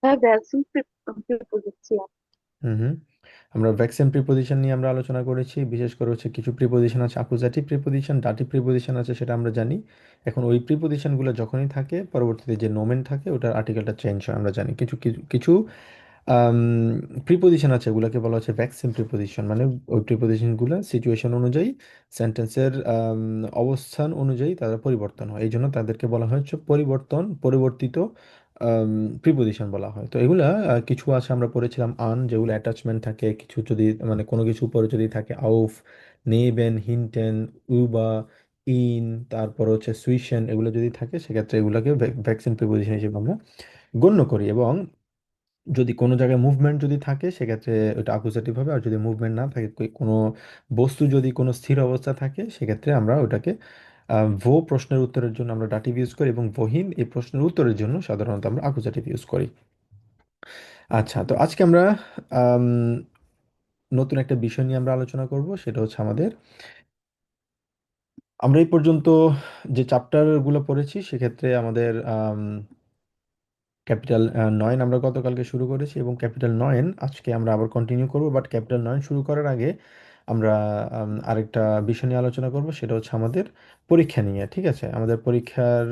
Versen Präposition. হুম হুম। আমরা vaccine preposition নিয়ে আমরা আলোচনা করেছি, বিশেষ করে হচ্ছে কিছু প্রিপোজিশন আছে অ্যাকুজাটিভ প্রিপোজিশন, ডাটিভ প্রিপোজিশন আছে, সেটা আমরা জানি। এখন ওই প্রিপোজিশনগুলো যখনই থাকে পরবর্তীতে যে নোমেন থাকে ওটার আর্টিকেলটা চেঞ্জ হয় আমরা জানি। কিছু কিছু কিছু প্রিপোজিশন আছে, ওগুলোকে বলা হচ্ছে ভ্যাকসিন প্রিপোজিশন, মানে ওই প্রিপোজিশনগুলো সিচুয়েশন অনুযায়ী, সেন্টেন্সের অবস্থান অনুযায়ী তাদের পরিবর্তন হয়, এই জন্য তাদেরকে বলা হয় হচ্ছে পরিবর্তিত প্রিপোজিশন বলা হয়। তো এগুলা কিছু আছে আমরা পড়েছিলাম আন, যেগুলো অ্যাটাচমেন্ট থাকে, কিছু যদি মানে কোনো কিছু উপরে যদি থাকে আউফ, নেবেন, হিন্টেন, উবা, ইন, তারপর হচ্ছে সুইশেন, এগুলো যদি থাকে সেক্ষেত্রে এগুলোকে ভ্যাকসিন প্রিপোজিশন হিসেবে আমরা গণ্য করি। এবং যদি কোনো জায়গায় মুভমেন্ট যদি থাকে সেক্ষেত্রে ওটা অ্যাকুজেটিভ হবে, আর যদি মুভমেন্ট না থাকে, কোনো বস্তু যদি কোনো স্থির অবস্থা থাকে সেক্ষেত্রে আমরা ওটাকে ভো প্রশ্নের উত্তরের জন্য আমরা ডাটিভ ইউজ করি, এবং ভহিন এই প্রশ্নের উত্তরের জন্য সাধারণত আমরা অ্যাকুজেটিভ ইউজ করি। আচ্ছা, তো আজকে আমরা আম, নতুন একটা বিষয় নিয়ে আমরা আলোচনা করব, সেটা হচ্ছে আমরা এই পর্যন্ত যে চ্যাপ্টারগুলো পড়েছি সেক্ষেত্রে আমাদের ক্যাপিটাল 9 আমরা গতকালকে শুরু করেছি, এবং ক্যাপিটাল 9 আজকে আমরা আবার কন্টিনিউ করব। বাট ক্যাপিটাল 9 শুরু করার আগে আমরা আরেকটা বিষয় নিয়ে আলোচনা করব, সেটা হচ্ছে আমাদের পরীক্ষা নিয়ে। ঠিক আছে, আমাদের পরীক্ষার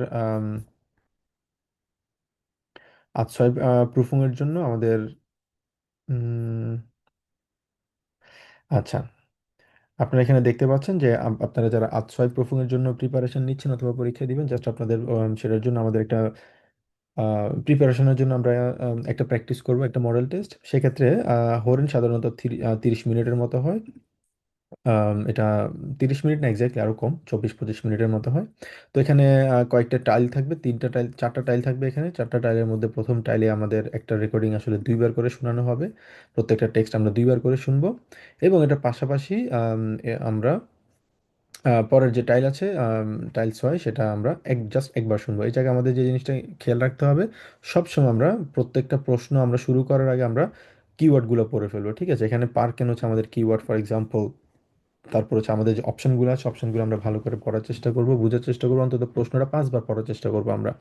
আশ্রয় প্রুফিং এর জন্য আমাদের উম, আচ্ছা, আপনারা এখানে দেখতে পাচ্ছেন যে আপনারা যারা আশ্রয় প্রুফিং এর জন্য প্রিপারেশন নিচ্ছেন অথবা পরীক্ষা দিবেন, জাস্ট আপনাদের সেটার জন্য আমাদের একটা প্রিপারেশনের জন্য আমরা একটা প্র্যাকটিস করব, একটা মডেল টেস্ট। সেক্ষেত্রে হরেন সাধারণত 30 মিনিটের মতো হয়। এটা 30 মিনিট না, এক্স্যাক্টলি আরও কম, 24-25 মিনিটের মতো হয়। তো এখানে কয়েকটা টাইল থাকবে, 3টা টাইল, 4টা টাইল থাকবে। এখানে 4টা টাইলের মধ্যে প্রথম টাইলে আমাদের একটা রেকর্ডিং আসলে 2বার করে শোনানো হবে, প্রত্যেকটা টেক্সট আমরা 2বার করে শুনবো। এবং এটা পাশাপাশি আমরা পরের যে টাইল আছে, টাইল 6, সেটা আমরা জাস্ট একবার শুনবো। এই জায়গায় আমাদের যে জিনিসটা খেয়াল রাখতে হবে, সবসময় আমরা প্রত্যেকটা প্রশ্ন আমরা শুরু করার আগে আমরা কিওয়ার্ডগুলো পড়ে ফেলবো। ঠিক আছে, এখানে কেন হচ্ছে আমাদের কিওয়ার্ড, ফর এক্সাম্পল। তারপর হচ্ছে আমাদের যে অপশনগুলো আছে, অপশনগুলো আমরা ভালো করে পড়ার চেষ্টা করব, বোঝার চেষ্টা করবো, অন্তত প্রশ্নটা 5বার পড়ার চেষ্টা করবো আমরা।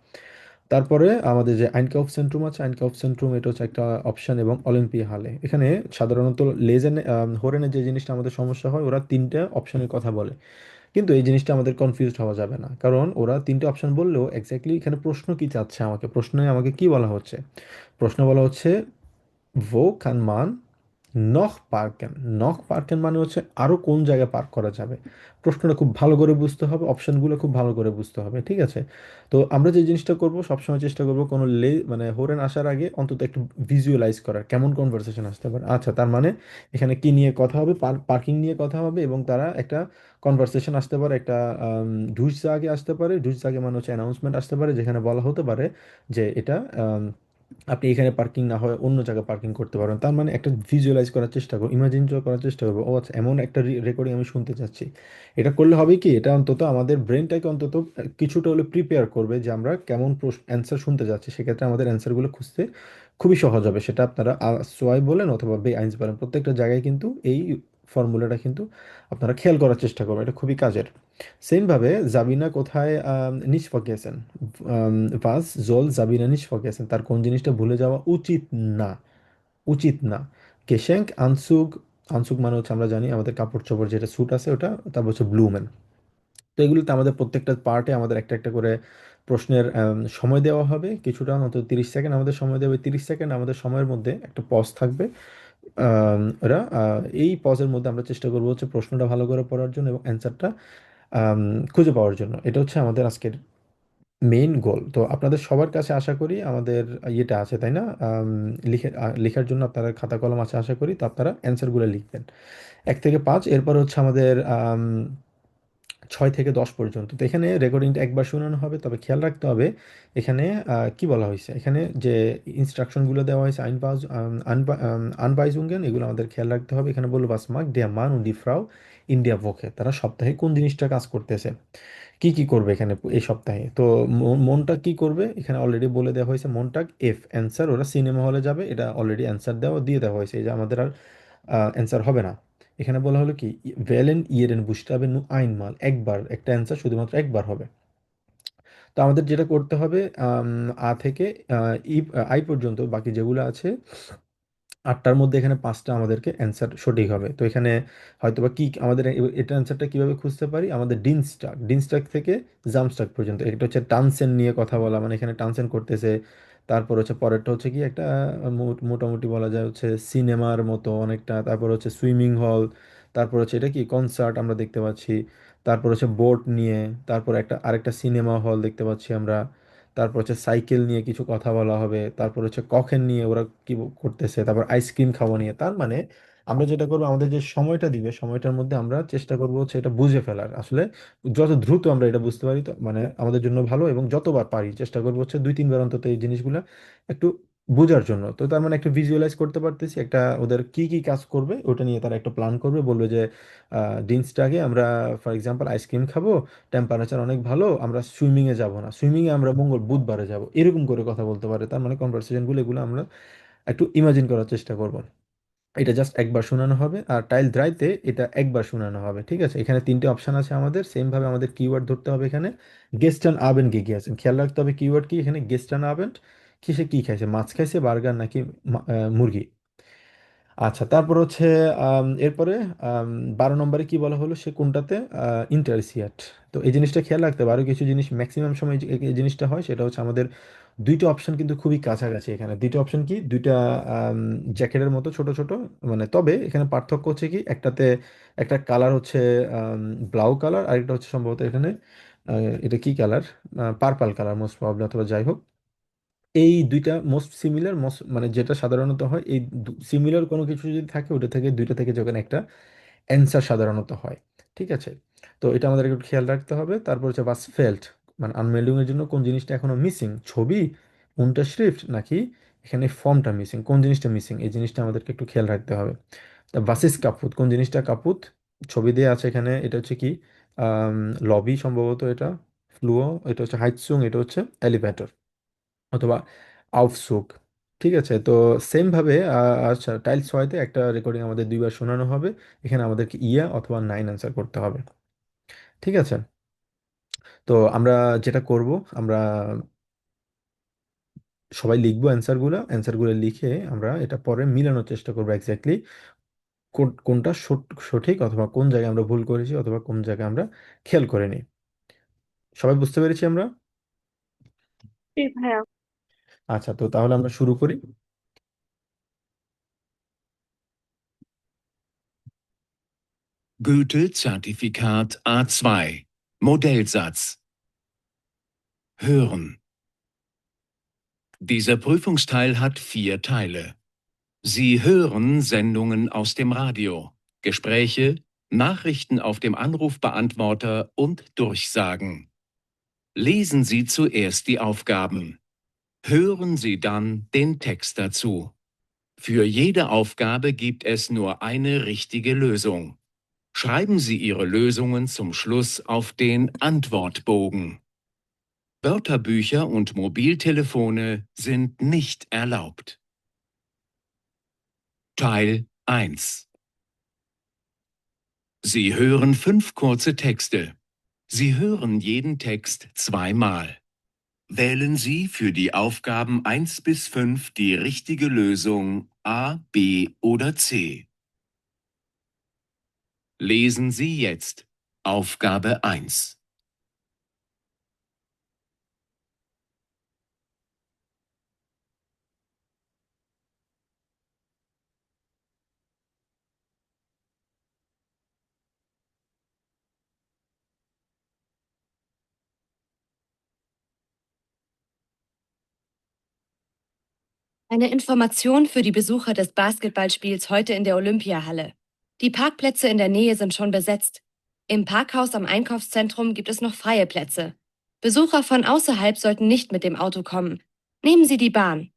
তারপরে আমাদের যে আইনকাউফ সেন্ট্রুম আছে, আইনকাউফ সেন্ট্রুম এটা হচ্ছে একটা অপশন, এবং অলিম্পিয়া হালে। এখানে সাধারণত লেজেন হোরেনের যে জিনিসটা আমাদের সমস্যা হয়, ওরা 3টে অপশনের কথা বলে, কিন্তু এই জিনিসটা আমাদের কনফিউজড হওয়া যাবে না, কারণ ওরা 3টে অপশন বললেও এক্স্যাক্টলি এখানে প্রশ্ন কি চাচ্ছে আমাকে, প্রশ্নে আমাকে কি বলা হচ্ছে। প্রশ্ন বলা হচ্ছে ভো খান মান নখ পার্কেন। নখ পার্কেন মানে হচ্ছে আরো কোন জায়গায় পার্ক করা যাবে। প্রশ্নটা খুব ভালো করে বুঝতে হবে, অপশনগুলো খুব ভালো করে বুঝতে হবে। ঠিক আছে, তো আমরা যে জিনিসটা করব, সবসময় চেষ্টা করব কোনো মানে হোরেন আসার আগে অন্তত একটু ভিজুয়ালাইজ করার, কেমন কনভারসেশন আসতে পারে। আচ্ছা, তার মানে এখানে কি নিয়ে কথা হবে, পার্কিং নিয়ে কথা হবে, এবং তারা একটা কনভারসেশন আসতে পারে, একটা ঢুস জাগে আসতে পারে। ঢুস জাগে মানে হচ্ছে অ্যানাউন্সমেন্ট আসতে পারে, যেখানে বলা হতে পারে যে এটা আপনি এখানে পার্কিং না হয় অন্য জায়গায় পার্কিং করতে পারবেন। তার মানে একটা ভিজুয়ালাইজ করার চেষ্টা করবো, ইমাজিন করার চেষ্টা করবো, ও আচ্ছা এমন একটা রেকর্ডিং আমি শুনতে চাচ্ছি। এটা করলে হবে কি, এটা অন্তত আমাদের ব্রেনটাকে অন্তত কিছুটা হলে প্রিপেয়ার করবে যে আমরা কেমন অ্যান্সার শুনতে যাচ্ছি। সেক্ষেত্রে আমাদের অ্যান্সারগুলো খুঁজতে খুবই সহজ হবে। সেটা আপনারা সোয়াই বলেন অথবা বে আইনস বলেন, প্রত্যেকটা জায়গায় কিন্তু এই ফর্মুলাটা কিন্তু আপনারা খেয়াল করার চেষ্টা করবেন, এটা খুবই কাজের। সেমভাবে জাবিনা কোথায় নিচ গেছেন, ভাস জল জাবিনা নিচ গেছেন, তার কোন জিনিসটা ভুলে যাওয়া উচিত না, উচিত না। কেশেঙ্ক আনসুগ, আনসুগ মানে হচ্ছে আমরা জানি আমাদের কাপড় চোপড় যেটা স্যুট আছে ওটা, তারপর হচ্ছে ব্লুমেন। তো এগুলোতে আমাদের প্রত্যেকটা পার্টে আমাদের একটা একটা করে প্রশ্নের সময় দেওয়া হবে, কিছুটা অন্তত 30 সেকেন্ড আমাদের সময় দেবে। 30 সেকেন্ড আমাদের সময়ের মধ্যে একটা পজ থাকবে। ওরা এই পজের মধ্যে আমরা চেষ্টা করবো হচ্ছে প্রশ্নটা ভালো করে পড়ার জন্য এবং অ্যান্সারটা খুঁজে পাওয়ার জন্য। এটা হচ্ছে আমাদের আজকের মেইন গোল। তো আপনাদের সবার কাছে আশা করি আমাদের ইয়েটা আছে, তাই না? লেখার জন্য আপনারা খাতা কলম আছে আশা করি, তো আপনারা অ্যান্সারগুলো লিখবেন 1 থেকে 5। এরপর হচ্ছে আমাদের 6 থেকে 10 পর্যন্ত। তো এখানে রেকর্ডিংটা একবার শোনানো হবে, তবে খেয়াল রাখতে হবে এখানে কি বলা হয়েছে, এখানে যে ইনস্ট্রাকশনগুলো দেওয়া হয়েছে আনবাইজুঙ্গেন, এগুলো আমাদের খেয়াল রাখতে হবে। এখানে বলবো বাস মার্ক দেয়া মান ও ডি ফ্রাউ ইন্ডিয়া ভোকে, তারা সপ্তাহে কোন জিনিসটা কাজ করতেছে, কি কি করবে এখানে এই সপ্তাহে। তো মনটা কি করবে এখানে অলরেডি বলে দেওয়া হয়েছে, মনটাক এফ অ্যান্সার, ওরা সিনেমা হলে যাবে, এটা অলরেডি অ্যান্সার দিয়ে দেওয়া হয়েছে, এই যে আমাদের আর অ্যান্সার হবে না। এখানে বলা হলো কি ভ্যালেন ইয়েরেন বুস্টাবে নু আইনমাল, একবার একটা অ্যান্সার শুধুমাত্র একবার হবে। তো আমাদের যেটা করতে হবে আ থেকে ই আই পর্যন্ত বাকি যেগুলো আছে 8টার মধ্যে এখানে 5টা আমাদেরকে অ্যান্সার সঠিক হবে। তো এখানে হয়তোবা কি আমাদের এটা অ্যান্সারটা কিভাবে খুঁজতে পারি, আমাদের ডিনস্ট্রাক থেকে জামস্ট্রাক পর্যন্ত এটা হচ্ছে টানসেন নিয়ে কথা বলা, মানে এখানে টানসেন করতেছে। তারপর হচ্ছে পরেরটা হচ্ছে কি একটা মোটামুটি বলা যায় হচ্ছে সিনেমার মতো অনেকটা, তারপর হচ্ছে সুইমিং হল, তারপর হচ্ছে এটা কি কনসার্ট আমরা দেখতে পাচ্ছি, তারপর হচ্ছে বোট নিয়ে, তারপর আরেকটা সিনেমা হল দেখতে পাচ্ছি আমরা, তারপর হচ্ছে সাইকেল নিয়ে কিছু কথা বলা হবে, তারপর হচ্ছে কখন নিয়ে ওরা কি করতেছে, তারপর আইসক্রিম খাওয়া নিয়ে। তার মানে আমরা যেটা করবো, আমাদের যে সময়টা দিবে সময়টার মধ্যে আমরা চেষ্টা করবো হচ্ছে এটা বুঝে ফেলার। আসলে যত দ্রুত আমরা এটা বুঝতে পারি তো মানে আমাদের জন্য ভালো, এবং যতবার পারি চেষ্টা করবো হচ্ছে 2-3 বার অন্তত এই জিনিসগুলো একটু বোঝার জন্য। তো তার মানে একটা ভিজুয়ালাইজ করতে পারতেছি একটা ওদের কি কি কাজ করবে ওটা নিয়ে তারা একটা প্ল্যান করবে, বলবে যে দিনসটা আগে আমরা ফর এক্সাম্পল আইসক্রিম খাবো, টেম্পারেচার অনেক ভালো, আমরা সুইমিংয়ে যাব না, সুইমিংয়ে আমরা বুধবারে যাব, এরকম করে কথা বলতে পারে। তার মানে কনভারসেশনগুলো এগুলো আমরা একটু ইমাজিন করার চেষ্টা করব। এটা জাস্ট একবার শোনানো হবে, আর টাইল দ্রাইতে এটা একবার শোনানো হবে। ঠিক আছে, এখানে 3টে অপশন আছে আমাদের, সেম ভাবে আমাদের কিওয়ার্ড ধরতে হবে এখানে। গেস্টার্ন আবেন কি কি আছে খেয়াল রাখতে হবে, কিওয়ার্ড কি এখানে গেস্টার্ন আবেন্ট, কি সে কি খাইছে, মাছ খাইছে, বার্গার নাকি মুরগি। আচ্ছা, তারপর হচ্ছে এরপরে আম, 12 নম্বরে কি বলা হলো, সে কোনটাতে ইন্টারেস্টিয়াট। তো এই জিনিসটা খেয়াল রাখতে হবে। আরো কিছু জিনিস ম্যাক্সিমাম সময় এই জিনিসটা হয়, সেটা হচ্ছে আমাদের দুইটা অপশন কিন্তু খুবই কাছাকাছি। এখানে দুইটা অপশন কি, দুইটা জ্যাকেটের মতো ছোট ছোট, মানে তবে এখানে পার্থক্য হচ্ছে কি, একটাতে একটা কালার হচ্ছে ব্লাউ কালার, আরেকটা হচ্ছে সম্ভবত এখানে এটা কি colour, purple colour most probably, অথবা যাই হোক। এই দুইটা মোস্ট সিমিলার, মোস্ট মানে যেটা সাধারণত হয়, এই সিমিলার কোনো কিছু যদি থাকে ওটা থেকে দুইটা থেকে যখন একটা অ্যান্সার সাধারণত হয়। ঠিক আছে, তো এটা আমাদের একটু খেয়াল রাখতে হবে। তারপর হচ্ছে বাস ফেল্ট, মানে আনমেল্ডিং এর জন্য কোন জিনিসটা এখনো মিসিং, ছবি, উনটাশ্রিফট নাকি এখানে ফর্মটা মিসিং, কোন জিনিসটা মিসিং এই জিনিসটা আমাদেরকে একটু খেয়াল রাখতে হবে। তা বাসিস কাপুত, কোন জিনিসটা কাপুত, ছবি দিয়ে আছে এখানে, এটা হচ্ছে কি লবি সম্ভবত, এটা ফ্লুও, এটা হচ্ছে হাইটসুং, এটা হচ্ছে এলিভেটর অথবা আউফসুক। ঠিক আছে, তো সেম ভাবে আচ্ছা টাইল 6তে একটা রেকর্ডিং আমাদের 2বার শোনানো হবে, এখানে আমাদেরকে ইয়া অথবা নাইন অ্যান্সার করতে হবে। ঠিক আছে, তো আমরা যেটা করব, আমরা সবাই লিখবো অ্যান্সারগুলো, অ্যান্সারগুলো লিখে আমরা এটা পরে মিলানোর চেষ্টা করবো এক্স্যাক্টলি কোনটা সঠিক, অথবা কোন জায়গায় আমরা ভুল করেছি, অথবা কোন জায়গায় আমরা খেয়াল করিনি। সবাই বুঝতে পেরেছি আমরা? জি ভাইয়া। আচ্ছা, তো তাহলে আমরা শুরু করি। Goethe-Zertifikat A2. Modellsatz. Hören. Dieser Prüfungsteil hat 4 Teile. Sie hören Sendungen aus dem Radio, Gespräche, Nachrichten auf dem Anrufbeantworter und Durchsagen. Lesen Sie zuerst die Aufgaben. Hören Sie dann den Text dazu. Für jede Aufgabe gibt es nur eine richtige Lösung. Schreiben Sie Ihre Lösungen zum Schluss auf den Antwortbogen. Wörterbücher und Mobiltelefone sind nicht erlaubt. Teil 1. Sie hören 5 kurze Texte. Sie hören jeden Text zweimal. Wählen Sie für die Aufgaben 1 bis 5 die richtige Lösung A, B oder C. Lesen Sie jetzt Aufgabe 1. Eine Information für die Besucher des Basketballspiels heute in der Olympiahalle. Die Parkplätze in der Nähe sind schon besetzt. Im Parkhaus am Einkaufszentrum gibt es noch freie Plätze. Besucher von außerhalb sollten nicht mit dem Auto kommen. Nehmen Sie die Bahn.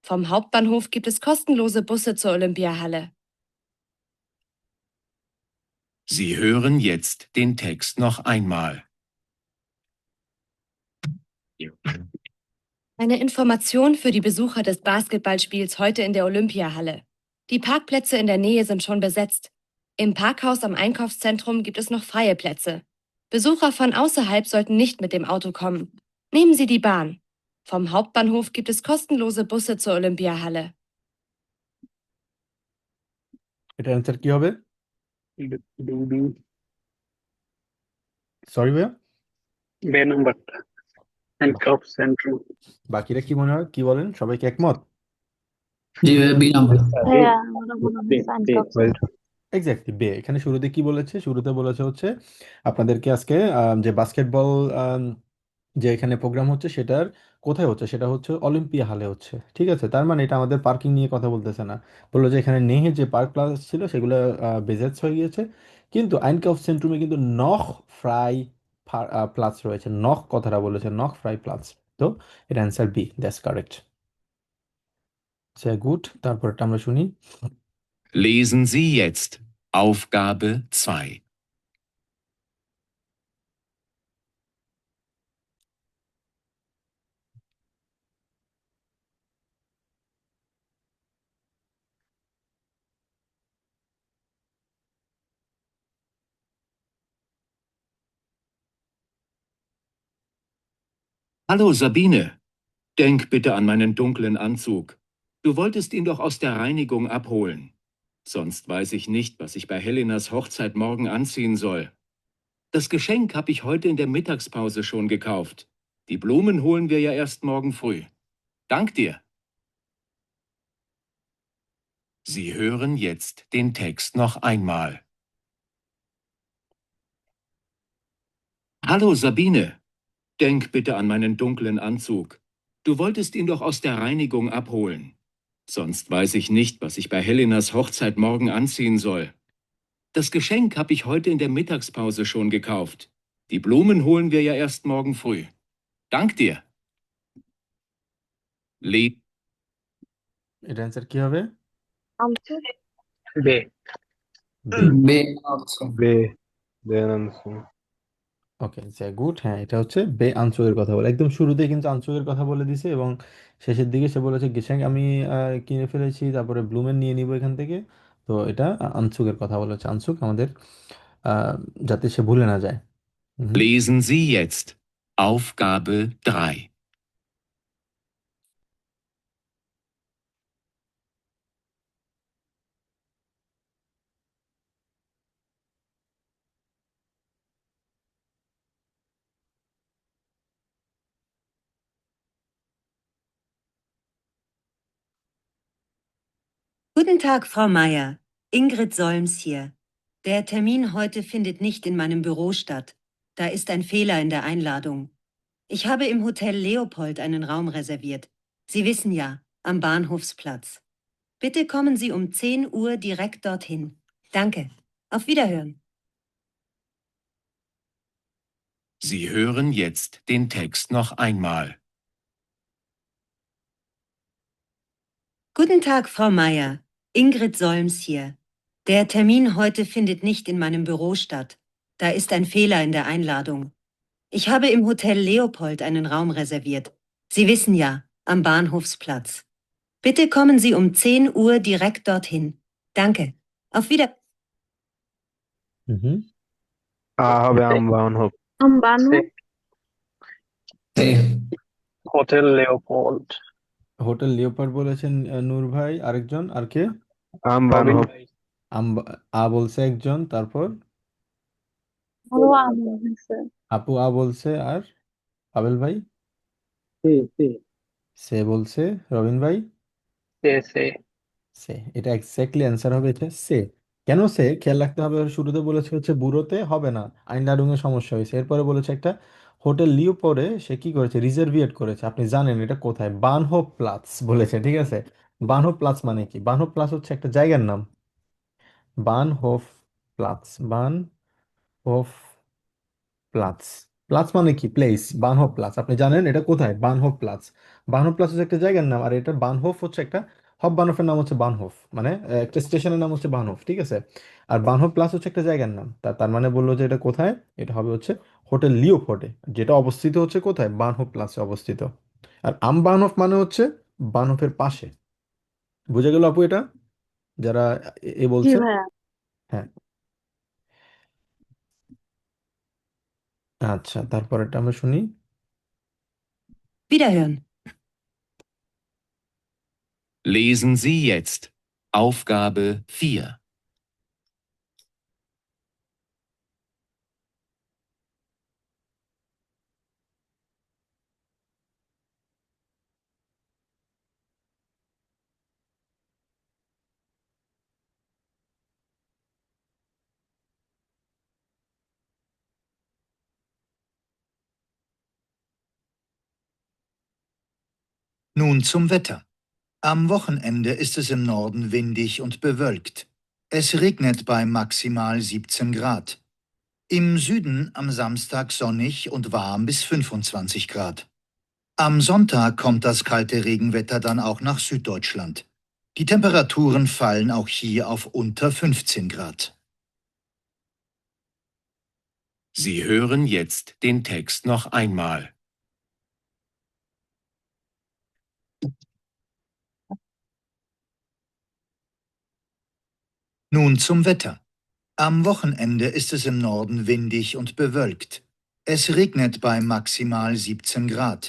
Vom Hauptbahnhof gibt es kostenlose Busse zur Olympiahalle. Sie hören jetzt den Text noch einmal. Eine Information für die Besucher des Basketballspiels heute in der Olympiahalle. Die Parkplätze in der Nähe sind schon besetzt. Im Parkhaus am Einkaufszentrum gibt es noch freie Plätze. Besucher von außerhalb sollten nicht mit dem Auto kommen. Nehmen Sie die Bahn. Vom Hauptbahnhof gibt es kostenlose Busse zur Olympiahalle. এটার answer কি হবে? D sorry ভাইয়া, বে নাম্বারটা handcuff central. বাকিরা কি মনে হয়, কি বলেন, সবাই কি একমত? জি ভাইয়া, বি নাম্বার। ভাইয়া আমারও মনে হয় হ্যান্ডকাফ সেন্ট্রাল। এক্স্যাক্টলি বে। এখানে শুরুতে কি বলেছে? শুরুতে বলেছে হচ্ছে আপনাদেরকে আজকে যে বাস্কেটবল যে এখানে প্রোগ্রাম হচ্ছে সেটার কোথায় হচ্ছে, সেটা হচ্ছে অলিম্পিয়া হলে হচ্ছে। ঠিক আছে, তার মানে এটা আমাদের পার্কিং নিয়ে কথা বলতেছে না। বললো যে এখানে নেহে যে পার্ক প্লাস ছিল সেগুলো বেজেটস হয়ে গিয়েছে, কিন্তু আইনকাউফ সেন্ট্রুমে কিন্তু নখ ফ্রাই প্লাস রয়েছে। নখ কথাটা বলেছে, নখ ফ্রাই প্লাস। তো এটা answer B, that's correct. sehr gut, তারপরটা আমরা শুনি। Lesen Sie jetzt Aufgabe 2. Hallo Sabine, denk bitte an meinen dunklen Anzug. Du wolltest ihn doch aus der Reinigung abholen. Sonst weiß ich nicht, was ich bei Helenas Hochzeit morgen anziehen soll. Das Geschenk habe ich heute in der Mittagspause schon gekauft. Die Blumen holen wir ja erst morgen früh. Dank dir. Sie hören jetzt den Text noch einmal. Hallo Sabine, denk bitte an meinen dunklen Anzug. Du wolltest ihn doch aus der Reinigung abholen. Sonst weiß ich nicht, was ich bei Helenas Hochzeit morgen anziehen soll. Das Geschenk habe ich heute in der Mittagspause schon gekauft. Die Blumen holen wir ja erst morgen früh. Dank dir. Le এটা answer কি হবে? Answer বে বে। বে option. বে then answer. ওকে, sehr gut, হ্যাঁ এটা হচ্ছে বে আনচুকের কথা বলে, একদম শুরুতেই কিন্তু আনচুকের কথা বলে দিছে এবং শেষের দিকে সে বলেছে গিশাং আমি কিনে ফেলেছি, তারপরে ব্লুমেন নিয়ে নিব এখান থেকে। তো এটা আনচুকের কথা বলেছে, আনচুক আমাদের আহ, যাতে সে ভুলে না যায়। হুম। Lesen Sie jetzt Aufgabe 3. Guten Tag, Frau Meier. Ingrid Solms hier. Der Termin heute findet nicht in meinem Büro statt. Da ist ein Fehler in der Einladung. Ich habe im Hotel Leopold einen Raum reserviert. Sie wissen ja, am Bahnhofsplatz. Bitte kommen Sie um 10 Uhr direkt dorthin. Danke. Auf Wiederhören. Sie hören jetzt den Text noch einmal. Guten Tag, Frau Meier. Ingrid Solms hier. Der Termin heute findet nicht in meinem Büro statt. Da ist ein Fehler in der Einladung. Ich habe im Hotel Leopold einen Raum reserviert. Sie wissen ja, am Bahnhofsplatz. Bitte kommen Sie um 10 Uhr direkt dorthin. Danke. Auf Wiedersehen. হুম। হবে আমবান হোক। বানু সে hotel লেওপোল্ড। Hotel leopard বলেছেন নূর ভাই, আরেকজন আর কে? আমবান হোক। বলছে একজন, তারপর আরো আমি হয়েছে আপু বলছে, আর পাবেল ভাই সে সে সে বলছে, রবিন ভাই সে সে সে। এটা এক্স্যাক্টলি অ্যান্সার হবে, এটা সে। কেন সে? খেয়াল রাখতে হবে, ওর শুরুতে বলেছে হচ্ছে বুড়োতে হবে না, আইনাডুঙে সমস্যা হয়েছে। এরপরে বলেছে একটা হোটেল লিও পরে সে কি করেছে, রিজার্ভিয়েট করেছে। আপনি জানেন এটা কোথায়? বানহোফ প্লাস বলেছে, ঠিক আছে। বানহোফ প্লাস মানে কি? বানহোফ প্লাস হচ্ছে একটা জায়গার নাম। বানহোফ প্লাস, বানহোফ প্লাস। প্লাস মানে কি? প্লেস। বানহোফ প্লাস, আপনি জানেন এটা কোথায়? বানহোফ প্লাস। বানহোফ প্লাস হচ্ছে একটা জায়গার নাম, আর এটা বানহোফ হচ্ছে একটা হব বানহোফের নাম হচ্ছে বানহোফ, মানে একটা স্টেশনের নাম হচ্ছে বানহোফ, ঠিক আছে। আর বানহোফ প্লাস হচ্ছে একটা জায়গার নাম, তার মানে বললো যে এটা কোথায়? এটা হবে হচ্ছে হোটেল লিওপোর্টে, যেটা অবস্থিত হচ্ছে কোথায়? বানহোফ প্লাসে অবস্থিত। আর আম বানহোফ মানে হচ্ছে বানহোফের পাশে। বুঝে গেল আপু এটা, যারা এ জি বলছে? ভাইয়া। হ্যাঁ। আচ্ছা, তারপরেরটা আমরা শুনি। Wiederhören. Lesen Sie jetzt Aufgabe 4. Nun zum Wetter. Am Wochenende ist es im Norden windig und bewölkt. Es regnet bei maximal 17 Grad. Im Süden am Samstag sonnig und warm bis 25 Grad. Am Sonntag kommt das kalte Regenwetter dann auch nach Süddeutschland. Die Temperaturen fallen auch hier auf unter 15 Grad. Sie hören jetzt den Text noch einmal. Nun zum Wetter. Am Wochenende ist es im Norden windig und bewölkt. Es regnet bei maximal 17 Grad.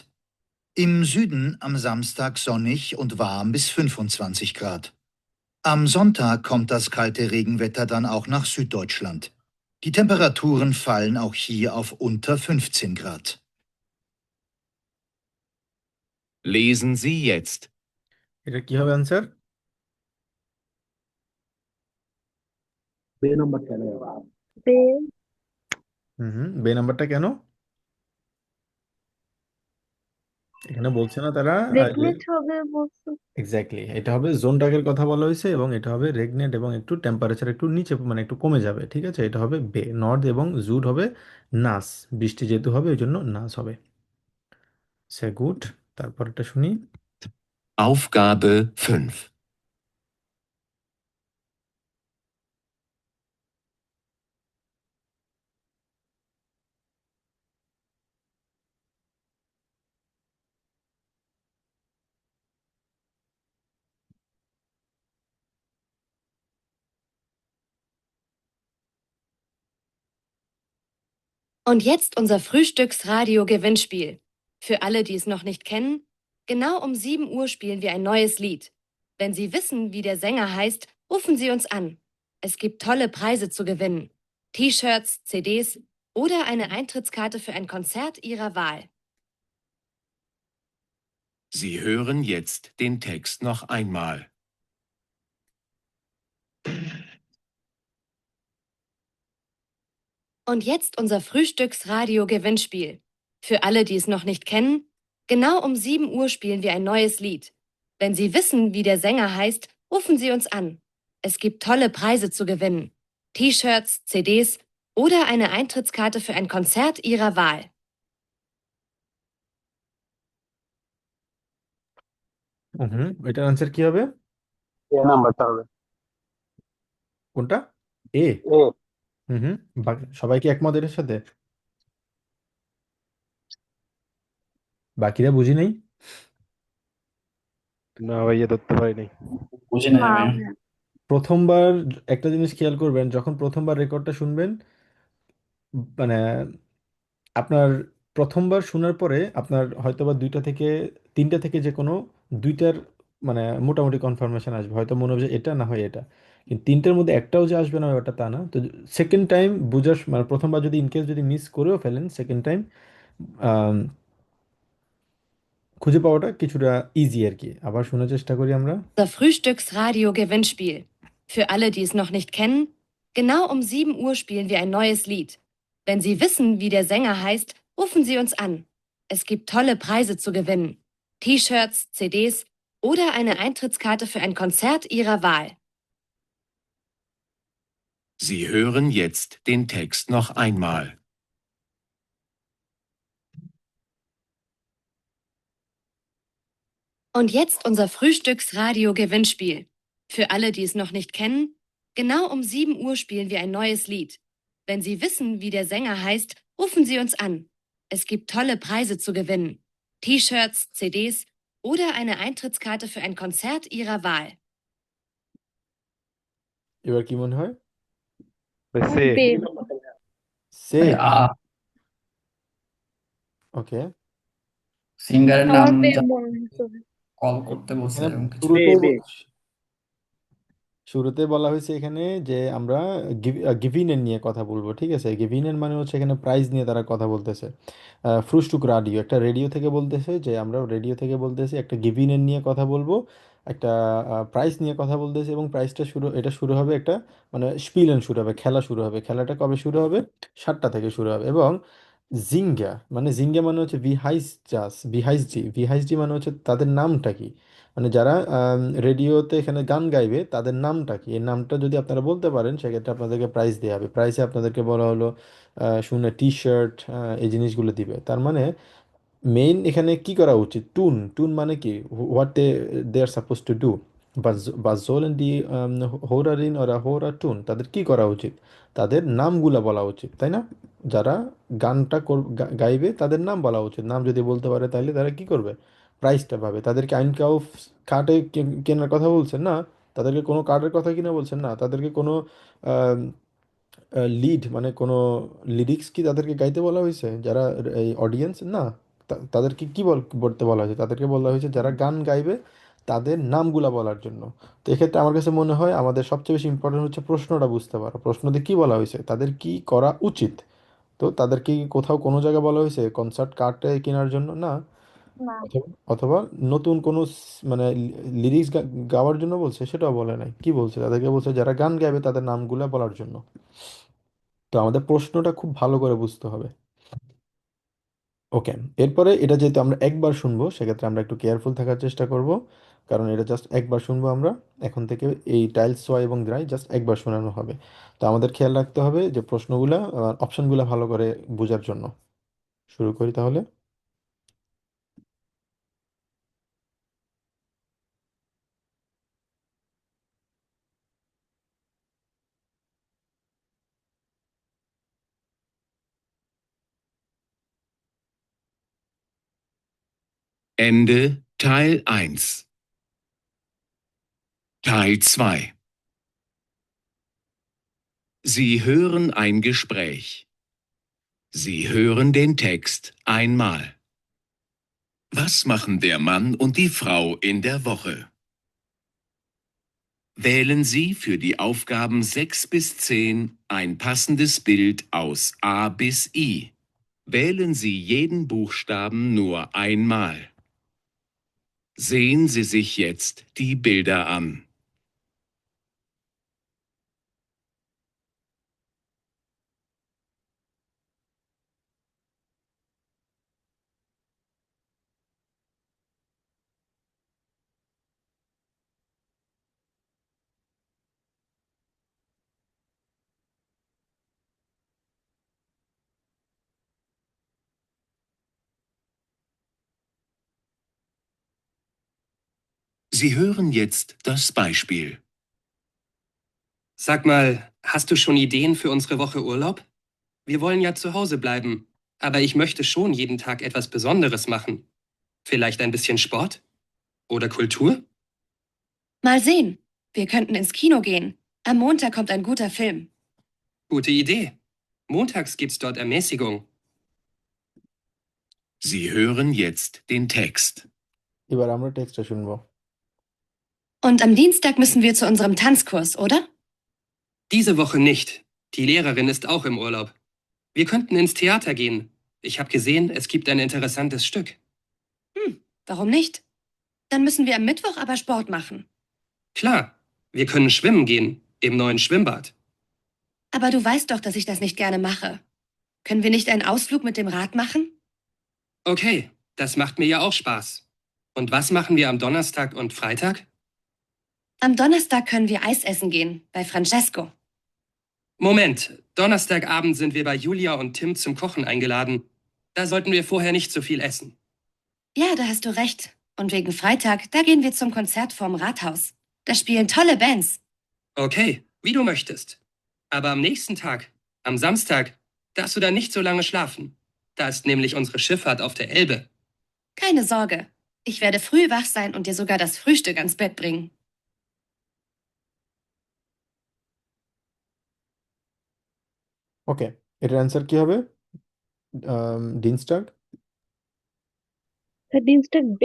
Im Süden am Samstag sonnig und warm bis 25 Grad. Am Sonntag kommt das kalte Regenwetter dann auch nach Süddeutschland. Die Temperaturen fallen auch hier auf unter 15 Grad. Lesen Sie jetzt এটা কি হবে answer? बे number क्या रहेगा বে নাম্বারটা কেন? এখানে বলছে না তারা রেগনেট হবে বলছে এক্স্যাক্টলি এটা হবে জোন ডাকের কথা বলা হয়েছে এবং এটা হবে রেগনেট এবং একটু টেম্পারেচার একটু নিচে মানে একটু কমে যাবে, ঠিক আছে? এটা হবে বে। নর্থ এবং জুড হবে নাস, বৃষ্টি যেহেতু হবে ওই জন্য নাস হবে। সে গুড, তারপরটা শুনি। Aufgabe 5. Und jetzt unser Frühstücksradio-Gewinnspiel. Für alle, die es noch nicht kennen, genau um 7 Uhr spielen wir ein neues Lied. Wenn Sie wissen, wie der Sänger heißt, rufen Sie uns an. Es gibt tolle Preise zu gewinnen. T-Shirts, CDs oder eine Eintrittskarte für ein Konzert Ihrer Wahl. Sie hören jetzt den Text noch einmal. Und jetzt unser Frühstücksradio-Gewinnspiel. Für alle, die es noch nicht kennen, genau um 7 Uhr spielen wir ein neues Lied. Wenn Sie wissen, wie der Sänger heißt, rufen Sie uns an. Es gibt tolle Preise zu gewinnen. T-Shirts, CDs oder eine Eintrittskarte für ein Konzert Ihrer Wahl. এটার answer কি হবে? এ নাম্বারটা হবে কোনটা? এ। এ হুম। সবাই কি একমত এটার সাথে? বাকিরা বুঝি নাই। না ভাইয়া ধরতে পারি নাই। বুঝি নাই আমি। প্রথমবার একটা জিনিস খেয়াল করবেন, যখন প্রথমবার রেকর্ডটা শুনবেন, মানে আপনার প্রথমবার শোনার পরে আপনার হয়তোবা 3টা থেকে যে কোনো 2টার মানে মোটামুটি কনফার্মেশন আসবে, হয়তো মনে হবে যে এটা না হয় এটা, কিন্তু 3টার মধ্যে একটাও যে আসবে না ব্যাপারটা তা না। তো সেকেন্ড টাইম বুঝার মানে প্রথমবার যদি ইনকেস যদি মিস করেও ফেলেন, সেকেন্ড টাইম খুঁজে পাওয়াটা কিছুটা ইজি আর কি। আবার শোনার চেষ্টা করি আমরা। Unser Frühstücksradio-Gewinnspiel. Für alle, die es noch nicht kennen, genau um 7 Uhr spielen wir ein neues Lied. Wenn Sie wissen, wie der Sänger heißt, rufen Sie uns an. Es gibt tolle Preise zu gewinnen. T-Shirts, CDs oder eine Eintrittskarte für ein Konzert Ihrer Wahl. Sie hören jetzt den Text noch einmal. Und jetzt unser Frühstücksradio-Gewinnspiel. Für alle, die es noch nicht kennen, genau um 7 Uhr spielen wir ein neues Lied. Wenn Sie wissen, wie der Sänger heißt, rufen Sie uns an. Es gibt tolle Preise zu gewinnen. T-Shirts, CDs oder eine Eintrittskarte für ein Konzert Ihrer Wahl. এবার কি মনে হয়? সে বে সে। আ ওকে, সিঙ্গারের নাম আমার মনে হচ্ছে কল করতে বলছে এখানে এরকম কিছু শুরুতেই বে শুরুতে বলা হয়েছে এখানে যে আমরা গিভিনের নিয়ে কথা বলবো, ঠিক আছে? গিভিনের মানে হচ্ছে এখানে প্রাইজ নিয়ে তারা কথা বলতেছে। ফ্রুস্টুক রাডিও, একটা রেডিও থেকে বলতেছে যে আমরা রেডিও থেকে বলতেছি একটা গিভিনের নিয়ে কথা বলবো, একটা প্রাইজ নিয়ে কথা বলতেছি, এবং প্রাইজটা এটা শুরু হবে একটা মানে স্পিলেন শুরু হবে, খেলা শুরু হবে। খেলাটা কবে শুরু হবে? 7টা থেকে শুরু হবে। এবং জিঙ্গা মানে হচ্ছে ভিহাইসজি মানে হচ্ছে তাদের নামটা কি, মানে যারা রেডিওতে এখানে গান গাইবে তাদের নামটা কি, এই নামটা যদি আপনারা বলতে পারেন সেক্ষেত্রে আপনাদেরকে প্রাইজ দেওয়া হবে। প্রাইসে আপনাদেরকে বলা হলো শুনে টি শার্ট, এই জিনিসগুলো দিবে। তার মানে মেইন এখানে কি করা উচিত, টুন টুন মানে কি, what they are suppose to do, বা জোলেন ডি হোরারিন ওরা হোরা টুন, তাদের কি করা উচিত, তাদের নামগুলা বলা উচিত, তাই না? যারা গানটা গাইবে তাদের নাম বলা উচিত। নাম যদি বলতে পারে তাহলে তারা কি করবে, প্রাইজটা পাবে। তাদেরকে আইনকাউফ কার্ডে কেনার কথা বলছেন না, তাদেরকে কোনো কার্ডের কথা কিনা বলছেন না, তাদেরকে কোনো লিড মানে কোনো লিরিক্স কি তাদেরকে গাইতে বলা হয়েছে যারা এই অডিয়েন্স না, তাদেরকে কি বলতে বলা হয়েছে, তাদেরকে বলা হয়েছে যারা গান গাইবে তাদের নামগুলা বলার জন্য। তো এক্ষেত্রে আমার কাছে মনে হয় আমাদের সবচেয়ে বেশি ইম্পর্টেন্ট হচ্ছে প্রশ্নটা বুঝতে পারো, প্রশ্নতে কি বলা হয়েছে, তাদের কি করা উচিত। তো তাদেরকে কি কোথাও কোনো জায়গায় বলা হয়েছে কনসার্ট কার্ডে কেনার জন্য না, না অথবা অথবা নতুন কোনো মানে লিরিক্স গাওয়ার জন্য বলছে, সেটাও বলে নাই। কি বলছে, তাদেরকে বলছে যারা গান গাইবে তাদের নামগুলা বলার জন্য। তো আমাদের প্রশ্নটা খুব ভালো করে বুঝতে হবে। ওকে, এরপরে এটা যেহেতু আমরা একবার শুনবো সেক্ষেত্রে আমরা একটু কেয়ারফুল থাকার চেষ্টা করব, কারণ এটা জাস্ট একবার শুনবো আমরা। এখন থেকে এই টাইলস সোয়া এবং দ্রাই জাস্ট একবার শোনানো হবে। তো আমাদের খেয়াল রাখতে হবে যে প্রশ্নগুলা অপশনগুলো ভালো করে বোঝার জন্য। শুরু করি তাহলে। Ende Teil 1. Teil 2. Sie hören ein Gespräch. Sie hören den Text einmal. Was machen der Mann und die Frau in der Woche? Wählen Sie für die Aufgaben 6 bis 10 ein passendes Bild aus A bis I. Wählen Sie jeden Buchstaben nur einmal. Sehen Sie sich jetzt die Bilder an. Sie hören jetzt das Beispiel. Sag mal, hast du schon Ideen für unsere Woche Urlaub? Wir wollen ja zu Hause bleiben, aber ich möchte schon jeden Tag etwas Besonderes machen. Vielleicht ein bisschen Sport? Oder Kultur? Mal sehen. Wir könnten ins Kino gehen. Am Montag kommt ein guter Film. Gute Idee. Montags gibt's dort Ermäßigung. Sie hören jetzt den Text. এবার আমরা টেক্সটটা শুনবো। Und am Dienstag müssen wir zu unserem Tanzkurs, oder? Diese Woche nicht. Die Lehrerin ist auch im Urlaub. Wir könnten ins Theater gehen. Ich habe gesehen, es gibt ein interessantes Stück. Warum nicht? Dann müssen wir am Mittwoch aber Sport machen. Klar, wir können schwimmen gehen, im neuen Schwimmbad. Aber du weißt doch, dass ich das nicht gerne mache. Können wir nicht einen Ausflug mit dem Rad machen? Okay, das macht mir ja auch Spaß. Und was machen wir am Donnerstag und Freitag? Am Donnerstag können wir Eis essen gehen, bei Francesco. Moment, Donnerstagabend sind wir bei Julia und Tim zum Kochen eingeladen. Da sollten wir vorher nicht so viel essen. Ja, da hast du recht. Und wegen Freitag, da gehen wir zum Konzert vorm Rathaus. Da spielen tolle Bands. Okay, wie du möchtest. Aber am nächsten Tag, am Samstag, darfst du dann nicht so lange schlafen. Da ist nämlich unsere Schifffahrt auf der Elbe. Keine Sorge. Ich werde früh wach sein und dir sogar das Frühstück ans Bett bringen. ওকে, এটার answer কি হবে? ডিনস্টাগ। Dienstag B.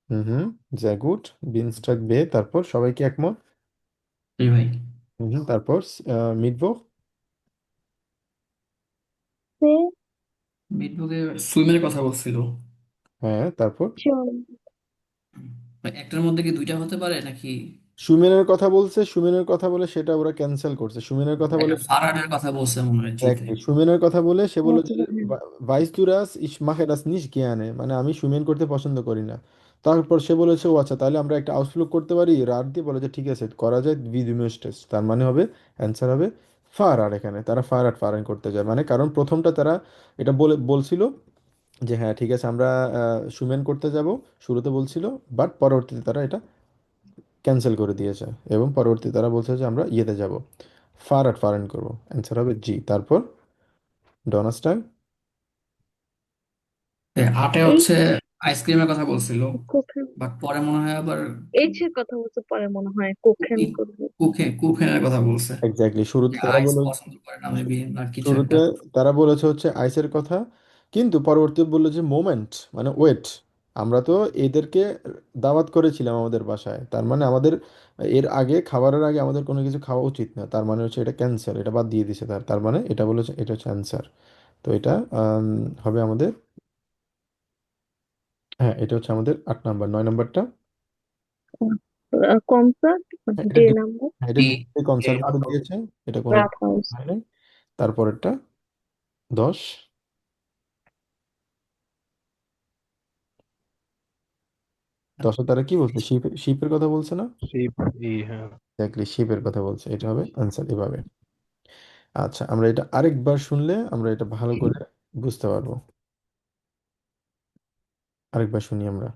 হুম, sehr gut. Dienstag B, তারপর সবাই কি একমত? জি ভাই। তারপর মিটবুক। C. মিটবুকে সুইমের কথা বলছিল। হ্যাঁ, তারপর John. ভাই, একটার মধ্যে কি দুইটা হতে পারে নাকি? সুমেনের কথা বলছে, সুমেনের কথা বলে সেটা ওরা ক্যান্সেল করছে। সুমেনের কথা বলে একটা ফারাডের কথা বলছে মনে হয় জিতে। exactly, সুমেনের কথা বলে সে বলেছে হতে পারে। ভাইস দু রাস ich mache das nicht gerne, মানে আমি সুমেন করতে পছন্দ করি না। তারপর সে বলেছে ও আচ্ছা তাহলে আমরা একটা আউটলুক করতে পারি, রাত দিয়ে বলে যে ঠিক আছে করা যায়, wie du möchtest, তার মানে হবে অ্যান্সার হবে ফারার। এখানে তারা ফারাট ফারান করতে যায়, মানে কারণ প্রথমটা তারা এটা বলছিল যে হ্যাঁ ঠিক আছে আমরা সুমেন করতে যাব, শুরুতে বলছিল, বাট পরবর্তীতে তারা এটা ক্যান্সেল করে দিয়েছে এবং পরবর্তীতে তারা বলছে যে আমরা ইয়েতে যাব, ফারাট ফারান করব। অ্যান্সার হবে জি। তারপর ডনাস্টার। আটে H. হচ্ছে আইসক্রিমের কথা বলছিল, কোকেন। বাট পরে মনে হয় আবার H এর কথা বলতে পরে মনে হয় কোকেন করবে। কুকেনের কথা বলছে। এক্স্যাক্টলি, শুরুতে যে তারা আইস বলে, পছন্দ করে না মেবি, আর কিছু একটা। শুরুতে তারা বলেছে হচ্ছে আইসের কথা, কিন্তু পরবর্তীতে বললো যে মোমেন্ট, মানে ওয়েট, আমরা তো এদেরকে দাওয়াত করেছিলাম আমাদের বাসায়, তার মানে আমাদের এর আগে খাবারের আগে আমাদের কোনো কিছু খাওয়া উচিত না, তার মানে হচ্ছে এটা ক্যান্সার, এটা বাদ দিয়ে দিছে তার, তার মানে এটা বলেছে এটা হচ্ছে অ্যান্সার। তো এটা হবে আমাদের, হ্যাঁ এটা হচ্ছে আমাদের 8 নাম্বার। 9 নাম্বারটা, কনসার্ট হ্যাঁ, ডে এটা নাম্বার হ্যাঁ, এটা ই কনসার্ট বলে দিয়েছে, এটা কোনো রাত হাউস। হয় নাই। তারপরেরটা 10, 10-এ তারা কি বলছে, শিপের কথা বলছে না? শিপ হ্যাঁ। এক্স্যাক্টলি, শিপের কথা বলছে, এটা হবে আনসার এভাবে। আচ্ছা, আমরা এটা আরেকবার শুনলে আমরা এটা ভালো করে বুঝতে পারবো। আরেকবার শুনি আমরা।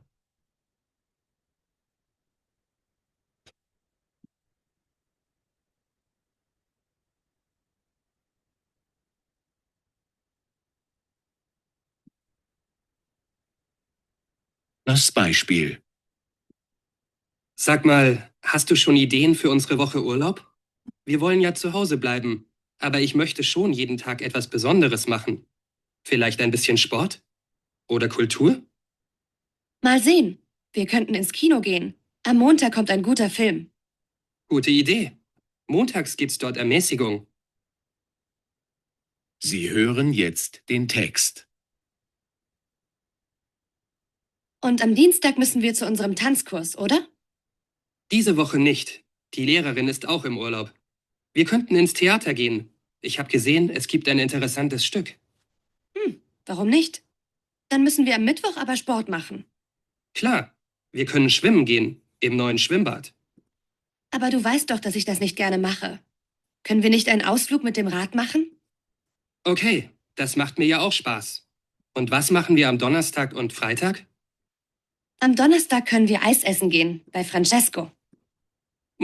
Das Beispiel. Sag mal, hast du schon Ideen für unsere Woche Urlaub? Wir wollen ja zu Hause bleiben, aber ich möchte schon jeden Tag etwas Besonderes machen. Vielleicht ein bisschen Sport? Oder Kultur? Mal sehen. Wir könnten ins Kino gehen. Am Montag kommt ein guter Film. Gute Idee. Montags gibt's dort Ermäßigung. Sie hören jetzt den Text. Und am Dienstag müssen wir zu unserem Tanzkurs, oder? Diese Woche nicht. Die Lehrerin ist auch im Urlaub. Wir könnten ins Theater gehen. Ich habe gesehen, es gibt ein interessantes Stück. Warum nicht? Dann müssen wir am Mittwoch aber Sport machen. Klar, wir können schwimmen gehen im neuen Schwimmbad. Aber du weißt doch, dass ich das nicht gerne mache. Können wir nicht einen Ausflug mit dem Rad machen? Okay, das macht mir ja auch Spaß. Und was machen wir am Donnerstag und Freitag? Am Donnerstag können wir Eis essen gehen, bei Francesco.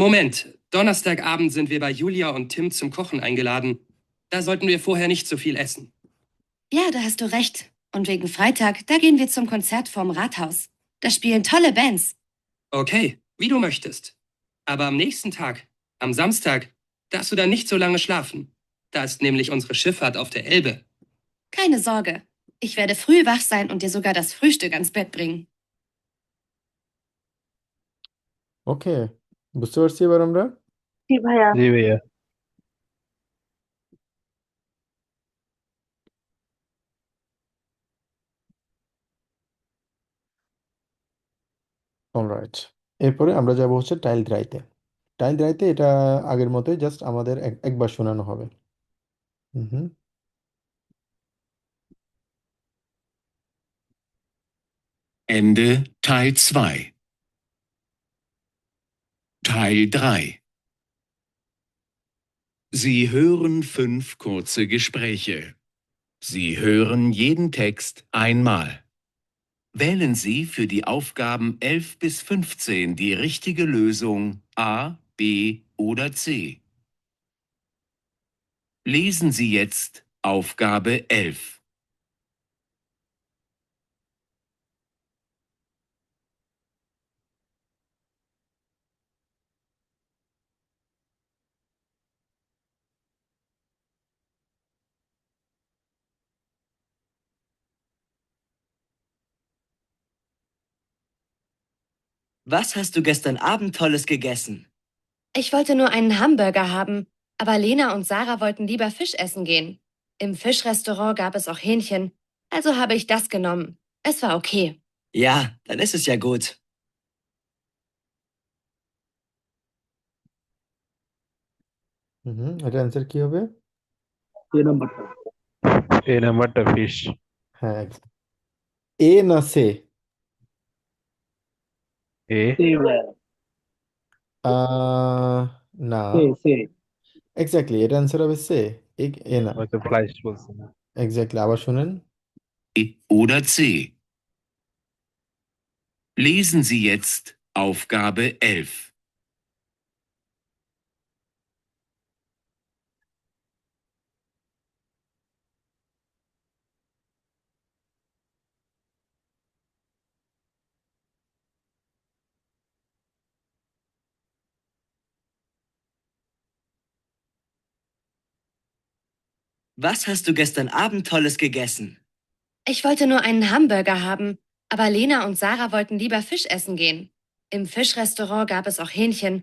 Moment, Donnerstagabend sind wir bei Julia und Tim zum Kochen eingeladen. Da sollten wir vorher nicht so viel essen. Ja, da hast du recht. Und wegen Freitag, da gehen wir zum Konzert vorm Rathaus. Da spielen tolle Bands. Okay, wie du möchtest. Aber am nächsten Tag, am Samstag, darfst du dann nicht so lange schlafen. Da ist nämlich unsere Schifffahrt auf der Elbe. Keine Sorge. Ich werde früh wach sein und dir sogar das Frühstück ans Bett bringen. ওকে, বুঝতে পারছি এবার আমরা। জি ভাইয়া। জি ভাইয়া। Alright, এরপরে আমরা যাব হচ্ছে টাইল দ্রাইতে। টাইল দ্রাইতে এটা আগের মতোই, জাস্ট আমাদের একবার শোনানো হবে। হুম। Ende Teil 2. Teil 3. Sie hören 5 kurze Gespräche. Sie hören jeden Text einmal. Wählen Sie für die Aufgaben 11 bis 15 die richtige Lösung A, B oder C. Lesen Sie jetzt Aufgabe 11. Was hast du gestern Abend Tolles gegessen? Ich wollte nur einen Hamburger haben, aber Lena und Sarah wollten lieber Fisch essen gehen. Im Fischrestaurant gab es auch Hähnchen, also habe ich das genommen. Es war okay. Ja, dann ist es ja gut. এটা answer কি হবে? এ নাম্বারটা fish. হ্যাঁ, এ না সে? এ না, exactly এটা answer হবে সে। এ না, হয়তো ফ্লাইশ বলছে না। এক্স্যাক্টলি। আবার শুনেন। Oder C. Lesen Sie jetzt Aufgabe 11. Was hast du gestern Abend Tolles gegessen? Ich wollte nur einen Hamburger haben, aber Lena und Sarah wollten lieber Fisch essen gehen. Im Fischrestaurant gab es auch Hähnchen,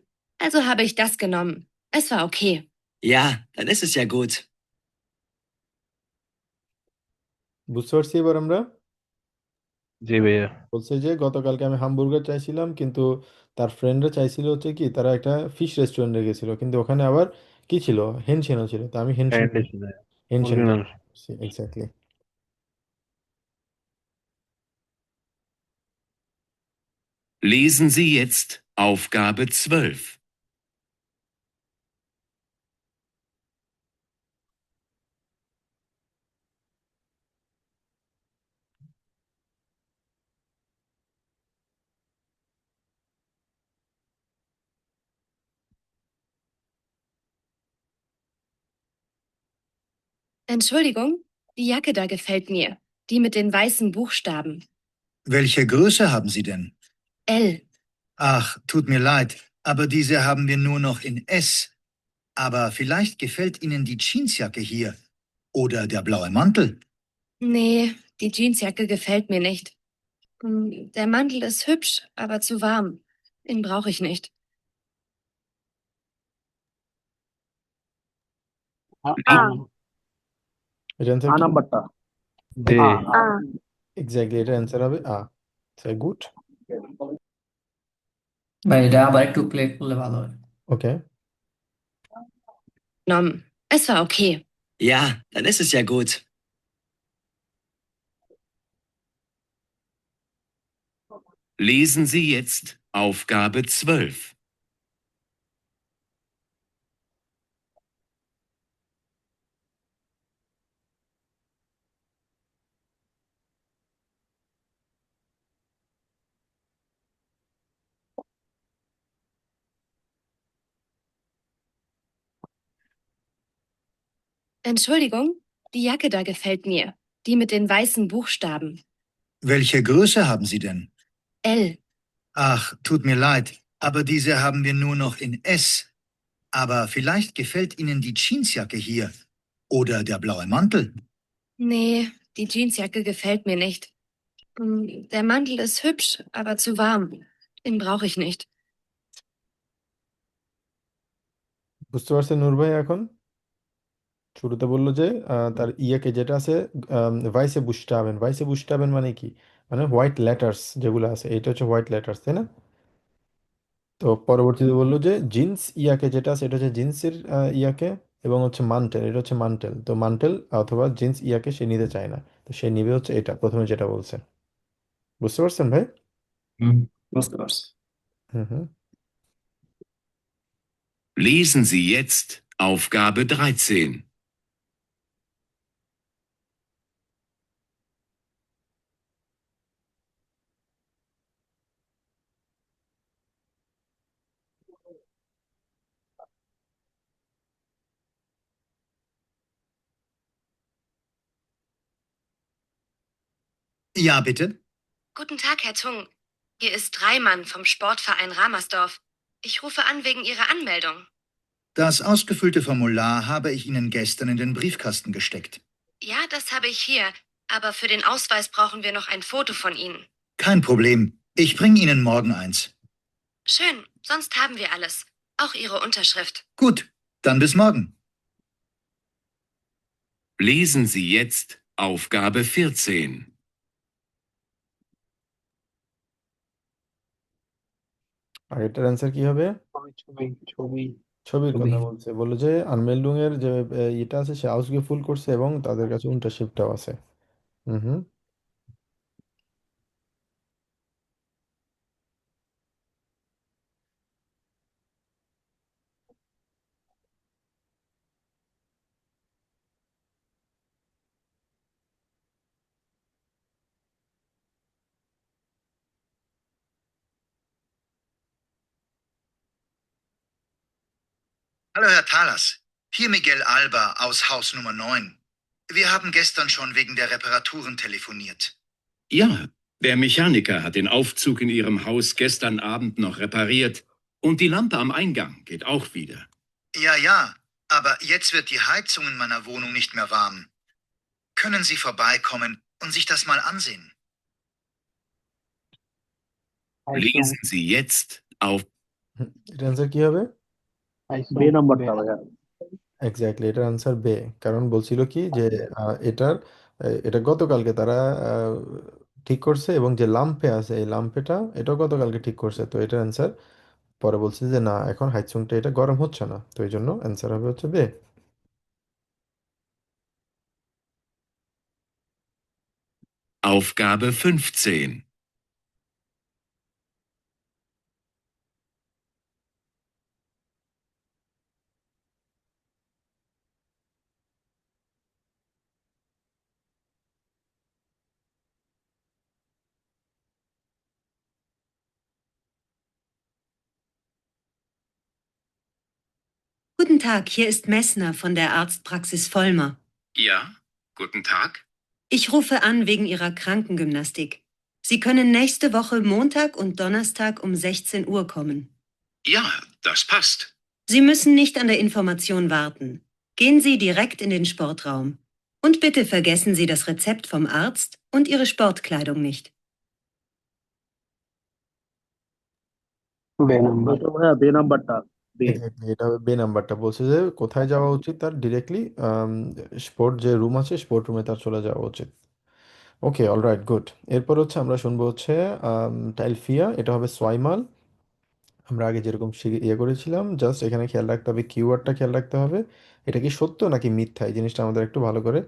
also habe ich das genommen. Es war okay. Ja, dann ist es ja gut. বুঝতে পারছি এবার আমরা? জি ভাইয়া। বলছে যে গতকালকে আমি hamburger চাইছিলাম, কিন্তু তার ফ্রেন্ডরা চাইছিল হচ্ছে কি, তারা একটা ফিশ রেস্টুরেন্টে গেছিল, কিন্তু ওখানে আবার কি ছিল, হেনসেনও ছিল, তো আমি Hansen Hansen original. Exactly. Lesen Sie jetzt Aufgabe 12. Entschuldigung, die Jacke da gefällt mir. Die mit den weißen Buchstaben. Welche Größe haben Sie denn? L. Ach, tut mir leid, aber diese haben wir nur noch in S. Aber vielleicht gefällt Ihnen die Jeansjacke hier. Oder der blaue Mantel. Nee, die Jeansjacke gefällt mir nicht. Der Mantel ist hübsch, aber zu warm. Den brauche ich nicht. এটা answer কি? দে exactly, এটা answer হবে আ। Good. ভাই এটা আবার একটু play করলে ভালো হয়। ওকে। Genommen. Es war okay. Ja, dann ist es ja gut. Lesen Sie jetzt Aufgabe 12. Entschuldigung, die Jacke da gefällt mir. Die mit den weißen Buchstaben. Welche Größe haben Sie denn? L. Ach, tut mir leid, aber diese haben wir nur noch in S. Aber vielleicht gefällt Ihnen die Jeansjacke hier. Oder der blaue Mantel. Nee, die Jeansjacke gefällt mir nicht. Der Mantel ist hübsch, aber zu warm. Den brauche ich nicht. বুঝতে পারছেন নূর ভাই এখন? শুরুতে বললো যে তার ইয়াকে যেটা আছে, ভাইসে বুস্টাবেন মানে কি, মানে হোয়াইট লেটার্স যেগুলো আছে, এটা হচ্ছে হোয়াইট লেটার্স, তাই না? তো পরবর্তীতে বললো যে জিন্স ইয়াকে যেটা আছে, এটা হচ্ছে জিন্সের ইয়াকে, এবং হচ্ছে মান্টেল, এটা হচ্ছে মান্টেল। তো মান্টেল অথবা জিন্স ইয়াকে সে নিতে চায় না, তো সে নিবে হচ্ছে এটা, প্রথমে যেটা বলছে। বুঝতে পারছেন ভাই? বুঝতে পারছি। হুম হুম। Lesen Sie jetzt Aufgabe 13. Ja, bitte? Guten Tag, Herr Tung. Hier ist Reimann vom Sportverein Ramersdorf. Ich rufe an wegen Ihrer Anmeldung. Das ausgefüllte Formular habe ich Ihnen gestern in den Briefkasten gesteckt. Ja, das habe ich hier. Aber für den Ausweis brauchen wir noch ein Foto von Ihnen. Kein Problem. Ich bringe Ihnen morgen eins. Schön, sonst haben wir alles. Auch Ihre Unterschrift. Gut, dann bis morgen. Lesen Sie jetzt Aufgabe 14. আর এটার answer কি হবে? ছবির ছবি। কথা বলছে, বললো যে আনমেল্ডুং এর যে ইটা আছে সে ausgefüllt করছে এবং তাদের কাছে unterschriftটাও আছে। হুম। Hallo, Herr Thalas. Hier Miguel Alba aus Haus Nummer 9. Wir haben gestern schon wegen der Reparaturen telefoniert. Ja, der Mechaniker hat den Aufzug in Ihrem Haus gestern Abend noch repariert und die Lampe am Eingang geht auch wieder. Ja, aber jetzt wird die Heizung in meiner Wohnung nicht mehr warm. Können Sie vorbeikommen und sich das mal ansehen? Lesen Sie jetzt auf এটার answer কি হবে? বে নাম্বারটা ভাইয়া। Exactly, এটার answer বে। কারণ বলছিল কি যে এটা গতকালকে তারা আহ, ঠিক করছে এবং যে লাম্পে আছে এই লাম্পেটা এটাও গতকালকে ঠিক করছে, তো এটার অ্যান্সার পরে বলছে যে না এখন হাইচুংটা এটা গরম হচ্ছে না, তো এই জন্য অ্যান্সার হবে হচ্ছে বে। Aufgabe 15. Guten Tag, hier ist Messner von der Arztpraxis Vollmer. Ja, guten Tag. Ich rufe an wegen Ihrer Krankengymnastik. Sie können nächste Woche Montag und Donnerstag um 16 Uhr kommen. Ja, das passt. Sie müssen nicht an der Information warten. Gehen Sie direkt in den Sportraum. Und bitte vergessen Sie das Rezept vom Arzt und Ihre Sportkleidung nicht. বে number. ভাইয়া বে নাম্বারটা। বে। Exactly, এটা বে নাম্বারটা বলছে যে কোথায় যাওয়া উচিত তার ডিরেক্টলি স্পোর্ট যে রুম আছে স্পোর্ট রুমে তার চলে যাওয়া উচিত। ওকে, অলরাইট, গুড। এরপর হচ্ছে আমরা শুনবো হচ্ছে টাইলফিয়া, এটা হবে সোয়াইমাল। আমরা আগে যেরকম ইয়ে করেছিলাম, জাস্ট এখানে খেয়াল রাখতে হবে, কিওয়ার্ডটা খেয়াল রাখতে হবে, এটা কি সত্য নাকি মিথ্যা, এই জিনিসটা আমাদের একটু ভালো করে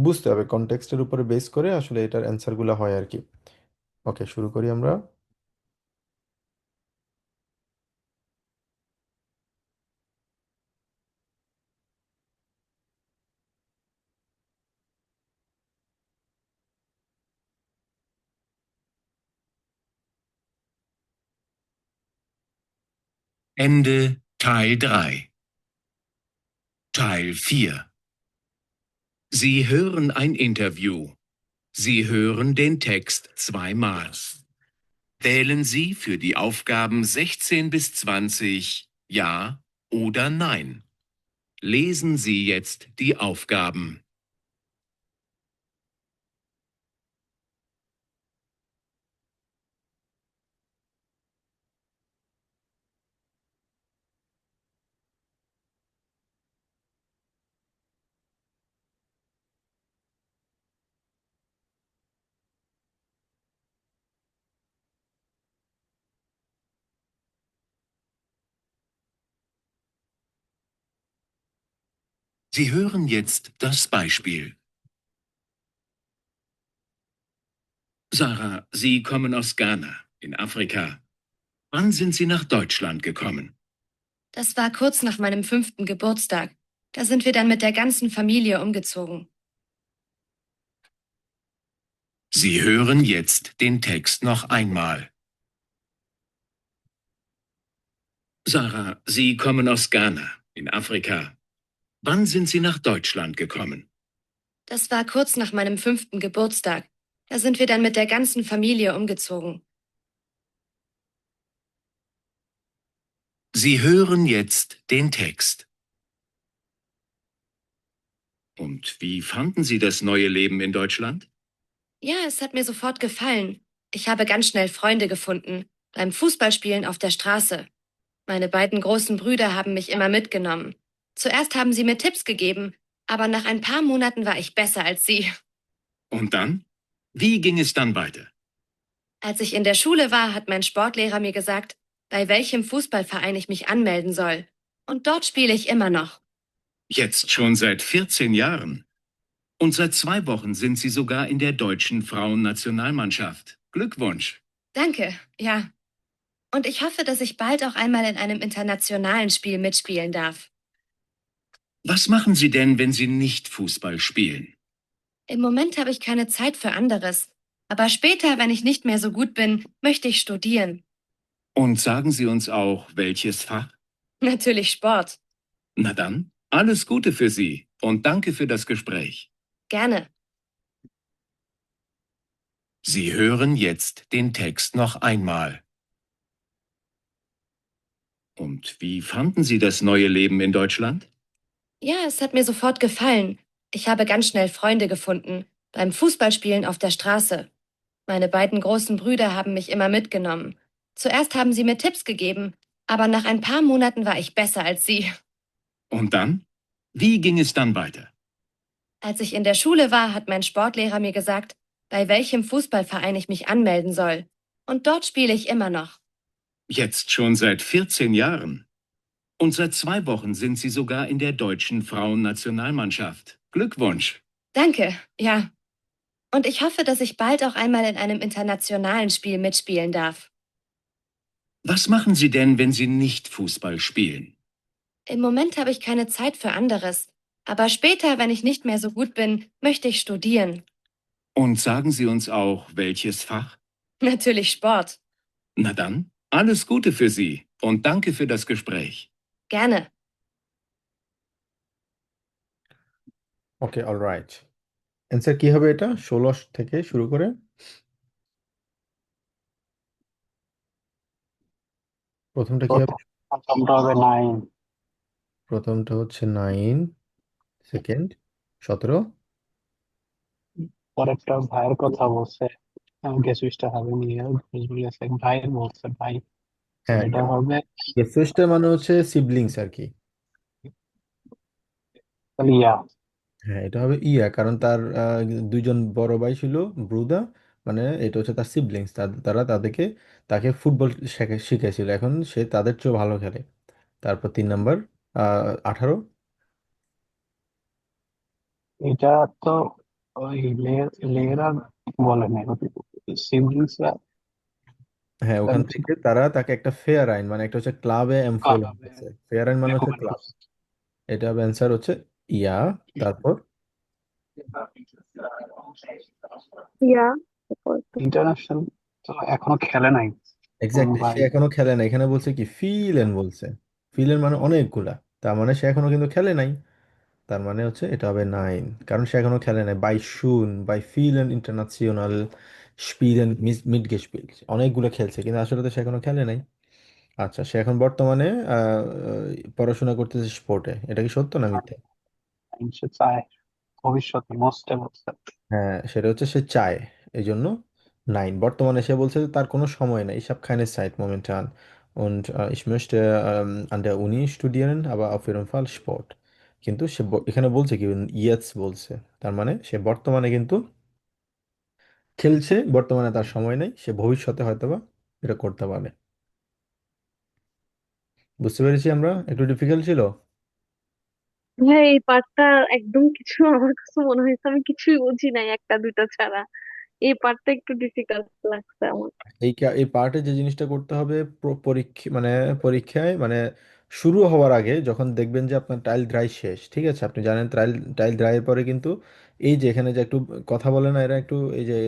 বুঝতে হবে, কনটেক্সটের উপরে বেস করে আসলে এটার অ্যান্সারগুলো হয় আর কি। ওকে, শুরু করি আমরা। Ende Teil 3. Teil 4. Sie hören ein Interview. Sie hören den Text zweimal. Wählen Sie für die Aufgaben 16 bis 20 Ja oder Nein. Lesen Sie jetzt die Aufgaben. Sie hören jetzt das Beispiel. Sarah, Sie kommen aus Ghana in Afrika. Wann sind Sie nach Deutschland gekommen? Das war kurz nach meinem 5. Geburtstag. Da sind wir dann mit der ganzen Familie umgezogen. Sie hören jetzt den Text noch einmal. Sarah, Sie kommen aus Ghana in Afrika. Wann sind Sie nach Deutschland gekommen? Das war kurz nach meinem 5. Geburtstag. Da sind wir dann mit der ganzen Familie umgezogen. Sie hören jetzt den Text. Und wie fanden Sie das neue Leben in Deutschland? Ja, es hat mir sofort gefallen. Ich habe ganz schnell Freunde gefunden. beim Fußballspielen auf der Straße. Meine beiden großen Brüder haben mich immer mitgenommen. Zuerst haben sie mir Tipps gegeben, aber nach ein paar Monaten war ich besser als sie. Und dann? Wie ging es dann weiter? Als ich in der Schule war, hat mein Sportlehrer mir gesagt, bei welchem Fußballverein ich mich anmelden soll. Und dort spiele ich immer noch. Jetzt schon seit 14 Jahren. Und seit 2 Wochen sind Sie sogar in der deutschen Frauennationalmannschaft. Glückwunsch. Danke, ja. Und ich hoffe, dass ich bald auch einmal in einem internationalen Spiel mitspielen darf. Was machen Sie denn, wenn Sie nicht Fußball spielen? Im Moment habe ich keine Zeit für anderes. Aber später, wenn ich nicht mehr so gut bin, möchte ich studieren. Und sagen Sie uns auch, welches Fach? Natürlich Sport. Na dann, alles Gute für Sie und danke für das Gespräch. Gerne. Sie hören jetzt den Text noch einmal. Und wie fanden Sie das neue Leben in Deutschland? Ja, es hat mir sofort gefallen. Ich habe ganz schnell Freunde gefunden. Beim Fußballspielen auf der Straße. Meine beiden großen Brüder haben mich immer mitgenommen. Zuerst haben sie mir Tipps gegeben, aber nach ein paar Monaten war ich besser als sie. Und dann? Wie ging es dann weiter? Als ich in der Schule war, hat mein Sportlehrer mir gesagt, bei welchem Fußballverein ich mich anmelden soll. Und dort spiele ich immer noch. Jetzt schon seit 14 Jahren. Und seit 2 Wochen sind Sie sogar in der deutschen Frauennationalmannschaft. Glückwunsch. Danke, ja. Und ich hoffe, dass ich bald auch einmal in einem internationalen Spiel mitspielen darf. Was machen Sie denn, wenn Sie nicht Fußball spielen? Im Moment habe ich keine Zeit für anderes. Aber später, wenn ich nicht mehr so gut bin, möchte ich studieren. Und sagen Sie uns auch, welches Fach? Natürlich Sport. Na dann, alles Gute für Sie und danke für das Gespräch. Gerne. Okay, alright. Answer কি হবে এটা? 16 থেকে শুরু করে প্রথমটা কি হবে? প্রথমটা হবে 9, প্রথমটা হচ্ছে 9, সেকেন্ড 17। পরেরটা ভাইয়ের কথা বলছে, গেস উইচটা হবে নিয়ে বলেছে ভাইয়ের বলছে ভাই, তো হ্যাঁ, এটা হবে গেস্টটা মানে হচ্ছে সিবলিংস আর কি। তাহলে ইয়া। হ্যাঁ, এটা হবে ইয়া, কারণ তার দুইজন বড় ভাই ছিল, ব্রুদা, মানে এটা হচ্ছে তার সিবলিংস, তারা তাকে ফুটবল শিখাইছিল, এখন সে তাদের চেয়েও ভালো খেলে। তারপর 3 নাম্বার 18। এটা তো ওই লেয়েরা বলে নাই, সিবলিংস হ্যাঁ, ওখান থেকে তারা তাকে একটা ফেয়ার আইন, মানে একটা হচ্ছে ক্লাবে এমফোল হয়েছে, ফেয়ার আইন মানে হচ্ছে ক্লাব। এটা হবে অ্যান্সার হচ্ছে ইয়া। তারপর ইয়া। ইন্টারন্যাশনাল তো এখনো খেলে নাই এক্স্যাক্টলি, ভাই। সে এখনো খেলে না, এখানে বলছে কি ফিলেন বলছে, ফিলেন মানে অনেকগুলা, তার মানে সে এখনো কিন্তু খেলে নাই। তার মানে হচ্ছে এটা হবে 9, কারণ সে এখনো খেলে নাই। বাই শুন বাই ফিলেন ইন্টারন্যাশনাল স্পিলেন মিটগেসপিল, অনেকগুলো খেলছে কিন্তু আসলে তো সে এখনো খেলে নাই। আচ্ছা, সে এখন বর্তমানে পড়াশোনা করতেছে স্পোর্টে, এটা কি সত্য না মিথ্যা? সে চায় ভবিষ্যতে মোস্টে বলছে। হ্যাঁ, সেটা হচ্ছে সে চায়, এই জন্য 9। বর্তমানে সে বলছে যে তার কোনো সময় নাই, ich habe keine Zeit momentan und ich möchte an der Uni studieren, aber auf jeden Fall Sport। কিন্তু সে এখানে বলছে কি jetzt বলছে, তার মানে সে বর্তমানে কিন্তু খেলছে, বর্তমানে তার সময় নেই, সে ভবিষ্যতে হয়তোবা এটা করতে পারে। বুঝতে পেরেছি আমরা? একটু ডিফিকাল্ট ছিল। হ্যাঁ, এই পার্টটা একদম কিছু আমার কাছে মনে হয়েছে আমি কিছুই বুঝি নাই একটা দুইটা ছাড়া। এই পার্টটা একটু ডিফিকাল্ট লাগছে আমার। এই পার্টে যে জিনিসটা করতে হবে, পরীক্ষায় মানে শুরু হওয়ার আগে যখন দেখবেন যে আপনার টাইল ড্রাই শেষ, ঠিক আছে, আপনি জানেন টাইল টাইল ড্রাইয়ের পরে কিন্তু এই যে এখানে যে একটু কথা বলে না এরা, একটু এই যে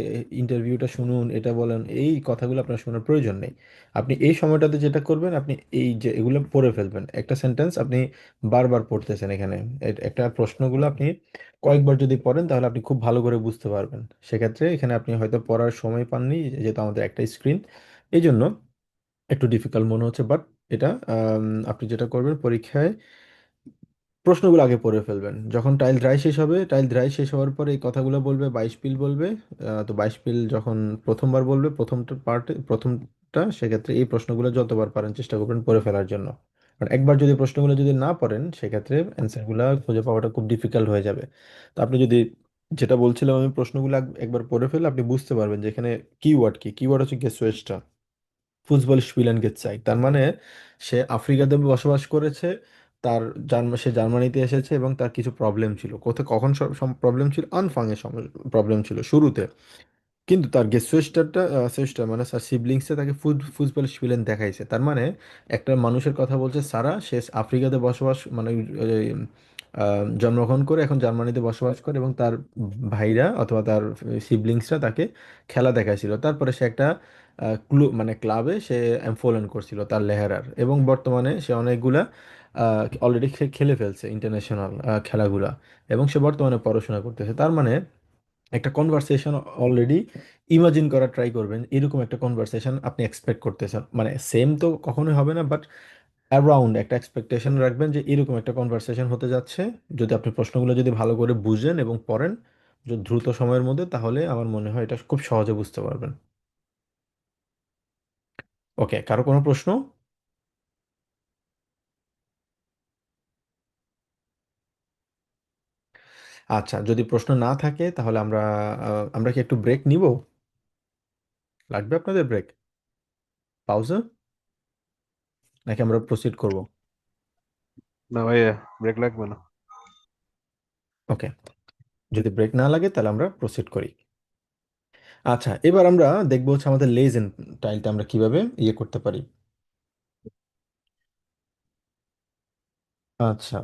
ইন্টারভিউটা শুনুন, এটা বলেন, এই কথাগুলো আপনার শোনার প্রয়োজন নেই। আপনি এই সময়টাতে যেটা করবেন, আপনি এই যে এগুলো পড়ে ফেলবেন, একটা সেন্টেন্স আপনি বারবার পড়তেছেন এখানে, একটা প্রশ্নগুলো আপনি কয়েকবার যদি পড়েন তাহলে আপনি খুব ভালো করে বুঝতে পারবেন। সেক্ষেত্রে এখানে আপনি হয়তো পড়ার সময় পাননি, যেহেতু আমাদের একটা স্ক্রিন, এই জন্য একটু ডিফিকাল্ট মনে হচ্ছে। বাট এটা আপনি যেটা করবেন পরীক্ষায় প্রশ্নগুলো আগে পড়ে ফেলবেন, যখন টাইল ড্রাই শেষ হবে, টাইল ড্রাই শেষ হওয়ার পরে এই কথাগুলো বলবে, 22 পিল বলবে। তো 22 পিল যখন প্রথমবার বলবে, প্রথমটা পার্টে, প্রথম একটা, সেক্ষেত্রে এই প্রশ্নগুলো যতবার পারেন চেষ্টা করবেন পড়ে ফেলার জন্য। কারণ একবার যদি প্রশ্নগুলো যদি না পড়েন সেক্ষেত্রে অ্যান্সারগুলো খুঁজে পাওয়াটা খুব ডিফিকাল্ট হয়ে যাবে। তো আপনি যদি, যেটা বলছিলাম আমি, প্রশ্নগুলো একবার পড়ে ফেলে আপনি বুঝতে পারবেন যে এখানে কিওয়ার্ড কি। কিওয়ার্ড হচ্ছে গেসোয়েস্টা, ফুসবল স্পিলেন গেটসাইট, তার মানে সে আফ্রিকাতে বসবাস করেছে, তার সে জার্মানিতে এসেছে এবং তার কিছু প্রবলেম ছিল। কোথায় কখন প্রবলেম ছিল? আনফাঙে প্রবলেম ছিল শুরুতে, কিন্তু তার গেসুয়েস্টারটা সুয়েস্টার মানে তার সিবলিংসে তাকে ফুটবল স্পিলেন দেখাইছে। তার মানে একটা মানুষের কথা বলছে সারা, সে আফ্রিকাতে বসবাস মানে জন্মগ্রহণ করে এখন জার্মানিতে বসবাস করে, এবং তার ভাইরা অথবা তার সিবলিংসরা তাকে খেলা দেখাইছিল। তারপরে সে একটা মানে ক্লাবে সে এমফোলেন করছিল তার লেহারার, এবং বর্তমানে সে অনেকগুলা অলরেডি খেলে ফেলছে ইন্টারন্যাশনাল খেলাগুলা, এবং সে বর্তমানে পড়াশোনা করতেছে। তার মানে একটা কনভারসেশন অলরেডি ইমাজিন করা ট্রাই করবেন, এরকম একটা কনভারসেশন আপনি এক্সপেক্ট করতেছেন। মানে সেম তো কখনোই হবে না, বাট অ্যারাউন্ড একটা এক্সপেকটেশন রাখবেন যে এরকম একটা কনভারসেশন হতে যাচ্ছে। যদি আপনি প্রশ্নগুলো যদি ভালো করে বুঝেন এবং পড়েন যে দ্রুত সময়ের মধ্যে, তাহলে আমার মনে হয় এটা খুব সহজে বুঝতে পারবেন। ওকে, কারো কোনো প্রশ্ন? আচ্ছা, যদি প্রশ্ন না থাকে তাহলে আমরা কি একটু ব্রেক নিব? লাগবে আপনাদের ব্রেক, পাউজা, নাকি আমরা প্রসিড করব? না ভাইয়া, ব্রেক লাগবে না। ওকে, যদি ব্রেক না লাগে তাহলে আমরা প্রসিড করি। আচ্ছা, এবার আমরা দেখবো হচ্ছে আমাদের লেজেন্ড টাইলটা আমরা কিভাবে করতে পারি। আচ্ছা,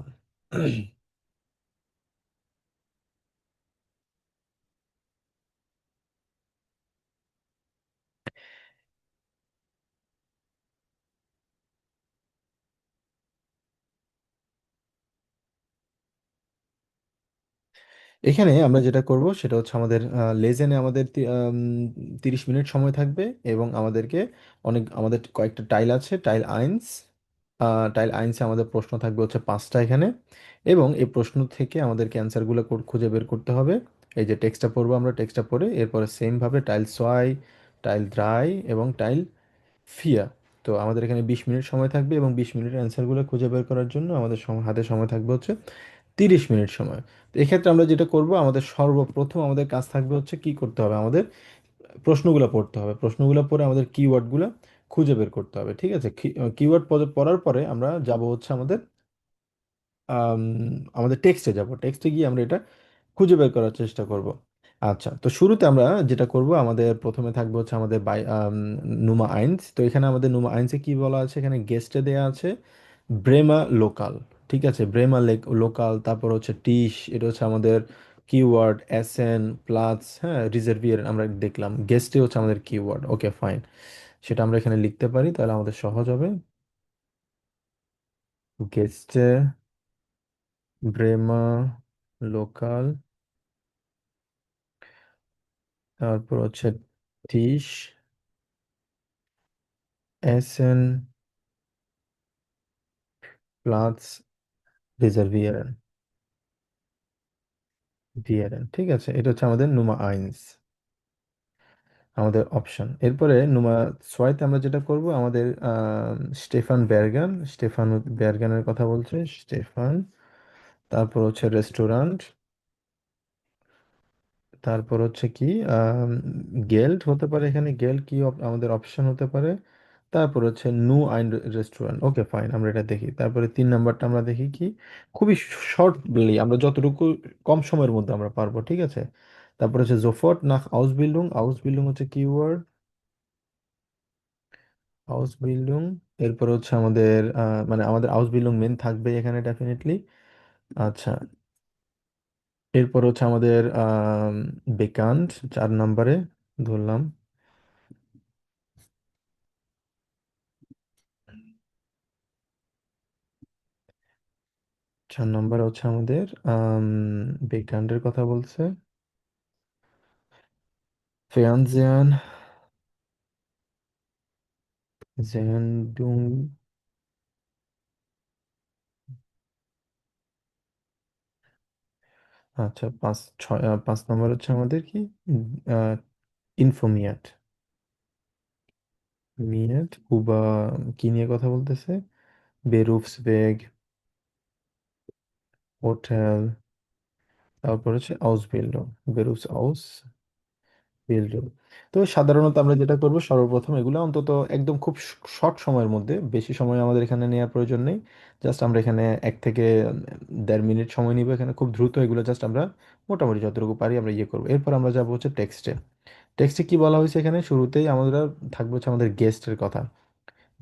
এখানে আমরা যেটা করব সেটা হচ্ছে আমাদের লেজেনে আমাদের 30 মিনিট সময় থাকবে, এবং আমাদের কয়েকটা টাইল আছে, টাইল আইন্সে আমাদের প্রশ্ন থাকবে হচ্ছে 5টা এখানে, এবং এই প্রশ্ন থেকে আমাদেরকে অ্যান্সারগুলো খুঁজে বের করতে হবে। এই যে টেক্সটটা পড়বো আমরা, টেক্সটটা পড়ে এরপরে সেমভাবে টাইল সোয়াই, টাইল দ্রাই এবং টাইল ফিয়া। তো আমাদের এখানে 20 মিনিট সময় থাকবে, এবং 20 মিনিটের অ্যান্সারগুলো খুঁজে বের করার জন্য আমাদের হাতে সময় থাকবে হচ্ছে 30 মিনিট সময়। তো এক্ষেত্রে আমরা যেটা করব, আমাদের সর্বপ্রথম আমাদের কাজ থাকবে হচ্ছে কি করতে হবে, আমাদের প্রশ্নগুলো পড়তে হবে। প্রশ্নগুলো পড়ে আমাদের কিওয়ার্ডগুলো খুঁজে বের করতে হবে। ঠিক আছে, কিওয়ার্ড পড়ার পরে আমরা যাব হচ্ছে আম, আমাদের টেক্সটে যাব, টেক্সটে গিয়ে আমরা এটা খুঁজে বের করার চেষ্টা করব। আচ্ছা, তো শুরুতে আমরা যেটা করব, আমাদের প্রথমে থাকবে হচ্ছে আমাদের নুমা আইনস। তো এখানে আমাদের নুমা আইনসে কি বলা আছে, এখানে গেস্টে দেয়া আছে ব্রেমা লোকাল। ঠিক আছে, ব্রেমা লোকাল, তারপর হচ্ছে টিশ, এটা হচ্ছে আমাদের কিওয়ার্ড, এসএন প্লাস, হ্যাঁ, রিজার্ভিয়ার আমরা দেখলাম, গেস্টে হচ্ছে আমাদের কিওয়ার্ড। ওকে ফাইন, সেটা আমরা এখানে লিখতে পারি, তাহলে আমাদের সহজ হবে। গেস্টে ব্রেমা লোকাল, তারপর হচ্ছে টিশ, এসএন প্লাস রিজার্ভিয়ার, ভিয়ারেন। ঠিক আছে, এটা হচ্ছে আমাদের নুমা আইনস, আমাদের অপশন। এরপরে নুমা সোয়াইতে আমরা যেটা করব, আমাদের স্টেফান বেরগানের কথা বলছে, স্টেফান, তারপর হচ্ছে রেস্টুরেন্ট, তারপর হচ্ছে কি গেল্ড হতে পারে, এখানে গেল্ড কি আমাদের অপশন হতে পারে। তারপর হচ্ছে নু আইন রেস্টুরেন্ট। ওকে ফাইন, আমরা এটা দেখি। তারপরে 3 নাম্বারটা আমরা দেখি কি, খুবই শর্টলি আমরা যতটুকু কম সময়ের মধ্যে আমরা পারবো। ঠিক আছে, তারপর হচ্ছে জোফট নাখ আউসবিল্ডিং। আউসবিল্ডিং হচ্ছে কিওয়ার্ড, আউসবিল্ডিং। এরপর হচ্ছে আমাদের মানে আমাদের আউসবিল্ডিং মেন থাকবে এখানে ডেফিনেটলি। আচ্ছা, এরপর হচ্ছে আমাদের বেকান্ট 4 নম্বরে ধরলাম। 4 নম্বরে হচ্ছে আমাদের বেকান্টের কথা বলছে, ফেয়ানজিয়ান, জেন্ডুং। আচ্ছা, 5 নম্বর হচ্ছে আমাদের কি, ইনফোমিয়াট। মিনিট কুবা কি নিয়ে কথা বলতেছে? বেরুফসবেগ হোটেল, তারপর হচ্ছে আউসবিল্ডং, বেরুস আউস বিল্ডুম। তো সাধারণত আমরা যেটা করব, সর্বপ্রথম এগুলো অন্তত একদম খুব শর্ট সময়ের মধ্যে, বেশি সময় আমাদের এখানে নেওয়ার প্রয়োজন নেই। জাস্ট আমরা এখানে 1 থেকে 1.5 মিনিট সময় নিব এখানে, খুব দ্রুত এগুলো জাস্ট আমরা মোটামুটি যতটুকু পারি আমরা ইয়ে করবো। এরপর আমরা যাবো হচ্ছে টেক্সটে। টেক্সটে কি বলা হয়েছে এখানে, শুরুতেই আমরা থাকবো হচ্ছে আমাদের গেস্টের কথা।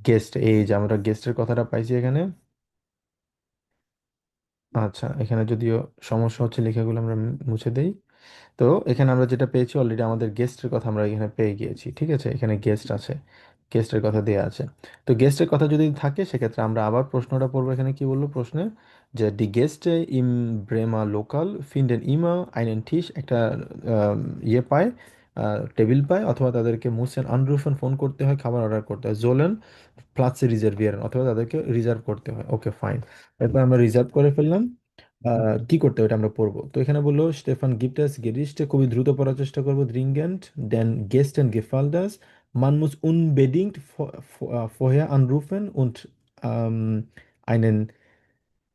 গেস্ট, এই যে আমরা গেস্টের কথাটা পাইছি এখানে। আচ্ছা, এখানে যদিও সমস্যা হচ্ছে লেখাগুলো, আমরা মুছে দেই। তো এখানে আমরা যেটা পেয়েছি অলরেডি, আমাদের গেস্টের কথা আমরা এখানে পেয়ে গিয়েছি। ঠিক আছে, এখানে গেস্ট আছে, গেস্টের কথা দেওয়া আছে। তো গেস্টের কথা যদি থাকে সেক্ষেত্রে আমরা আবার প্রশ্নটা পড়বো। এখানে কি বললো প্রশ্নে, যে ডি গেস্টে ইম ব্রেমা লোকাল ফিন্ডেন ইমা আইনেন টিস, একটা ইয়ে পায়, টেবিল পায়, অথবা তাদেরকে মুসেন আনরুফেন ফোন করতে হয়, খাবার অর্ডার করতে হয়, জোলেন প্লাসে রিজার্ভিয়ার, অথবা তাদেরকে রিজার্ভ করতে হয়। ওকে, ফাইন। এরপর আমরা রিজার্ভ করে ফেললাম। কি করতে হবে এটা আমরা পড়বো। তো এখানে বললো স্টেফান গিফটাস গেরিস্টে, খুবই দ্রুত পড়ার চেষ্টা করবো, দ্রিঙ্গেন্ট দেন গেস্টেন গেফালদাস, man muss unbedingt vorher anrufen und einen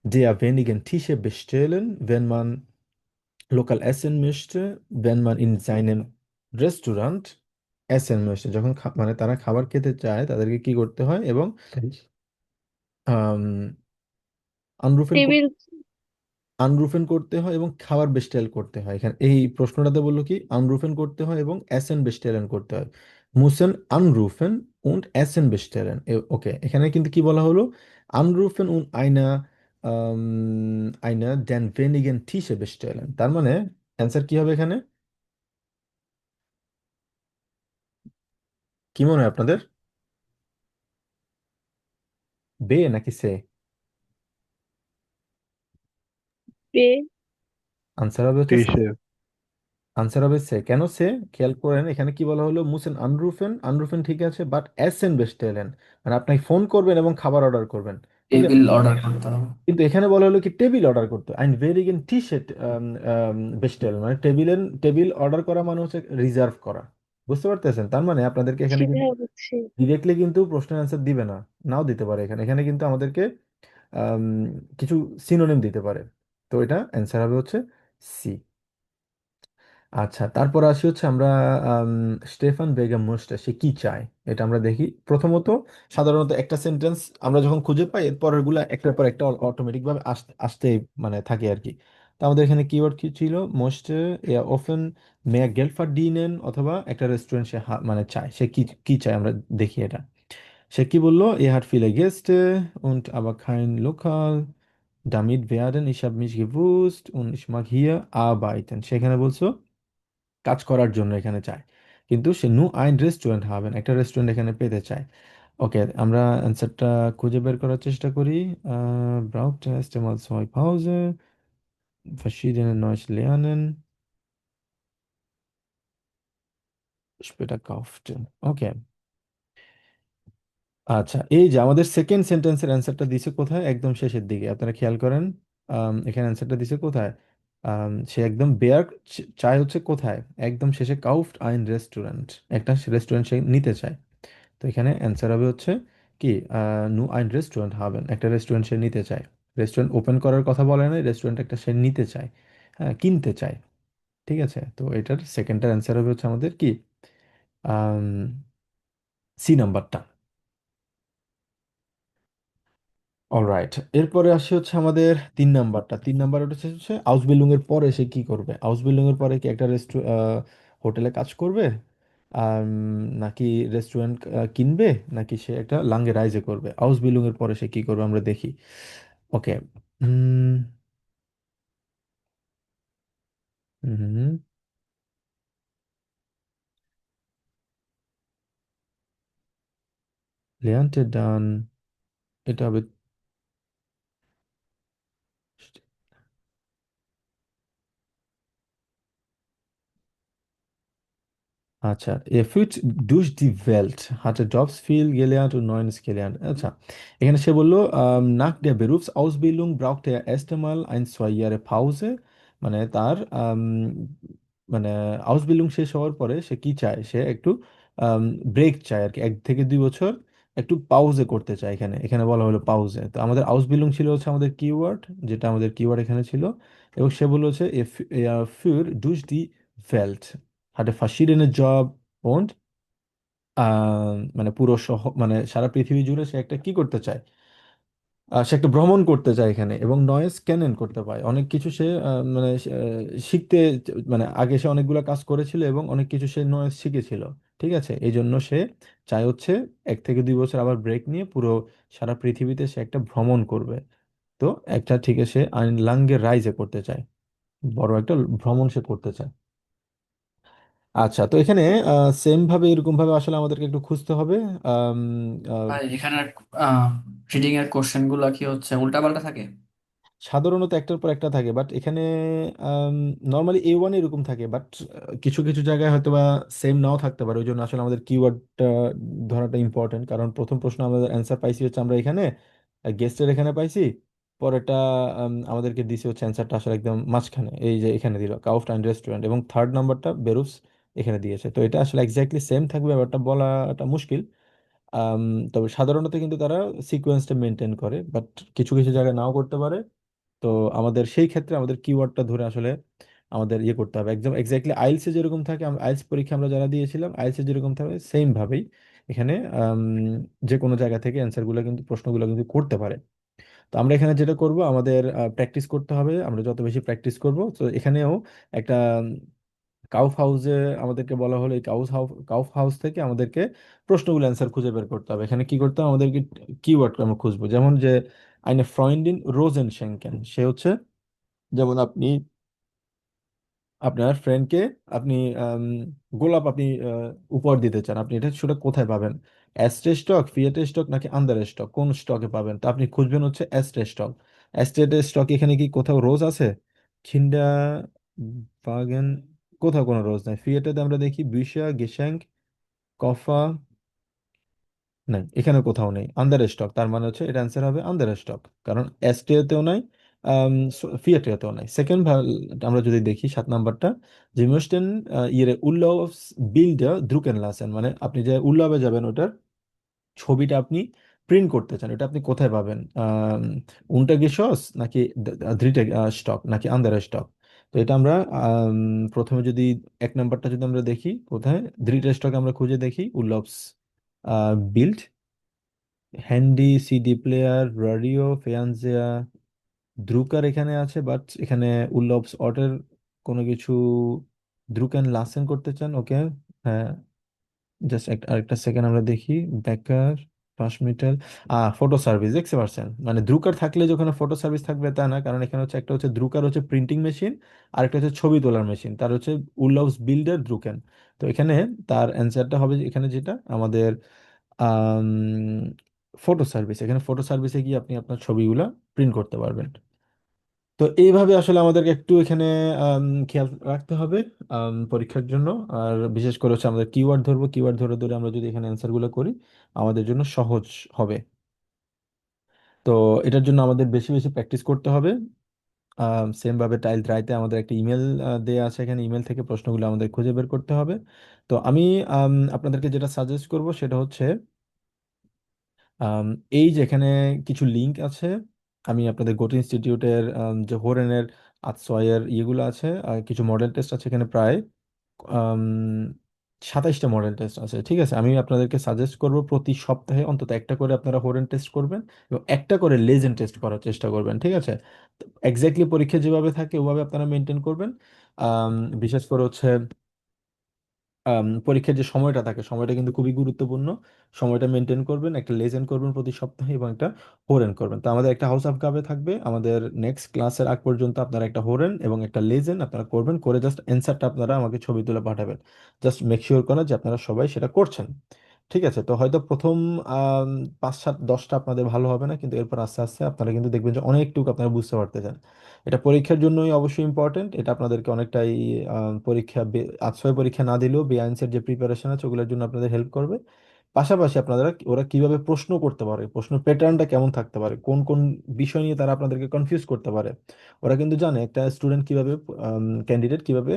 der wenigen Tische bestellen, wenn man lokal essen möchte, wenn man in seinem Restaurant essen möchte, যখন মানে তারা খাবার খেতে চায় তাদেরকে কি করতে হয়, এবং আনরুফেন টেবিল। আনরুফেন করতে হয় এবং খাবার বেস্টেল করতে হয়। এখানে এই প্রশ্নটাতে বললো কি, আনরুফেন করতে হয় এবং এসেন বেস্টেলেন করতে হয়। মুসেন আনরুফেন und এসেন বেস্টেলেন। ওকে, এখানে কিন্তু কি বলা হলো, আনরুফেন und eine den wenigen Tische bestellen, তার মানে অ্যান্সার কি হবে এখানে, কি মনে হয় আপনাদের, বে নাকি সে? পে। আনসার হবে হচ্ছে, টিসে। আনসার হবে সে। কেন সে? খেয়াল করেন এখানে কি বলা হলো, মুসেন আনরুফেন, আনরুফেন ঠিক আছে, বাট এসেন বেস্টেলেন, মানে আপনি ফোন করবেন এবং খাবার অর্ডার করবেন। কিন্তু টেবিল অর্ডার করতে হবে। কিন্তু এখানে বলা হলো কি, টেবিল অর্ডার করতে, আইন ভেরিগেন টি সেট বেস্টেল, মানে টেবিল অর্ডার করা মানে হচ্ছে রিজার্ভ করা। বুঝতে পারতেছেন? তার মানে আপনাদেরকে এখানে কিন্তু সেটাই বুঝছি। ডিরেক্টলি কিন্তু প্রশ্নের অ্যান্সার দিবে না, নাও দিতে পারে। এখানে এখানে কিন্তু আমাদেরকে আম, কিছু সিনোনিম দিতে পারে। তো এটা অ্যান্সার হবে হচ্ছে সি। আচ্ছা, তারপর আসি হচ্ছে আমরা আম, স্টেফান বেগম মোস্টা, সে কি চায় এটা আমরা দেখি। প্রথমত সাধারণত একটা সেন্টেন্স আমরা যখন খুঁজে পাই, এর পরের গুলা একটার পর একটা অটোমেটিক ভাবে আসতে আসতে মানে থাকে আর কি। তো আমাদের এখানে কিওয়ার্ড কি ছিল, মোস্টে অফেন মেয়া গেল্ড ভার্ডিনেন, অথবা একটা রেস্টুরেন্ট সে মানে চায়, সে কি কি চায় আমরা দেখি এটা। সে কি বললো, hat viele Gäste und aber kein Lokal, damit werden ich habe mich gewusst und ich mag hier arbeiten, সেখানে বলছো কাজ করার জন্য এখানে চায়, কিন্তু সে নু আইন রেস্টুরেন্ট হাবেন, একটা রেস্টুরেন্ট এখানে পেতে চায়। ওকে, আমরা অ্যান্সারটা খুঁজে বের করার চেষ্টা করি। braucht erst einmal 2 Pause, verschiedene Neues lernen, später kaufte। ওকে, আচ্ছা, এই যে আমাদের সেকেন্ড সেন্টেন্সের অ্যান্সারটা দিছে কোথায়, একদম শেষের দিকে, আপনারা খেয়াল করেন। এখানে অ্যান্সারটা দিছে কোথায়, সে একদম বেয়ার চায় হচ্ছে কোথায়, একদম শেষে, কাউফট আইন রেস্টুরেন্ট, একটা রেস্টুরেন্ট সে নিতে চায়। তো এখানে অ্যান্সার হবে হচ্ছে কি, নু আইন রেস্টুরেন্ট হাবেন, একটা রেস্টুরেন্ট সে নিতে চায়। রেস্টুরেন্ট ওপেন করার কথা বলে না, রেস্টুরেন্ট একটা সে নিতে চায়, হ্যাঁ, কিনতে চায়। ঠিক আছে, তো এটার সেকেন্ডটার অ্যান্সার হবে হচ্ছে আমাদের কি, সি নাম্বারটা। অলরাইট, এরপরে আসি হচ্ছে আমাদের 3 নাম্বারটা। 3 নাম্বার হচ্ছে হচ্ছে আউসবিল্ডিং এর পরে সে কি করবে। আউসবিল্ডিং এর পরে কি একটা হোটেলে কাজ করবে, আম, নাকি রেস্টুরেন্ট কিনবে, নাকি সে একটা লাঙ্গে রাইজে করবে। আউসবিল্ডিং এর পরে সে কি করবে আমরা দেখি। ওকে, হুম হুম lernte dann, এটা হবে, আচ্ছা, er führt durch die Welt, hatte Jobs viel gelernt und Neues gelernt। আচ্ছা, এখানে সে বললো, nach der Berufsausbildung brauchte er erst einmal 1, 2 Jahre Pause, মানে তার মানে আউসবিল্ডিং শেষ হওয়ার পরে সে কি চায়, সে একটু ব্রেক চায় আর কি, 1 থেকে 2 বছর একটু পাউজে করতে চায়। এখানে এখানে বলা হলো পাউজে। তো আমাদের আউসবিলুং ছিল হচ্ছে আমাদের কিওয়ার্ড, যেটা আমাদের কিওয়ার্ড এখানে ছিল। এবং সে বললো হচ্ছে für durch die Welt hat er verschiedene Job und মানে পুরো মানে সারা পৃথিবী জুড়ে সে একটা কি করতে চায়, সে একটা ভ্রমণ করতে চায় এখানে, এবং নয়েজ ক্যানেন করতে পায় অনেক কিছু সে মানে শিখতে মানে আগে সে অনেকগুলো কাজ করেছিল এবং অনেক কিছু সে নয়েজ শিখেছিল। ঠিক আছে, এই জন্য সে চায় হচ্ছে 1 থেকে 2 বছর আবার ব্রেক নিয়ে পুরো সারা পৃথিবীতে সে একটা ভ্রমণ করবে। তো একটা ঠিক আছে, সে আইন লাঙ্গে রাইজে করতে চায়, বড় একটা ভ্রমণ সে করতে চায়। আচ্ছা, তো এখানে সেম ভাবে এরকম ভাবে আসলে আমাদেরকে একটু খুঁজতে হবে। আম, আহ, ভাই এখানের রিডিং এর কোশ্চেন গুলা কি হচ্ছে উল্টাপাল্টা থাকে? সাধারণত একটার পর একটা থাকে, বাট এখানে নর্মালি A1 এরকম থাকে, বাট কিছু কিছু জায়গায় হয়তো বা সেম নাও থাকতে পারে। ওই জন্য আসলে আমাদের কিওয়ার্ডটা ধরাটা ইম্পর্টেন্ট, কারণ প্রথম প্রশ্ন আমাদের অ্যান্সার পাইছি হচ্ছে আমরা এখানে গেস্টের এখানে পাইছি, পরেরটা আমাদেরকে দিছে হচ্ছে অ্যান্সারটা আসলে একদম মাঝখানে, এই যে এখানে দিল কাউফ অ্যান্ড রেস্টুরেন্ট, এবং থার্ড নাম্বারটা বেরুস এখানে দিয়েছে। তো এটা আসলে এক্স্যাক্টলি সেম থাকবে ব্যাপারটা বলাটা মুশকিল। আম, তবে সাধারণত কিন্তু তারা সিকোয়েন্সটা মেনটেন করে, বাট কিছু কিছু জায়গায় নাও করতে পারে। তো আমাদের সেই ক্ষেত্রে আমাদের কিওয়ার্ডটা ধরে আসলে আমাদের ইয়ে করতে হবে একদম এক্স্যাক্টলি আইএলস এ যেরকম থাকে, আইএলস পরীক্ষা আমরা যারা দিয়েছিলাম আইএলস এ যেরকম থাকে সেম ভাবেই এখানে যে কোনো জায়গা থেকে অ্যান্সারগুলো কিন্তু প্রশ্নগুলো কিন্তু করতে পারে। তো আমরা এখানে যেটা করব, আমাদের প্র্যাকটিস করতে হবে। আমরা যত বেশি প্র্যাকটিস করব, তো এখানেও একটা কাউফ হাউসে আমাদেরকে বলা হলো এই কাউফ হাউস থেকে আমাদেরকে প্রশ্নগুলো অ্যান্সার খুঁজে বের করতে হবে। এখানে কি করতে হবে, আমাদেরকে কিওয়ার্ড আমরা খুঁজবো, যেমন যে আইনে ফ্রয়েন্ডিন রোজেন শ্যাঙ্কেন, সে হচ্ছে যেমন আপনি আপনার ফ্রেন্ডকে আপনি আম, গোলাপ আপনি উপহার দিতে চান, আপনি এটা সেটা কোথায় পাবেন? অ্যাস্টে স্টক, ফিয়েটে স্টক নাকি আন্ডার স্টক, কোন স্টকে পাবেন? তো আপনি খুঁজবেন হচ্ছে অ্যাস্টে স্টক। অ্যাস্টে স্টক এখানে কি কোথাও রোজ আছে? খিন্ডা বাগেন, কোথাও কোনো রোজ নাই। ফিয়েটেতে আমরা দেখি বিশা গেশাঙ্ক কফা, নাই, এখানে কোথাও নেই। আন্ডার স্টক, তার মানে হচ্ছে এটা অ্যান্সার হবে আন্ডার স্টক, কারণ এসটিএতেও নাই, ফিয়াটেও নাই। সেকেন্ড আমরা যদি দেখি 7 নাম্বারটা, যে মুসটেন ইয়ে উল্লাহস বিল্ডার দ্রুকেন লাসেন, মানে আপনি যে উল্লাবে যাবেন ওটার ছবিটা আপনি প্রিন্ট করতে চান, এটা আপনি কোথায় পাবেন? উনটা গেসস নাকি ধৃতে স্টক নাকি আন্ডার স্টক? তো এটা আমরা প্রথমে যদি 1 নাম্বারটা যদি আমরা দেখি কোথায়, ধৃতে স্টক আমরা খুঁজে দেখি উল্লভস বিল্ড, হ্যান্ডি, সিডি প্লেয়ার, রেডিও, ফেয়ানজিয়া, দ্রুকার এখানে আছে, বাট এখানে উল্লভস অটের কোনো কিছু। দ্রুকেন লাসেন করতে চান, ওকে, হ্যাঁ, জাস্ট আরেকটা সেকেন্ড আমরা দেখি। বেকার, 5 মিটার, ফটো সার্ভিস দেখতে পারছেন, মানে দ্রুকার থাকলে যে ওখানে ফটো সার্ভিস থাকবে তা না, কারণ এখানে হচ্ছে একটা হচ্ছে দ্রুকার হচ্ছে প্রিন্টিং মেশিন, আর একটা হচ্ছে ছবি তোলার মেশিন, তার হচ্ছে উল্লাভস বিল্ডার দ্রুকেন। তো এখানে তার অ্যান্সারটা হবে এখানে যেটা আমাদের ফটো সার্ভিস, এখানে ফটো সার্ভিসে গিয়ে আপনি আপনার ছবিগুলা প্রিন্ট করতে পারবেন। তো এইভাবে আসলে আমাদেরকে একটু এখানে খেয়াল রাখতে হবে পরীক্ষার জন্য। আর বিশেষ করে হচ্ছে আমাদের কিওয়ার্ড ধরবো, কিওয়ার্ড ধরে ধরে আমরা যদি এখানে অ্যান্সারগুলো করি আমাদের জন্য সহজ হবে। তো এটার জন্য আমাদের বেশি বেশি প্র্যাকটিস করতে হবে। সেম ভাবে টাইল রাইতে আমাদের একটা ইমেল দেয়া আছে, এখানে ইমেল থেকে প্রশ্নগুলো আমাদের খুঁজে বের করতে হবে। তো আমি আপনাদেরকে যেটা সাজেস্ট করব সেটা হচ্ছে আম, এই যে এখানে কিছু লিংক আছে, আমি আপনাদের গোটো ইনস্টিটিউটের যে হোরেনের আতসয়ের ইয়েগুলো আছে, কিছু মডেল টেস্ট আছে এখানে প্রায় আম, 27টা মডেল টেস্ট আছে। ঠিক আছে, আমি আপনাদেরকে সাজেস্ট করব প্রতি সপ্তাহে অন্তত একটা করে আপনারা হোরেন টেস্ট করবেন এবং একটা করে লেজেন্ড টেস্ট করার চেষ্টা করবেন। ঠিক আছে, এক্স্যাক্টলি পরীক্ষা যেভাবে থাকে ওভাবে আপনারা মেনটেন করবেন। আম, বিশেষ করে হচ্ছে পরীক্ষার যে সময়টা থাকে সময়টা কিন্তু খুবই গুরুত্বপূর্ণ। সময়টা মেনটেন করবেন, একটা লেজেন্ড করবেন প্রতি সপ্তাহে এবং একটা হোরেন করবেন। তো আমাদের একটা হাউস অফ কাবে থাকবে, আমাদের নেক্সট ক্লাসের আগ পর্যন্ত আপনারা একটা হোরেন এবং একটা লেজেন্ড আপনারা করবেন, করে জাস্ট অ্যান্সারটা আপনারা আমাকে ছবি তুলে পাঠাবেন। জাস্ট মেক শিওর করেন যে আপনারা সবাই সেটা করছেন। ঠিক আছে, তো হয়তো প্রথম 5 7 10টা আপনাদের ভালো হবে না, কিন্তু এরপর আস্তে আস্তে আপনারা কিন্তু দেখবেন যে অনেকটুকু আপনারা বুঝতে পারতেছেন। এটা পরীক্ষার জন্যই অবশ্যই ইম্পর্টেন্ট, এটা আপনাদেরকে অনেকটাই পরীক্ষা আশ্রয় পরীক্ষা না দিলেও বেআইনসের যে প্রিপারেশন আছে ওগুলোর জন্য আপনাদের হেল্প করবে। পাশাপাশি আপনারা ওরা কিভাবে প্রশ্ন করতে পারে, প্রশ্ন প্যাটার্নটা কেমন থাকতে পারে, কোন কোন বিষয় নিয়ে তারা আপনাদেরকে কনফিউজ করতে পারে, ওরা কিন্তু জানে একটা স্টুডেন্ট কিভাবে, ক্যান্ডিডেট কিভাবে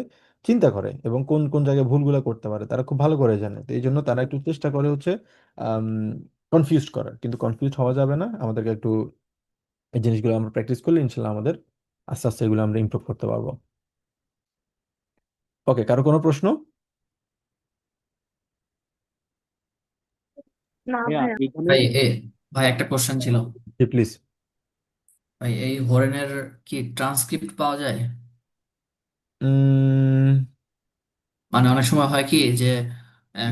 চিন্তা করে এবং কোন কোন জায়গায় ভুলগুলো করতে পারে তারা খুব ভালো করে জানে। তো এই জন্য তারা একটু চেষ্টা করে হচ্ছে কনফিউজ করার, কিন্তু কনফিউজ হওয়া যাবে না। আমাদেরকে একটু এই জিনিসগুলো আমরা প্র্যাকটিস করলে ইনশাল্লাহ আমাদের আস্তে আস্তে এগুলো আমরা ইমপ্রুভ করতে পারবো। ওকে, কারো কোনো প্রশ্ন? না ভাইয়া ভাইয়া। এখানে ভাই ভাই একটা কোশ্চেন ছিল। জি প্লিজ। ভাই এই হরেনের কি ট্রান্সক্রিপ্ট পাওয়া যায়? মানে অনেক সময় হয় কি যে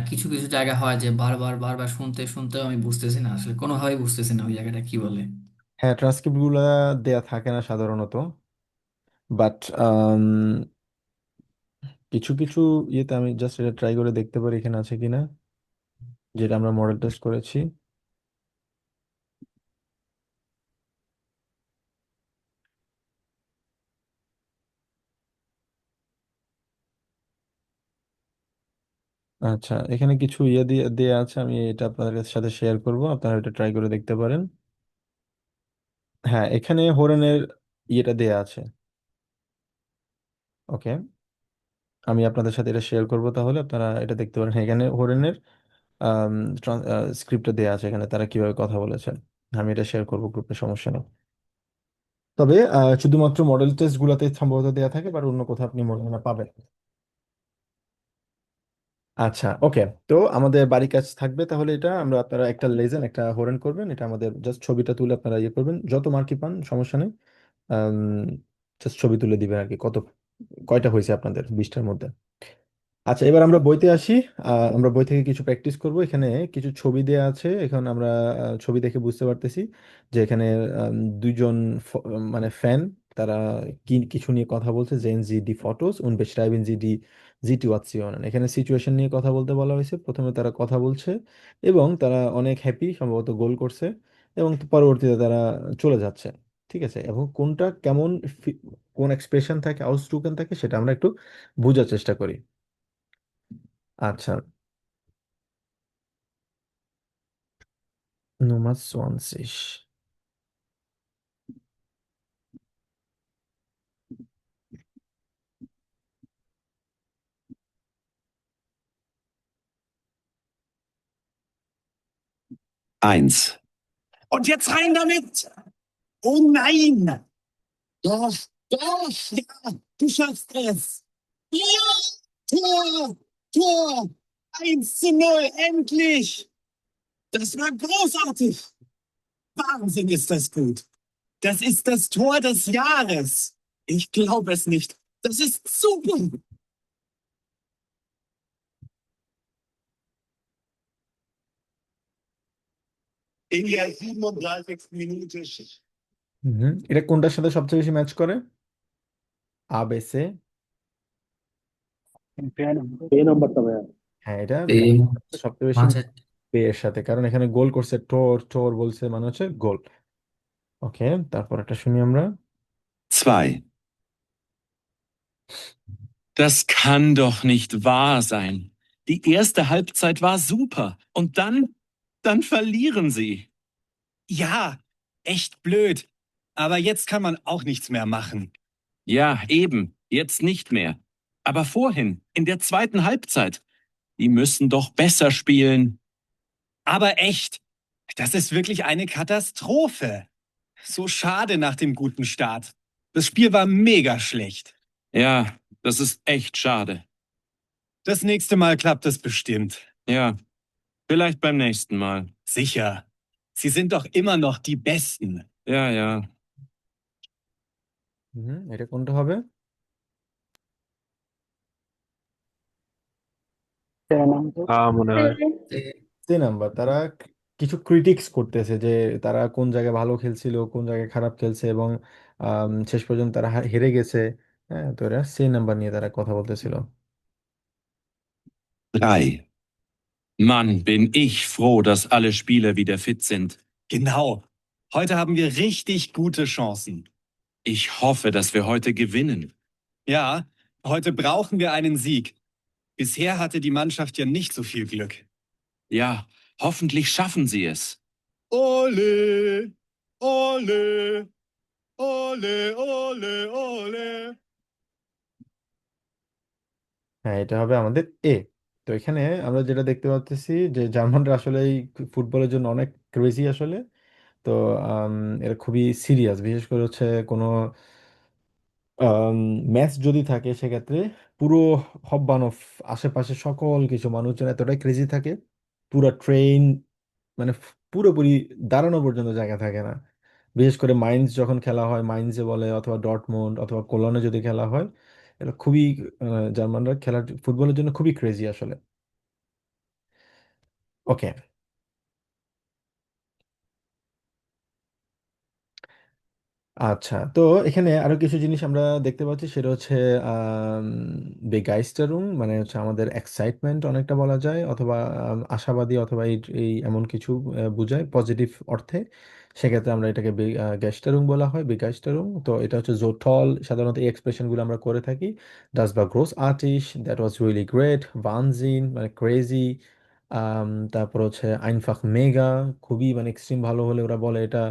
কিছু কিছু জায়গা হয় যে বারবার বারবার শুনতে শুনতে আমি বুঝতেছি না, আসলে কোনোভাবেই বুঝতেছি না ওই জায়গাটা কি বলে। হ্যাঁ, ট্রান্সক্রিপ্ট গুলা দেয়া থাকে না সাধারণত, বাট কিছু কিছু ইয়েতে আমি জাস্ট এটা ট্রাই করে দেখতে পারি এখানে আছে কিনা, যেটা আমরা মডেল টেস্ট করেছি। আচ্ছা, এখানে কিছু ইয়ে দিয়ে দেয়া আছে, আমি এটা আপনাদের সাথে শেয়ার করব, আপনারা এটা ট্রাই করে দেখতে পারেন। হ্যাঁ, এখানে হরেনের ইয়েটা দেয়া আছে। ওকে, আমি আপনাদের সাথে এটা শেয়ার করব, তাহলে আপনারা এটা দেখতে পারেন। হ্যাঁ, এখানে হরেনের স্ক্রিপ্টটা দেয়া আছে, এখানে তারা কিভাবে কথা বলেছেন। আমি এটা শেয়ার করবো গ্রুপে, সমস্যা নেই। তবে শুধুমাত্র মডেল টেস্ট গুলাতে সম্ভবত দেয়া থাকে, বা অন্য কোথাও আপনি মনে হয় না পাবেন। আচ্ছা, ওকে। তো আমাদের বাড়ি কাজ থাকবে তাহলে, এটা আমরা আপনারা একটা লেজেন একটা হরেন করবেন, এটা আমাদের জাস্ট ছবিটা তুলে আপনারা ইয়ে করবেন, যত মার্কই পান সমস্যা নেই। জাস্ট ছবি তুলে দিবেন আর কি, কয়টা হয়েছে আপনাদের 20টার মধ্যে। আচ্ছা, এবার আমরা বইতে আসি। আমরা বই থেকে কিছু প্র্যাকটিস করব। এখানে কিছু ছবি দেয়া আছে, এখন আমরা ছবি দেখে বুঝতে পারতেছি যে এখানে দুইজন মানে ফ্যান, তারা কিছু নিয়ে কথা বলছে। sehen Sie die Fotos und beschreiben Sie die Situationen। এখানে সিচুয়েশন নিয়ে কথা বলতে বলা হয়েছে। প্রথমে তারা কথা বলছে এবং তারা অনেক হ্যাপি, সম্ভবত গোল করছে, এবং পরবর্তীতে তারা চলে যাচ্ছে। ঠিক আছে, এবং কোনটা কেমন কোন এক্সপ্রেশন থাকে, আউটস্পোকেন থাকে, সেটা আমরা একটু বোঝার চেষ্টা করি। আচ্ছা, Nummer 20। 1. Und jetzt rein damit! Oh nein! Doch, doch, ja, du schaffst es! Ja! Tor! Tor! 1:0, endlich! Das war großartig! Wahnsinn ist das gut! Das ist das Tor des Jahres! Ich glaube es nicht! Das ist super! In der 37. Minute. এটা কোনটার সাথে সবচেয়ে বেশি match করে? আবেসে। Pay নাম্বারটা ভাইয়া। হ্যাঁ, এটা এই match করছে সবচেয়ে বেশি মাঝে পে এর সাথে, কারণ এখানে গোল করছে, টোর টোর বলছে মানে হচ্ছে গোল। ওকে, তারপর একটা শুনি আমরা। 2. Das kann doch nicht wahr sein. Die erste Halbzeit war super. Und dann verlieren sie. Ja, echt blöd. Aber jetzt kann man auch nichts mehr machen. Ja, eben. Jetzt nicht mehr. Aber vorhin, in der zweiten Halbzeit, die müssen doch besser spielen. Aber echt, das ist wirklich eine Katastrophe. So schade nach dem guten Start. Das Spiel war mega schlecht. Ja, das ist echt schade. Das nächste Mal klappt es bestimmt. Ja, vielleicht beim nächsten Mal. Sicher. Sie sind doch immer noch die Besten. Ja, ja. এটা কোনটা হবে? মনে হয়। সে number. তারা কিছু critics করতেছে যে তারা কোন জায়গায় ভালো খেলছিল, কোন জায়গায় খারাপ খেলছে, এবং শেষ পর্যন্ত তারা হেরে গেছে। হ্যাঁ, তো এরা সে নাম্বার নিয়ে তারা কথা বলতেছিল। 3. Mann, bin ich froh, dass alle Spieler wieder fit sind. Genau. Heute haben wir richtig gute Chancen. Ich hoffe, dass wir heute gewinnen. Ja, heute brauchen wir einen Sieg. Bisher hatte die Mannschaft ja nicht so viel Glück. Ja, hoffentlich schaffen sie es. Ole, ole, ole, ole, ole. হ্যাঁ, এটা হবে আমাদের এ। তো এখানে আমরা যেটা দেখতে পাচ্ছি যে জার্মানরা আসলে এই ফুটবলের জন্য অনেক ক্রেজি আসলে। তো আম, এরা খুবই সিরিয়াস, বিশেষ করে হচ্ছে কোনো ম্যাচ যদি থাকে সেক্ষেত্রে পুরো হব্বানফ আশেপাশে সকল কিছু মানুষজন এতটাই ক্রেজি থাকে, পুরো ট্রেন মানে পুরোপুরি দাঁড়ানো পর্যন্ত জায়গা থাকে না। বিশেষ করে মাইন্স যখন খেলা হয়, মাইন্সে বলে অথবা ডর্টমুন্ড অথবা কোলনে যদি খেলা হয়, এটা খুবই জার্মানরা খেলার ফুটবলের জন্য খুবই ক্রেজি আসলে। ওকে। আচ্ছা, তো এখানে আরো কিছু জিনিস আমরা দেখতে পাচ্ছি, সেটা হচ্ছে বেগাইস্টারুং, মানে হচ্ছে আমাদের এক্সাইটমেন্ট অনেকটা বলা যায়, অথবা আশাবাদী, অথবা এই এই এমন কিছু বোঝায় পজিটিভ অর্থে। সেক্ষেত্রে আমরা এটাকে বেগাইস্টারুং বলা হয়, বেগাইস্টারুং। তো এটা হচ্ছে জোটল, সাধারণত এই এক্সপ্রেশনগুলো আমরা করে থাকি। ডাস বা গ্রোস আর্টিশ, দ্যাট ওয়াজ রিয়েলি গ্রেট, ভানজিন মানে ক্রেজি। তারপর হচ্ছে আইনফাখ মেগা, খুবই মানে এক্সট্রিম ভালো হলে ওরা বলে এটা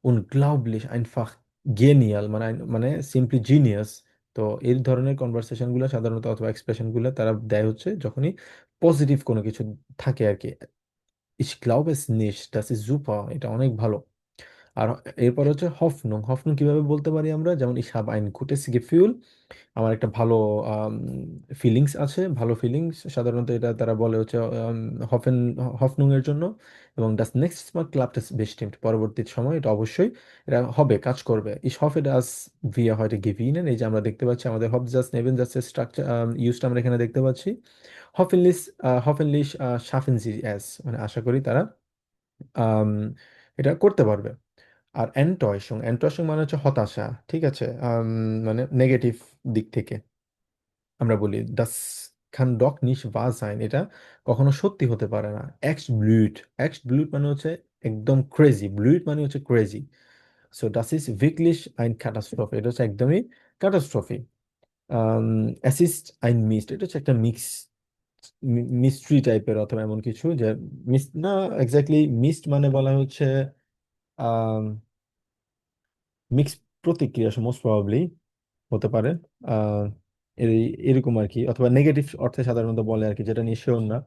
উনগ্লাউবলিশ আইনফাখ গেনিয়াল, মানে মানে সিম্পলি জিনিয়াস। তো এই ধরনের কনভারসেশনগুলো সাধারণত অথবা এক্সপ্রেশনগুলো তারা দেয় হচ্ছে যখনই পজিটিভ কোনো কিছু থাকে আর কি। ইস গ্লাউব এস নিশ, das ist super, এটা অনেক ভালো। আর এরপর হচ্ছে হফনুং। হফনুং কিভাবে বলতে পারি আমরা? যেমন ich habe ein gutes Gefühl, আমার একটা ভালো ফিলিংস আছে, ভালো ফিলিংস। সাধারণত এটা তারা বলে হচ্ছে হফেন হফনুং এর জন্য। এবং das nächste Mal klappt es bestimmt, পরবর্তী সময় এটা অবশ্যই এটা হবে, কাজ করবে। ich hoffe dass wir heute gewinnen, এই যে আমরা দেখতে পাচ্ছি আমাদের হবজাস নেবেন জাস্ট স্ট্রাকচার ইউজটা আমরা এখানে দেখতে পাচ্ছি। hoffentlich hoffentlich schaffen sie es, মানে আশা করি তারা আম, এটা করতে পারবে। আর এন্টয়সং, এন্টয়সং মানে হচ্ছে হতাশা, ঠিক আছে? মানে নেগেটিভ দিক থেকে আমরা বলি das kann doch nicht wahr sein, এটা কখনো সত্যি হতে পারে না। এক্স ব্লুট, এক্স ব্লুট মানে হচ্ছে একদম ক্রেজি, ব্লুট মানে হচ্ছে crazy. So das ist wirklich ein Katastrophe, এটা হচ্ছে একদমই catastrophe. es ist ein Mist, এটা হচ্ছে একটা মিস্ট্রি টাইপের অথবা এমন কিছু যে মিস না, এক্স্যাক্টলি মিস্ট মানে বলা হচ্ছে মিক্স প্রতিক্রিয়া, মোস্ট প্রবাবলি হতে পারে। আহ এরকম আর কি, অথবা নেগেটিভ অর্থে সাধারণত বলে আর কি, যেটা নিয়ে শিওর না।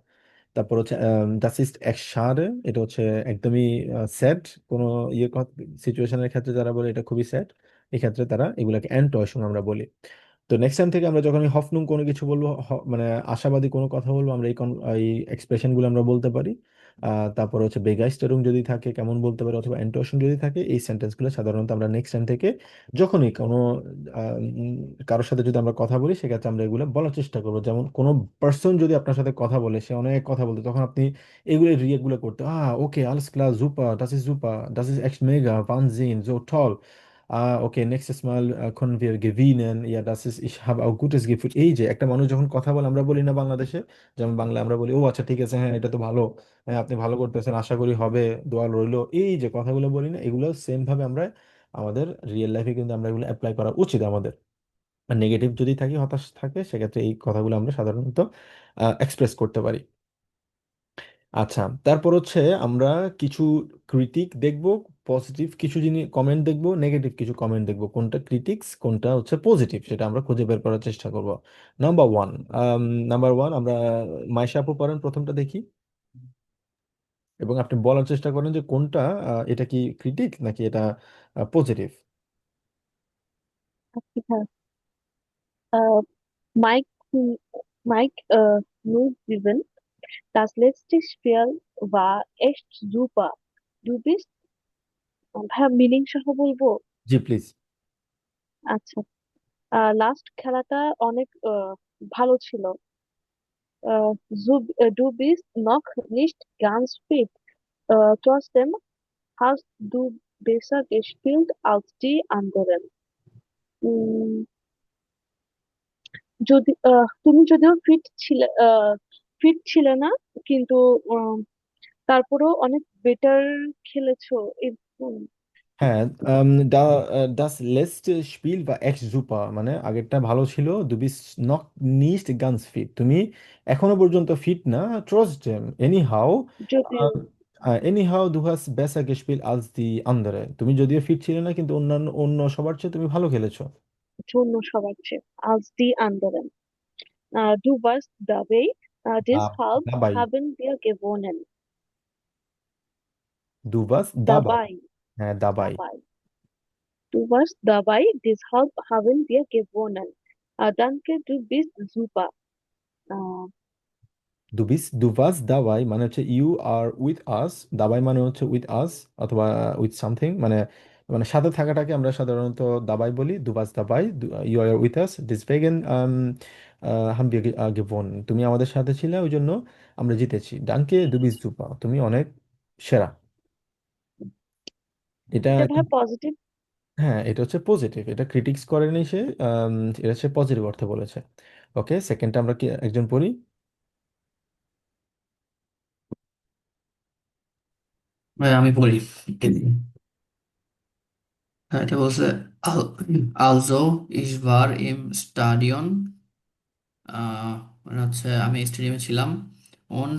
তারপর হচ্ছে দাস ইস্ট এক সারে, এটা হচ্ছে একদমই স্যাড কোনো ইয়ে সিচুয়েশনের ক্ষেত্রে যারা বলে এটা খুবই স্যাড, এক্ষেত্রে তারা এগুলাকে অ্যান্টয়সং আমরা বলি। তো নেক্সট টাইম থেকে আমরা যখন হফনুং কোনো কিছু বলবো, মানে আশাবাদী কোনো কথা বলবো, আমরা এই এক্সপ্রেশন গুলো আমরা বলতে পারি। তারপর হচ্ছে বেগাইস্টারুং যদি থাকে কেমন বলতে পারি, অথবা এন্টোশন যদি থাকে, এই সেন্টেন্স গুলো সাধারণত আমরা নেক্সট টাইম থেকে যখনই কোনো কারোর সাথে যদি আমরা কথা বলি সেক্ষেত্রে আমরা এগুলো বলার চেষ্টা করবো। যেমন কোনো পার্সন যদি আপনার সাথে কথা বলে, সে অনেক কথা বলতে, তখন আপনি এগুলো রিয়েক্ট গুলো করতে, ওকে আলস class জুপার, das ist echt mega Wahnsinn, so toll. Okay, nächstes Mal können wir gewinnen. Ja, das ist, ich habe auch gutes Gefühl. এই যে একটা মানুষ যখন কথা বলে, আমরা বলি না বাংলাদেশে, যেমন বাংলা আমরা বলি ও আচ্ছা ঠিক আছে, হ্যাঁ এটা তো ভালো, হ্যাঁ আপনি ভালো করতেছেন, আশা করি হবে, দোয়া রইলো, এই যে কথাগুলো বলি না, এগুলো সেম ভাবে আমরা আমাদের রিয়েল লাইফে কিন্তু আমরা এগুলো অ্যাপ্লাই করা উচিত আমাদের। আর নেগেটিভ যদি থাকে, হতাশ থাকে, সেক্ষেত্রে এই কথাগুলো আমরা সাধারণত এক্সপ্রেস করতে পারি। আচ্ছা, তারপর হচ্ছে আমরা কিছু ক্রিটিক দেখব, পজিটিভ কিছু জিনিস কমেন্ট দেখব, নেগেটিভ কিছু কমেন্ট দেখব, কোনটা ক্রিটিক্স কোনটা হচ্ছে পজিটিভ সেটা আমরা খুঁজে বের করার চেষ্টা করব। নাম্বার 1, নাম্বার 1 আমরা মাইশা আপু পড়েন প্রথমটা দেখি, এবং আপনি বলার চেষ্টা করেন যে কোনটা এটা কি ক্রিটিক নাকি এটা পজিটিভ। আচ্ছা, আহ, মাইক মাইক nur sieben. Das letzte Spiel war echt super. Du bist, ভাইয়া মিনিং সহ বলবো? জি প্লিজ। আচ্ছা, লাস্ট খেলাটা অনেক ভালো ছিল। Du bist noch nicht ganz fit. Trotzdem hast du besser gespielt als die anderen. উম, যদি তুমি যদিও ফিট ছিলে না, কিন্তু আহ, তারপরেও অনেক বেটার খেলেছো। উম, হ্যাঁ, das letzte Spiel war echt super, মানে আগেরটা ভালো ছিল। du bist noch nicht ganz fit, তুমি এখনো পর্যন্ত ফিট না। trotzdem anyhow, যদিও anyhow du hast besser gespielt als die andere, তুমি যদিও ফিট ছিলে না কিন্তু অন্য সবার চেয়ে তুমি ভালো খেলেছো। জন্য সবার চেয়ে als die anderen. Du warst dabei. Deshalb দাবাই, haben wir gewonnen. দুবাস দাবাই, Dabei, হ্যাঁ দাবাই। dabei. Du warst dabei. Deshalb haben wir gewonnen. Danke, du bist super. Äh, দুবাস দাবাই মানে হচ্ছে ইউ আর উইথ আস, দাবাই মানে হচ্ছে উইথ আস অথবা উইথ সামথিং, মানে মানে সাথে থাকাটাকে আমরা সাধারণত দাবাই বলি। দুবাস দাবাই, ইউ আর উইথ আস ডিসভেগেন হাম wir gewonnen, তুমি আমাদের সাথে ছিলে ওই জন্য আমরা জিতেছি। ডানকে দুবিস দুপা, তুমি অনেক সেরা। এটা এটা ভাই পজিটিভ। হ্যাঁ, এটা হচ্ছে পজিটিভ, এটা ক্রিটিক্স করেনি সে, এটা হচ্ছে পজিটিভ অর্থে বলেছে। ওকে, সেকেন্ডটা আমরা কি একজন পড়ি? ভাই আমি বলি। হ্যাঁ, এটা বলছে "Al- Also ich war im Stadion, মানে হচ্ছে আমি স্টেডিয়ামে ছিলাম, und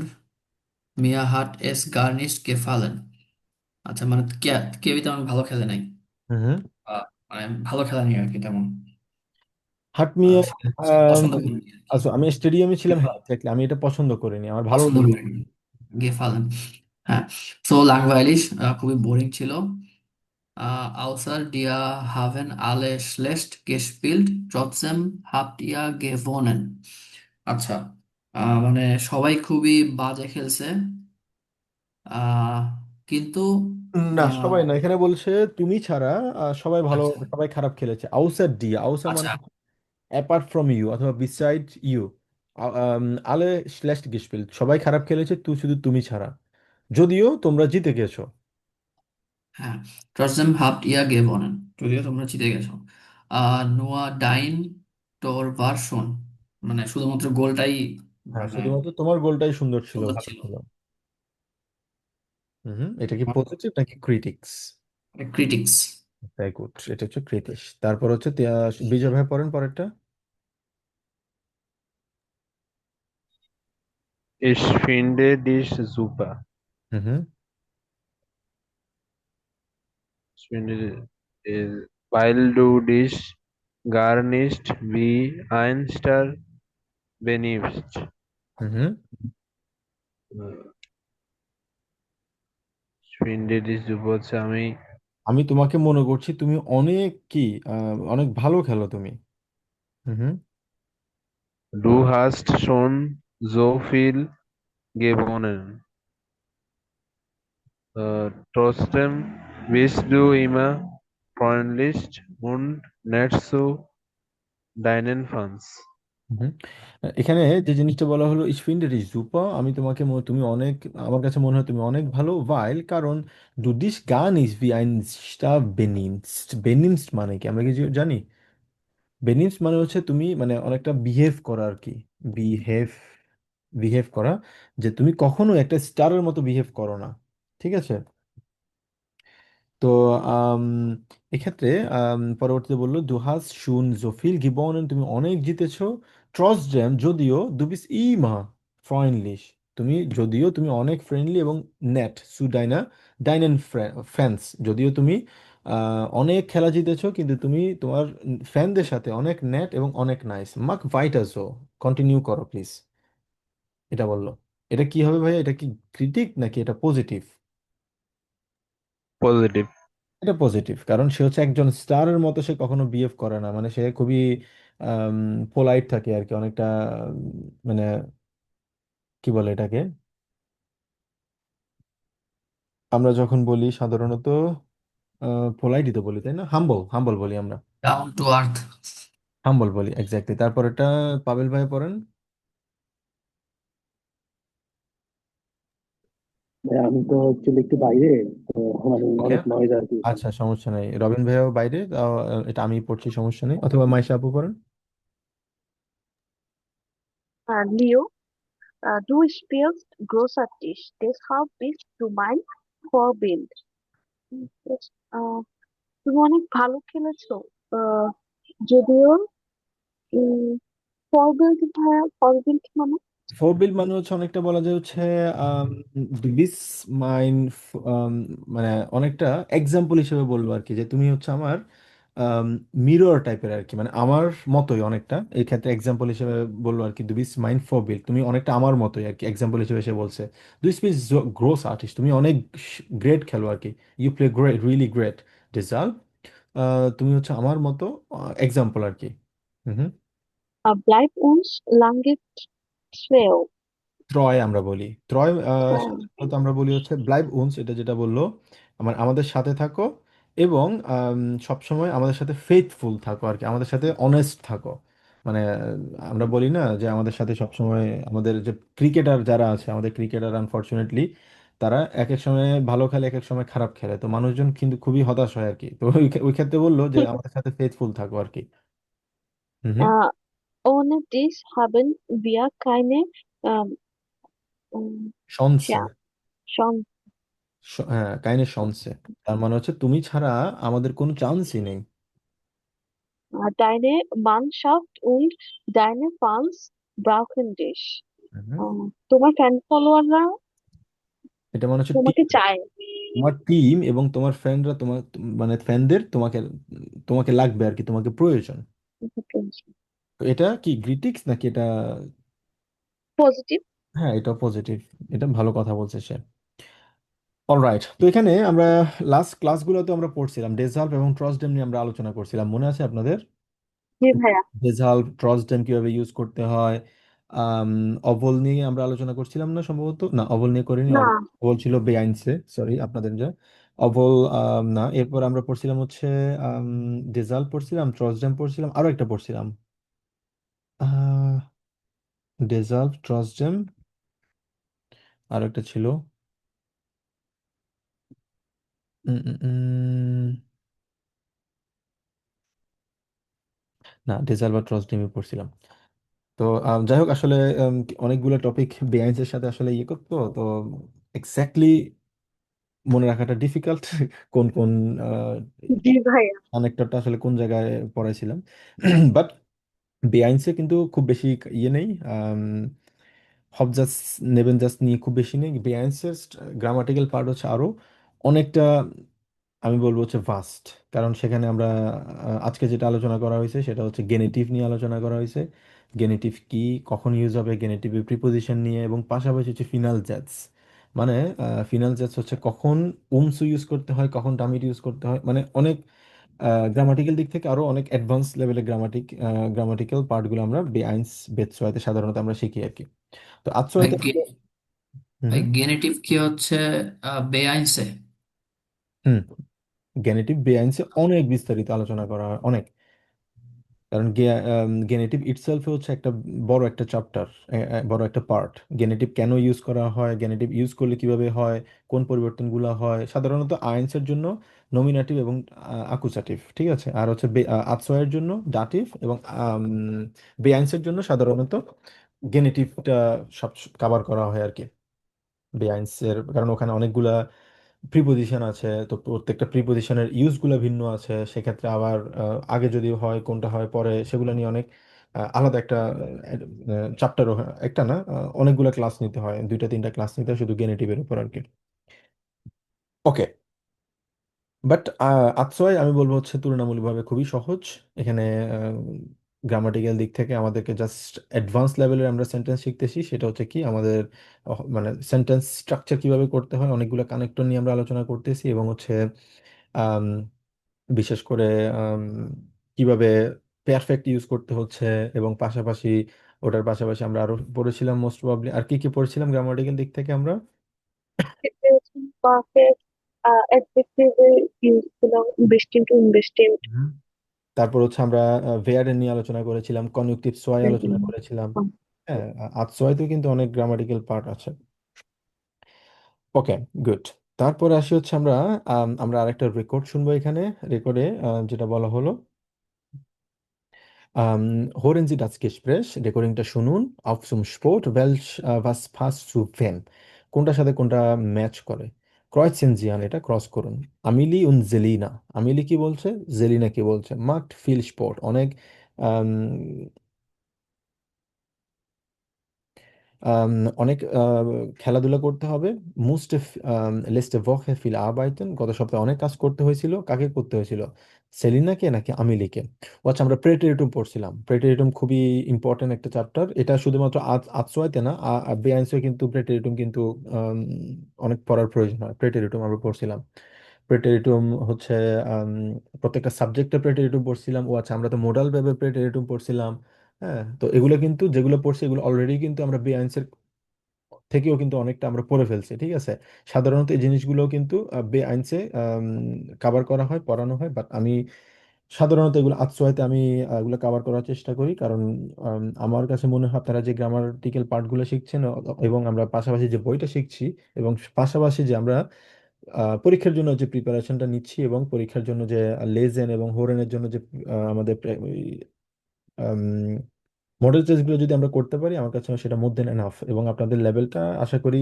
mir hat es gar nicht gefallen। আচ্ছা, মানে কেউই তেমন ভালো খেলে নাই। হুম। মানে ভালো খেলে নাই আর কি তেমন। হাট মিয়া, সে সে পছন্দ করিনি আর কি। আচ্ছা আমি স্টেডিয়ামে ছিলাম, হ্যাঁ এক্স্যাক্টলি, আমি এটা পছন্দ করিনি, আমার ভালো পছন্দ লাগে। করিনি, gefallen। হ্যাঁ, so langweilig, খুবই বোরিং ছিল। Außer dir haben alle schlecht gespielt, trotzdem habt ihr gewonnen। আচ্ছা, মানে সবাই খুবই বাজে খেলছে, আহ, কিন্তু না আহ, সবাই না, এখানে বলছে তুমি ছাড়া সবাই ভালো, আচ্ছা সবাই খারাপ খেলেছে। আউসার ডি, আউসার মানে আচ্ছা অ্যাপার্ট ফ্রম ইউ অথবা বিসাইড ইউ, আলে শ্লেষ্ট গেসপিল, সবাই খারাপ খেলেছে তুই, শুধু তুমি ছাড়া, যদিও তোমরা জিতে গেছো। হ্যাঁ, trotzdem habt ihr gewonnen, যদিও তোমরা জিতে গেছো। nur dein Tor war schon, মানে শুধুমাত্র গোলটাই হ্যাঁ, মানে শুধুমাত্র তোমার গোলটাই সুন্দর ছিল, সুন্দর ভালো ছিল। ছিল। এটা কি পজিটিভ নাকি ক্রিটিক্স? ক্রিটিক্স। ভেরি গুড, এটা হচ্ছে ক্রিটিক্স। তারপর হচ্ছে বিজয় ভাই পড়েন পরেরটা। Ich finde dich super. হুম হুম Ich finde, weil du dich gar nicht wie ein Star benimmst. হুম। Ich finde dich super হচ্ছে আমি। আমি তোমাকে মনে করছি তুমি অনেক কি অনেক ভালো খেলো তুমি। হুম। Du hast schon so viel gewonnen. Trotzdem bist du immer freundlich und nett zu deinen Fans. হুম। এখানে যে জিনিসটা বলা হলো ich finde dich super, আমি তোমাকে তুমি অনেক, আমার কাছে মনে হয় তুমি অনেক ভালো, weil কারণ du dich gar nicht wie ein Star benimmst। benimmst মানে কি আমরা কি জানি? benimmst মানে হচ্ছে তুমি মানে অনেকটা বিহেভ করা আর কি, বিহেভ, বিহেভ করা, যে তুমি কখনো একটা স্টারের মতো বিহেভ করো না। ঠিক আছে? তো আম, এক্ষেত্রে পরবর্তীতে বললো দু হাস শুন জোফিল গিবন, তুমি অনেক জিতেছো। ট্রস্টডেম, যদিও দুবিস ইমা ফ্রয়েন্ডলিশ, তুমি যদিও তুমি অনেক ফ্রেন্ডলি এবং নেট সুডাইনা ডাইনেন ফ্যান্স, যদিও তুমি অনেক খেলা জিতেছো কিন্তু তুমি তোমার ফ্যানদের সাথে অনেক নেট এবং অনেক নাইস। মাক ভাইটাসো, কন্টিনিউ করো প্লিজ, এটা বললো। এটা কি হবে ভাই, এটা কি ক্রিটিক নাকি এটা পজিটিভ? Positive. এটা পজিটিভ, কারণ সে হচ্ছে একজন স্টারের মতো, সে কখনো বিহেভ করে না, মানে সে খুবই পোলাইট থাকে আর কি, অনেকটা মানে কি বলে এটাকে, আমরা যখন বলি সাধারণত পোলাইটই তো বলি তাই না, হাম্বল, হাম্বল বলি আমরা, ডাউন টু আর্থ। হাম্বল বলি এক্স্যাক্টলি। তারপর এটা পাবেল ভাই পড়েন। আমি তো অ্যাকচুয়ালি একটু বাইরে, তো আমার ওকে, অনেক নয়েজ আর কি এখানে। আচ্ছা সমস্যা নেই, রবিন ভাইও বাইরে, এটা আমি পড়ছি, সমস্যা নেই, অথবা মাইশা আপু পড়েন। Leo, du spielst großartig. Deshalb bist du mein Vorbild. Yes, তুমি অনেক ভালো খেলেছো। আহ, যদিও ফরবিল্ড ভাইয়া, ফরবিল্ড মানে ফোরবিল মানে হচ্ছে অনেকটা বলা যায় হচ্ছে বিস মাইন, মানে অনেকটা এক্সাম্পল হিসেবে বলবো আর কি, যে তুমি হচ্ছে আমার মিরর টাইপের আর কি, মানে আমার মতোই অনেকটা। এই ক্ষেত্রে এক্সাম্পল হিসেবে বললো আর কি, দু বিস মাইন্ড ফর বিল, তুমি অনেকটা আমার মতোই আর কি, এক্সাম্পল হিসেবে সে বলছে। দুই স্পিচ গ্রোস আর্টিস্ট, তুমি অনেক গ্রেট খেলো আর কি, you play great, really great. ডিজাল্ভ, তুমি হচ্ছে আমার মতো, এক্সাম্পল আর কি। হুম। Bleib uns lange treu. ত্রয় আমরা বলি, ত্রয় Treu. সাধারণত আমরা বলি হচ্ছে ব্লাইব উনস, এটা যেটা বললো, আমাদের সাথে থাকো এবং সবসময় আমাদের সাথে ফেথফুল থাকো আর কি, আমাদের সাথে অনেস্ট থাকো। মানে আমরা বলি না যে আমাদের সাথে সবসময়, আমাদের যে ক্রিকেটার যারা আছে, আমাদের ক্রিকেটার আনফরচুনেটলি তারা এক এক সময় ভালো খেলে, এক এক সময় খারাপ খেলে, তো মানুষজন কিন্তু খুবই হতাশ হয় আর কি। তো ওই ক্ষেত্রে বললো যে আমাদের সাথে ফেথফুল থাকো আর কি। হুম হুম। Äh, ohne dich haben wir keine ähm, সনসে, tja, Chance. হ্যাঁ কাইনে সনসে, তার মানে হচ্ছে তুমি ছাড়া আমাদের কোনো চান্সই নেই। Deine Mannschaft und deine Fans brauchen dich. হুম। তোমার ফ্যান ফলোয়াররা এটা মানে হচ্ছে তোমাকে চায়। তোমার টিম এবং তোমার ফ্যানরা তোমার, মানে ফ্যানদের তোমাকে, তোমাকে লাগবে আর কি, তোমাকে প্রয়োজন। তো এটা কি গ্রিটিক্স নাকি এটা? পজিটিভ। হ্যাঁ এটা পজিটিভ, এটা ভালো কথা বলছে সে। অলরাইট, তো এখানে আমরা লাস্ট ক্লাসগুলোতে আমরা পড়ছিলাম ডেজাল্ট এবং ট্রসডেম নিয়ে আমরা আলোচনা করছিলাম, মনে আছে আপনাদের? জি ভাইয়া। ডেজাল্ট ট্রসডেম কিভাবে ইউজ করতে হয়। আম, অভল নিয়ে আমরা আলোচনা করছিলাম না সম্ভবত, না অভল নিয়ে করিনি, না, অভল ছিল বেআইনসে, সরি আপনাদের যে অভল, না এরপর আমরা পড়ছিলাম হচ্ছে ডেজাল্ট পড়ছিলাম, ট্রসডেম পড়ছিলাম, আরো একটা পড়ছিলাম, ডেজাল্ট ট্রসডেম, আরো একটা ছিল, উম, উম, উম, না ডেজাল্ট বা ট্রসডেমই পড়ছিলাম। তো যাই হোক, আসলে অনেকগুলো টপিক বেআইনসের সাথে আসলে ইয়ে করতো, তো এক্স্যাক্টলি মনে রাখাটা ডিফিকাল্ট কোন কোন জি ভাইয়া। কানেক্টরটা আসলে কোন জায়গায় পড়াইছিলাম। বাট বেআইনসে কিন্তু খুব বেশি ইয়ে নেই, হবজাস নেবেনজাস নিয়ে খুব বেশি নেই। বেআইনসের গ্রামাটিক্যাল পার্ট হচ্ছে আরো অনেকটা, আমি বলবো হচ্ছে ভাস্ট। কারণ সেখানে আমরা আজকে যেটা আলোচনা করা হয়েছে সেটা হচ্ছে গেনেটিভ নিয়ে আলোচনা করা হয়েছে, গেনেটিভ কি, কখন ইউজ হবে, গেনেটিভের প্রিপোজিশন নিয়ে, এবং পাশাপাশি হচ্ছে ফিনাল জ্যাটস, মানে ফিনাল জ্যাটস হচ্ছে কখন উমসু ইউজ করতে হয়, কখন ডামিট ইউজ করতে হয়, মানে অনেক গ্রামাটিক্যাল দিক থেকে আরো অনেক অ্যাডভান্স লেভেলের গ্রামাটিক্যাল পার্টগুলো আমরা বেআইনস বেতসোয়াতে সাধারণত আমরা শিখি আর কি। তো ভাই আতসোয়াতে হুম ভাই হুম। গেনেটিভ কি হচ্ছে বেআইনসে? হুম, গেনেটিভ বেআইনসে অনেক বিস্তারিত আলোচনা করা হয়, অনেক। কারণ গেনেটিভ ইটসেলফ হচ্ছে একটা বড় একটা চ্যাপ্টার, বড় একটা পার্ট। গেনেটিভ কেন ইউজ করা হয়, গেনেটিভ ইউজ করলে কিভাবে হয়, কোন পরিবর্তনগুলো হয়, সাধারণত আইনসের জন্য নমিনেটিভ এবং আকুজাটিভ, ঠিক আছে। আর হচ্ছে আতসয়ের জন্য ডাটিভ, এবং বেআইনসের জন্য সাধারণত গেনেটিভটা সব কাভার করা হয় আর কি। বেআইনসের কারণ ওখানে অনেকগুলা প্রিপোজিশন আছে, তো প্রত্যেকটা প্রিপোজিশনের ইউজগুলো ভিন্ন আছে, সেক্ষেত্রে আবার আগে যদি হয় কোনটা হয় পরে, সেগুলো নিয়ে অনেক আলাদা একটা চ্যাপ্টারও, একটা না অনেকগুলো ক্লাস নিতে হয়, দুইটা তিনটা ক্লাস নিতে হয় শুধু গেনেটিভের উপর আর কি। ওকে, বাট আতসোয়াই আমি বলবো হচ্ছে তুলনামূলকভাবে খুবই সহজ। এখানে গ্রামাটিক্যাল দিক থেকে আমাদেরকে জাস্ট অ্যাডভান্স লেভেলের আমরা সেন্টেন্স শিখতেছি, সেটা হচ্ছে কি আমাদের মানে সেন্টেন্স স্ট্রাকচার কিভাবে করতে হয়, অনেকগুলো কানেক্টর নিয়ে আমরা আলোচনা করতেছি, এবং হচ্ছে আম, বিশেষ করে আম, কিভাবে পারফেক্ট ইউজ করতে হচ্ছে, এবং পাশাপাশি ওটার পাশাপাশি আমরা আরো পড়েছিলাম মোস্ট প্রবাবলি, আর কি কি পড়েছিলাম গ্রামাটিক্যাল দিক থেকে আমরা। পারফেক্ট, অ্যাডজেক্টিভ ইউজ ছিল, ইনভেস্টিং টু ইনভেস্টিং। হুম। তারপর হচ্ছে আমরা ভেয়ার নিয়ে আলোচনা করেছিলাম, কনজুক্টিভ সোয়াই আলোচনা করেছিলাম। হ্যাঁ, আতসোয়াইতেও কিন্তু অনেক গ্রামাটিক্যাল পার্ট আছে। ওকে, গুড। তারপরে আসি হচ্ছে আমরা আরেকটা রেকর্ড শুনবো এখানে। রেকর্ডে যেটা বলা হলো, hören Sie das Gespräch, রেকর্ডিংটা শুনুন, auf zum Sport, was passt zu wem, কোনটার সাথে কোনটা ম্যাচ করে, kreuzen Sie an, এটা ক্রস করুন। আমিলি und জেলিনা, আমিলি কি বলছে, জেলিনা কি বলছে, macht viel Sport, অনেক আম, অনেক খেলাধুলা করতে হবে। মুস্ট লেস্টে ভোকে ফিল আরবাইটেন, গত সপ্তাহে অনেক কাজ করতে হয়েছিল। কাকে করতে হয়েছিল? সেলিনাকে নাকি আমিলিকে? ও আচ্ছা, আমরা প্রেটেরিটুম পড়ছিলাম। প্রেটেরিটুম খুবই ইম্পর্টেন্ট একটা চ্যাপ্টার। এটা শুধুমাত্র আজসোয়াইতে না, বেআইনসও কিন্তু প্রেটেরিটুম কিন্তু আম, অনেক পড়ার প্রয়োজন হয়। প্রেটেরিটুম আমরা পড়ছিলাম। প্রেটেরিটুম হচ্ছে আম, প্রত্যেকটা সাবজেক্টে প্রেটেরিটুম পড়ছিলাম। ও আচ্ছা, আমরা তো মোডাল ভেবে প্রেটেরিটুম পড়ছিলাম। হ্যাঁ, তো এগুলো কিন্তু যেগুলো পড়ছি এগুলো অলরেডি কিন্তু আমরা বেআইনসের থেকেও কিন্তু অনেকটা আমরা পড়ে ফেলছি। ঠিক আছে, সাধারণত এই জিনিসগুলো কিন্তু বেআইনসে কাভার করা হয়, পড়ানো হয়, বাট আমি সাধারণত এগুলো আচ্ছোয়াইতে আমি এগুলো কাভার করার চেষ্টা করি। কারণ আমার কাছে মনে হয় আপনারা যে গ্রামাটিক্যাল পার্টগুলো শিখছেন এবং আমরা পাশাপাশি যে বইটা শিখছি, এবং পাশাপাশি যে আমরা পরীক্ষার জন্য যে প্রিপারেশনটা নিচ্ছি, এবং পরীক্ষার জন্য যে লেজেন এবং হোরেনের জন্য যে আমাদের মডেল টেস্টগুলো যদি আমরা করতে পারি, আমার কাছে সেটা মোর দেন এনাফ। এবং আপনাদের লেভেলটা আশা করি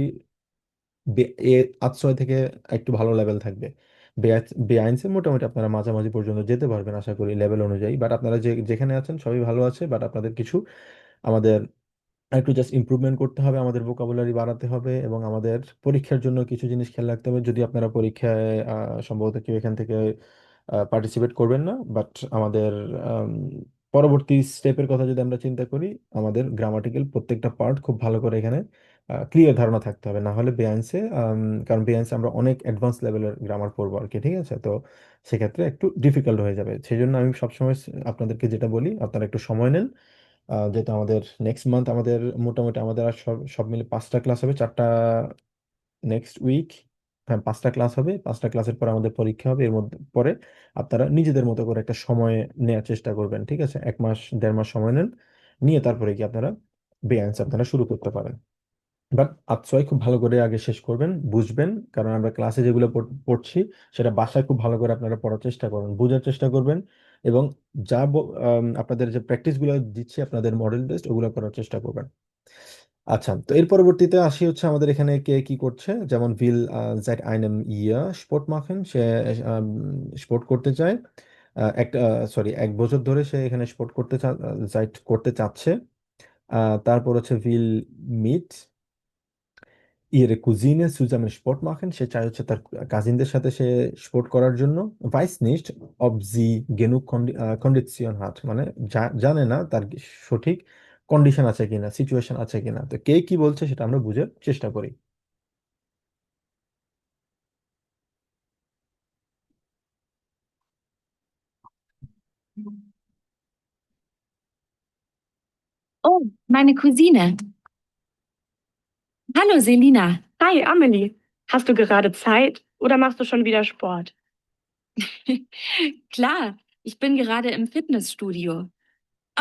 এ আশ্রয় থেকে একটু ভালো লেভেল থাকবে। বেআইনসে মোটামুটি আপনারা মাঝামাঝি পর্যন্ত যেতে পারবেন আশা করি লেভেল অনুযায়ী। বাট আপনারা যেখানে আছেন সবই ভালো আছে, বাট আপনাদের কিছু আমাদের একটু জাস্ট ইমপ্রুভমেন্ট করতে হবে, আমাদের ভোকাবুলারি বাড়াতে হবে, এবং আমাদের পরীক্ষার জন্য কিছু জিনিস খেয়াল রাখতে হবে। যদি আপনারা পরীক্ষায় সম্ভবত কেউ এখান থেকে পার্টিসিপেট করবেন না, বাট আমাদের আম, পরবর্তী স্টেপের কথা যদি আমরা চিন্তা করি, আমাদের গ্রামাটিক্যাল প্রত্যেকটা পার্ট খুব ভালো করে এখানে ক্লিয়ার ধারণা থাকতে হবে, না হলে বেআইনসে কারণ বেআইনসে আমরা অনেক অ্যাডভান্স লেভেলের গ্রামার পড়বো আর কি। ঠিক আছে, তো সেক্ষেত্রে একটু ডিফিকাল্ট হয়ে যাবে। সেই জন্য আমি সবসময় আপনাদেরকে যেটা বলি, আপনারা একটু সময় নেন। যেহেতু আমাদের নেক্সট মান্থ আমাদের মোটামুটি আমাদের আর সব সব মিলে 5টা ক্লাস হবে, 4টা নেক্সট উইক। হ্যাঁ, 5টা ক্লাস হবে, 5টা ক্লাসের পর আমাদের পরীক্ষা হবে। এর মধ্যে পরে আপনারা নিজেদের মতো করে একটা সময় নেওয়ার চেষ্টা করবেন। ঠিক আছে, 1 মাস 1.5 মাস সময় নেন, নিয়ে তারপরে কি আপনারা বেআইনস আপনারা শুরু করতে পারেন। বাট আচ্ছয় খুব ভালো করে আগে শেষ করবেন, বুঝবেন। কারণ আমরা ক্লাসে যেগুলো পড়ছি সেটা বাসায় খুব ভালো করে আপনারা পড়ার চেষ্টা করবেন, বোঝার চেষ্টা করবেন। এবং আপনাদের যে প্র্যাকটিস গুলো দিচ্ছি, আপনাদের মডেল টেস্ট, ওগুলো করার চেষ্টা করবেন। আচ্ছা, তো এর পরবর্তীতে আসি হচ্ছে আমাদের এখানে কে কি করছে। যেমন ভিল seit einem Jahr Sport machen, সে স্পোর্ট করতে চায়। একটা সরি, 1 বছর ধরে সে এখানে স্পোর্ট করতে চাচ্ছে। তারপর হচ্ছে ভিল মিট ihre Cousine zusammen Sport machen, সে চায় হচ্ছে তার কাজিনদের সাথে সে স্পোর্ট করার জন্য। weiß nicht ob sie genug Kondition hat, মানে জানে না তার সঠিক কন্ডিশন আছে কিনা, সিচুয়েশন আছে কিনা। তো কে কি বলছে সেটা আমরা বুঝার চেষ্টা করি। Oh, meine Cousine. Hallo, Selina. Hi, Amelie. Hast du gerade Zeit oder machst du schon wieder Sport? Klar, ich bin gerade im Fitnessstudio.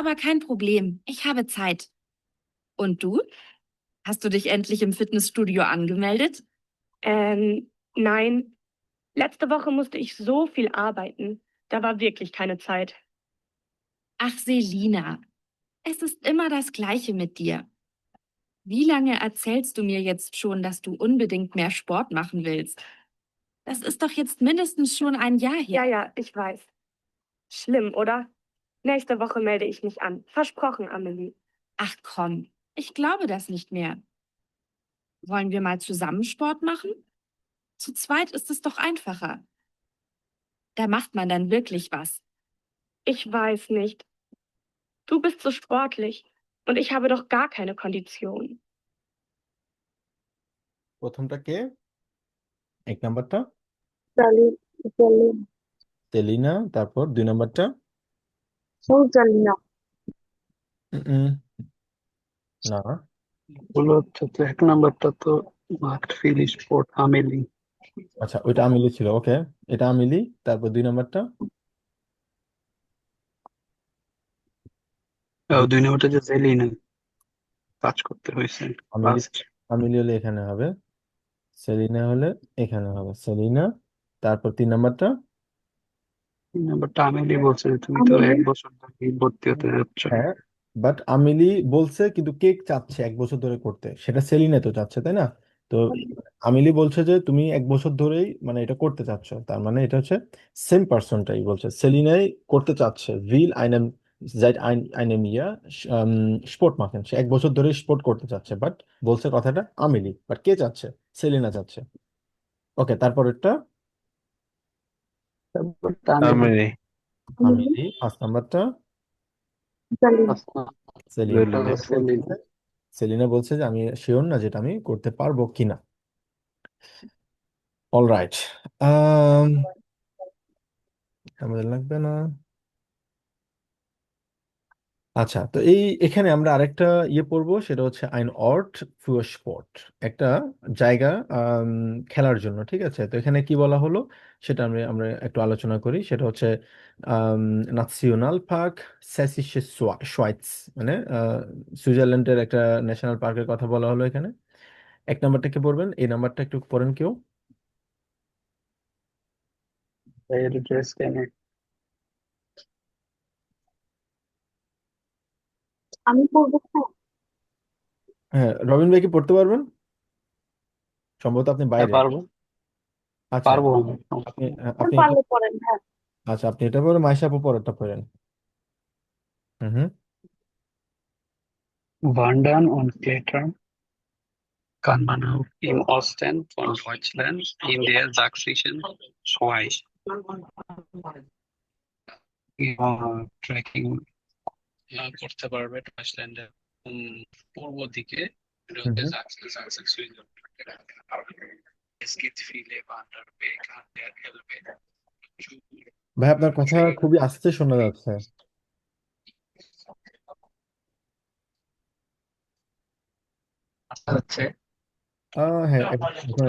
Aber kein Problem, ich habe Zeit. Und du? Hast du dich endlich im Fitnessstudio angemeldet? Nein. Letzte Woche musste ich so viel arbeiten. Da war wirklich keine Zeit. Ach, Selina, es ist immer das Gleiche mit dir. Wie lange erzählst du mir jetzt schon, dass du unbedingt mehr Sport machen willst? Das ist doch jetzt mindestens schon ein Jahr Ja, her. ja, ich weiß. Schlimm, oder? Nächste Woche melde ich mich an. Versprochen, Amelie. Ach komm, ich glaube das nicht mehr. Wollen wir mal zusammen Sport machen? Zu zweit ist es doch einfacher. Da macht man dann wirklich was. Ich weiß nicht. Du bist so sportlich und ich habe doch gar keine Kondition. প্রথমটা কে? 1 নাম্বারটা জালি- জালি- সেলিনা, তারপর 2 নাম্বারটা সুজালিনা। উম, না, বলো হচ্ছে তো 1 নাম্বারটা তো মার্কড ফিল স্পোর্ট আমেলি। আচ্ছা ওইটা আমিলি ছিল। ওকে, এটা আমিলি। তারপর 2 নাম্বারটা 2 নাম্বারটা যে জেলিনা কাজ করতে হয়েছে আমিলি। ফার্স্ট। আমিলি হলে এখানে হবে, সেলিনা হলে এখানে হবে সেলিনা। তারপর 3 নাম্বারটা 3 নাম্বারটা আমেলি বলছে যে তুমি তো আমিলি 1 বছর ধরে ভর্তি হতে যাচ্ছ। হ্যাঁ, বাট আমিলি বলছে কিন্তু কেক চাচ্ছে 1 বছর ধরে করতে, সেটা সেলিনা তো চাচ্ছে, তাই না? তো আমিলি বলছে যে তুমি 1 বছর ধরেই মানে এটা করতে চাচ্ছ, তার মানে এটা হচ্ছে সেম পার্সনটাই বলছে। সেলিনাই করতে চাচ্ছে, ভিল আইনেম seit einem Jahr Sport machen। সে 1 বছর ধরে স্পোর্ট করতে চাচ্ছে, বাট বলছে কথাটা আমিলি, বাট কে চাচ্ছে? সেলিনা চাচ্ছে। ওকে, তারপরেরটা তারপরটা আমিলি। আমিরি, আমিলি। 5 নাম্বারটা জালিম। সেলিনা। জলিনা, সেলিনা। সেলিনা বলছে যে আমি শিওর না যেটা আমি করতে পারবো কিনা। অল রাইট, আমাদের লাগবে না। আচ্ছা, তো এখানে আমরা আরেকটা পড়বো, সেটা হচ্ছে আইন অর্ট ফ্für স্পোর্ট, একটা জায়গা খেলার জন্য। ঠিক আছে, তো এখানে কি বলা হলো সেটা আমরা আমরা একটু আলোচনা করি। সেটা হচ্ছে ন্যাশনাল পার্ক sächsische Schweiz, মানে সুইজারল্যান্ডের একটা ন্যাশনাল পার্কের কথা বলা হলো এখানে। 1 নাম্বারটা কি পড়বেন? এই নাম্বারটা একটু পড়েন কেউ। এর ড্রেস কেনে। আমি পড়বো স্যার? হ্যাঁ, রবিন ভাই কি পড়তে পারবেন? সম্ভবত আপনি হ্যাঁ বাইরে। পারবো, আচ্ছা, পারবো আমি। আপনি স্যার আপনি এটা, পারলে পড়েন, হ্যাঁ। আচ্ছা আপনি এটা পড়ে মাইশা আপু পরেরটা পড়েন। হুম হুম। Wandern und Klettern kann man auch im Osten von Deutschland in der sächsischen Schweiz. Trekking করতে পারবে ডয়েচল্যান্ডের পূর্ব দিকে। এটা হুম হচ্ছে হুম। Es gibt viele Wanderwege an der Elbe. ভাই আপনার কথা খুবই আস্তে শোনা যাচ্ছে। আশা হচ্ছে। হ্যাঁ, এখন একটু,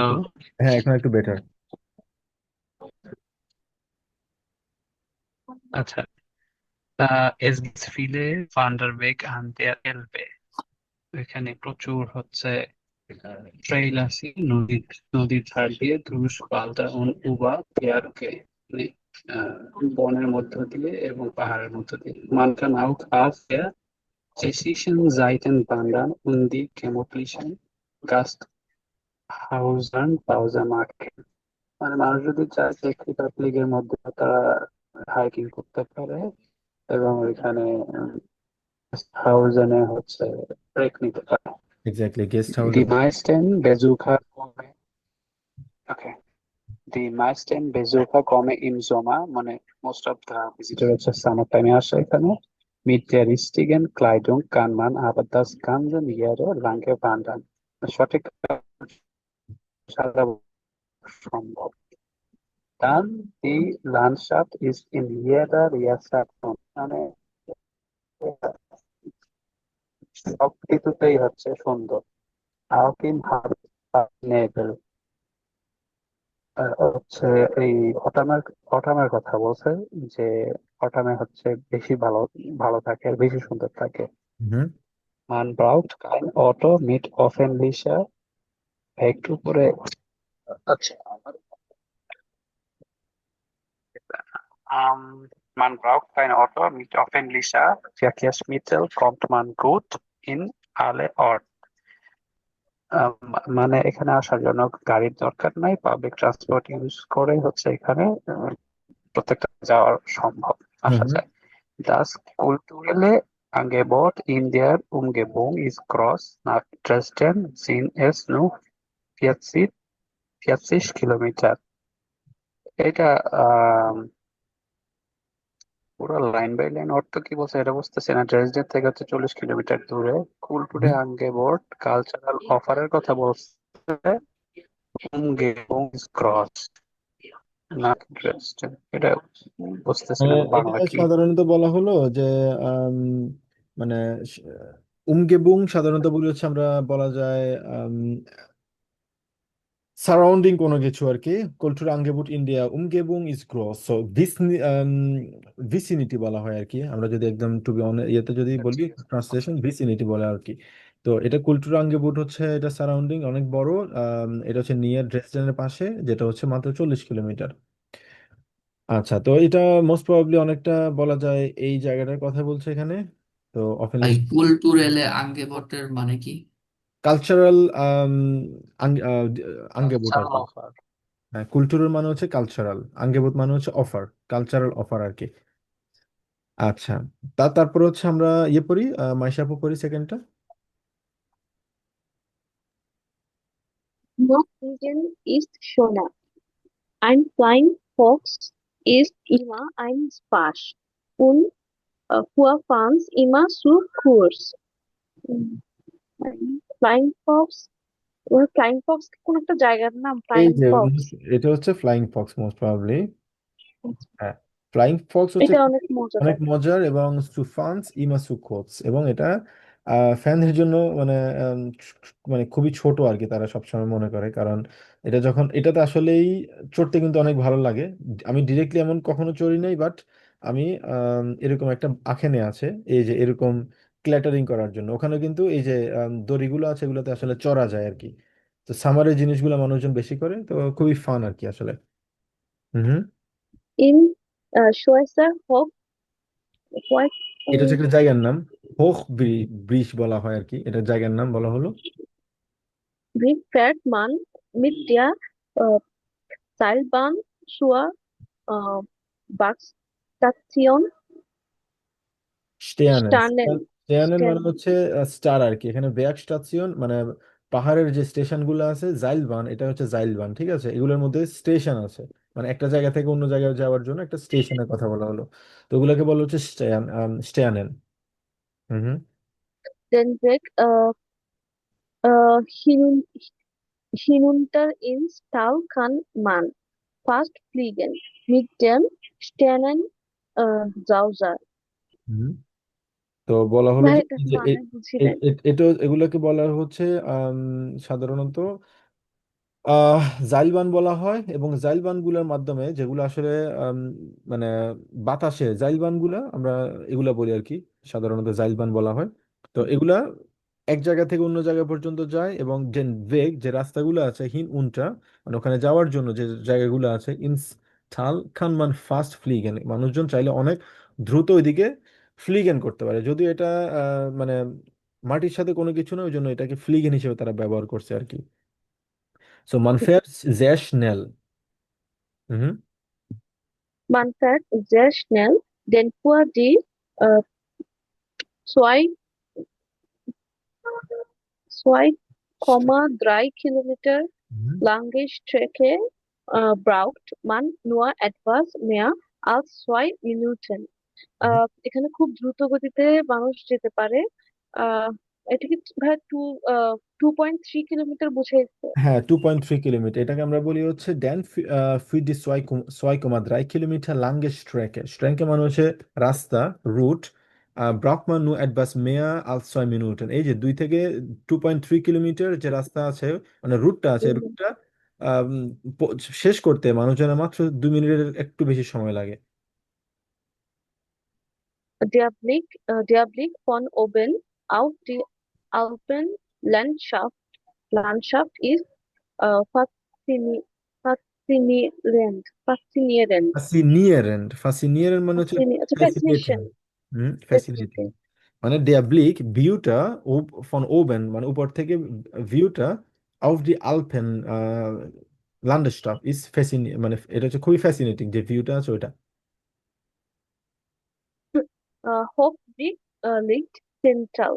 হ্যাঁ এখন একটু বেটার। আচ্ছা, es gibt viele Wanderwege an der Elbe. এখানে প্রচুর হচ্ছে ট্রেইল আছে নদীর ধার দিয়ে ধুস পালদা ও উবা পেয়ারকে, মানে বনের মধ্য দিয়ে এবং পাহাড়ের মধ্য দিয়ে। Man kann auch auf der tschechischen Seitenwandern und die gemütlichen Gasthausen Pause machen. মানে মানুষ যদি চায় চেক রিপাবলিকের মধ্যে তারা হাইকিং করতে পারে এবং ওইখানে হাউজেনে হচ্ছে ব্রেক নিতে পারে। Exactly, guest house. Die meisten Besucher kommen, okay. Die meisten Besucher kommen im Sommer, মানে most of the visitor হচ্ছে সামার টাইমে আসে এখানে। Mit der richtigen Kleidung kann man aber das ganze Jahr lange wandern. সঠিক সারা বছর সম্ভব। Dann die Landschaft ist in jeder Jahreszeit, মানে সব ঋতুতেই হচ্ছে সুন্দর। Auch im Herbst bei Nebel। হচ্ছে এই অটামের কথা বলছে, যে অটামে হচ্ছে বেশি ভালো ভালো থাকে আর বেশি সুন্দর থাকে। হুম। Man braucht kein Auto mit öffentlicher একটু পরে। আচ্ছা man braucht kein Auto mit öffentlicher Verkehrsmittel kommt man gut in alle Orte। মানে এখানে আসার জন্য গাড়ির দরকার নাই, পাবলিক ট্রান্সপোর্ট ইউজ করে হচ্ছে এখানে প্রত্যেকটা যাওয়ার সম্ভব, হুম আসা হুম। যায়। Das kulturelle Angebot in der Umgebung ist groß. Nach Dresden sind es nur 40 Kilometer। এটা পুরো লাইন বাই লাইন অর্থ কি বলছে এটা বুঝতেছি না। ড্রেসডেন থেকে হচ্ছে 40 কিলোমিটার দূরে। কুলটুরে হুম। আঙ্গেবোর্ড কালচারাল অফারের কথা বলছে। উমগেবং is cross, না ড্রেসডেন। এটা বুঝতেছি মানে না বাংলা এটা কি। সাধারণত বলা হলো যে আম, মানে উমগেবুং সাধারণত বলি হচ্ছে আমরা বলা যায় সারাউন্ডিং কোনো কিছু আর কি। কল্টুর আঙ্গেবুট ইন্ডিয়া উমগেবুং ইজ গ্রস, সো ভিসিনিটি বলা হয় আর কি। আমরা যদি একদম টু বি অন ইয়েতে যদি বলি, ঠিক আছে। ট্রান্সলেশন ভিসিনিটি বলে আর কি। তো এটা কুলটুর আঙ্গেবুট হচ্ছে, এটা সারাউন্ডিং অনেক বড়। এটা হচ্ছে নিয়ার ড্রেসডেনের পাশে, যেটা হচ্ছে মাত্র 40 কিলোমিটার। আচ্ছা, তো এটা মোস্ট প্রবাবলি অনেকটা বলা যায় এই জায়গাটার কথা বলছে এখানে। তো অফেনলি ভাই কুলটুরেলে আঙ্গেবটের মানে কি? কালচারাল আঙ্গেবুট আর কালচারাল কি। অফার। হ্যাঁ, কুলটুরের মানে হচ্ছে কালচারাল, আঙ্গেবুট মানে হচ্ছে অফার, কালচারাল অফার আর কি। আচ্ছা, তারপর হচ্ছে আমরা ইয়ে পড়ি, মাইশা আপু পড়ি সেকেন্ডটা। Nordwinden ist Shona. Ein Flying Fox ist immer ein Spaß und Fuhrfans immer zu kurz. Flying Fox, flying Fox কোন একটা জায়গার নাম, এই ফ্লাইং যে ফক্স। এটা হচ্ছে ফ্লাইং ফক্স মোস্ট প্রবাবলি। হ্যাঁ, ফ্লাইং ফক্স হচ্ছে এটা অনেক মজাদার। অনেক মজার, এবং সুফান্স ইমাসুকোভস, এবং এটা ফ্যানদের জন্য মানে মানে খুবই ছোট আর কি, তারা সবসময় মনে করে, কারণ এটা যখন এটাতে আসলেই চড়তে কিন্তু অনেক ভালো লাগে। আমি ডিরেক্টলি এমন কখনো চড়ি নাই, বাট আমি এরকম একটা আখেনে আছে এই যে এরকম ক্ল্যাটারিং করার জন্য, ওখানে কিন্তু এই যে দড়িগুলো আছে এগুলোতে আসলে চড়া যায় আর কি। তো সামারের জিনিসগুলো মানুষজন বেশি করে, তো খুবই ফান আর কি আসলে। হুম। ইন শোয়েসার হোক হোয়াইট এটা হচ্ছে একটা জায়গার নাম, হোখ ব্রিজ বলা হয় আর কি, এটা জায়গার নাম বলা হলো। wie fährt man mit der Seilbahn zur Bahnstation স্টেয়ানেন। Sternen? স্টেয়ানেন মানে Sternen. হচ্ছে স্টার আর কি, এখানে বেয়াক স্টেশন মানে পাহাড়ের যে স্টেশন গুলো আছে, জাইলবান, এটা হচ্ছে জাইলবান, ঠিক আছে, এগুলোর মধ্যে স্টেশন আছে, মানে একটা জায়গা থেকে অন্য জায়গায় যাওয়ার জন্য একটা স্টেশনের কথা বলা হলো। তো ওগুলোকে বলা হচ্ছে স্টেয়ানেন। হুম হুম। Den Weg hinunter ins Tal kann man fast fliegen mit dem Sternensauser. হুম। তো বলা হলো ভাই যে এটা এই যে মানে বুঝি নাই। এটা এগুলোকে বলা হচ্ছে সাধারণত আহ জাইলবান বলা হয়, এবং জাইলবান গুলার মাধ্যমে যেগুলো আসলে আম, মানে বাতাসে জাইলবান গুলা আমরা এগুলা বলি আর কি, সাধারণত জাইলবান বলা হয়। তো এগুলা এক জায়গা থেকে অন্য জায়গা পর্যন্ত যায়, এবং যে বেগ যে রাস্তাগুলো আছে হিন উনটা, মানে ওখানে যাওয়ার জন্য যে জায়গাগুলো আছে ইনস ঠাল খান মান ফাস্ট ফ্লিগেন, মানুষজন চাইলে অনেক দ্রুত ওইদিকে ফ্লিগেন করতে পারে, যদিও এটা মানে মাটির সাথে কোনো কিছু না, ওই জন্য এটাকে ফ্লিগেন হিসেবে তারা ব্যবহার করছে আর কি। So, man fährt sehr schnell. Mhm. Man fährt sehr schnell, denn fuhr die äh, zwei, 2,3 Kilometer Mhm. lange Strecke braucht man nur etwas mehr als 2 Minuten. Mhm. এখানে খুব দ্রুত গতিতে মানুষ যেতে পারে। আহ এটা কি ভাই 2.3 কিলোমিটার বুঝাইছে? হ্যাঁ, 2.3 কিলোমিটার, এটাকে আমরা বলি হচ্ছে ড্যান ফি ডি সোয়াই কমা দ্রাই কিলোমিটার লাঙ্গে স্ট্রেকে। স্ট্রেকে মানে হচ্ছে রাস্তা, রুট। ব্রাকমান নু অ্যাডভাস মেয়া আল 2 মিনিটেন, এই যে 2 থেকে 2.3 কিলোমিটার যে রাস্তা আছে, মানে রুটটা আছে, হুম। রুটটা শেষ করতে মানুষজনের মাত্র 2 মিনিটের একটু বেশি সময় লাগে। Der Blick von oben auf die Alpenlandschaft ist faszinierend. Faszinierend. ফ্যাসিনিয়েরেন্ট মানে হচ্ছে আচ্ছা, ফ্যাসিনেটিং। fascination. হুম, ফ্যাসিনেটিং Fascinating. মানে der Blick ভিউটা ফন ওবেন মানে উপর থেকে ভিউটা auf die Alpen Landschaft ist মানে এটা হচ্ছে খুবই ফ্যাসিনেটিং, যে ভিউটা আছে ওইটা। Hochweg liegt central.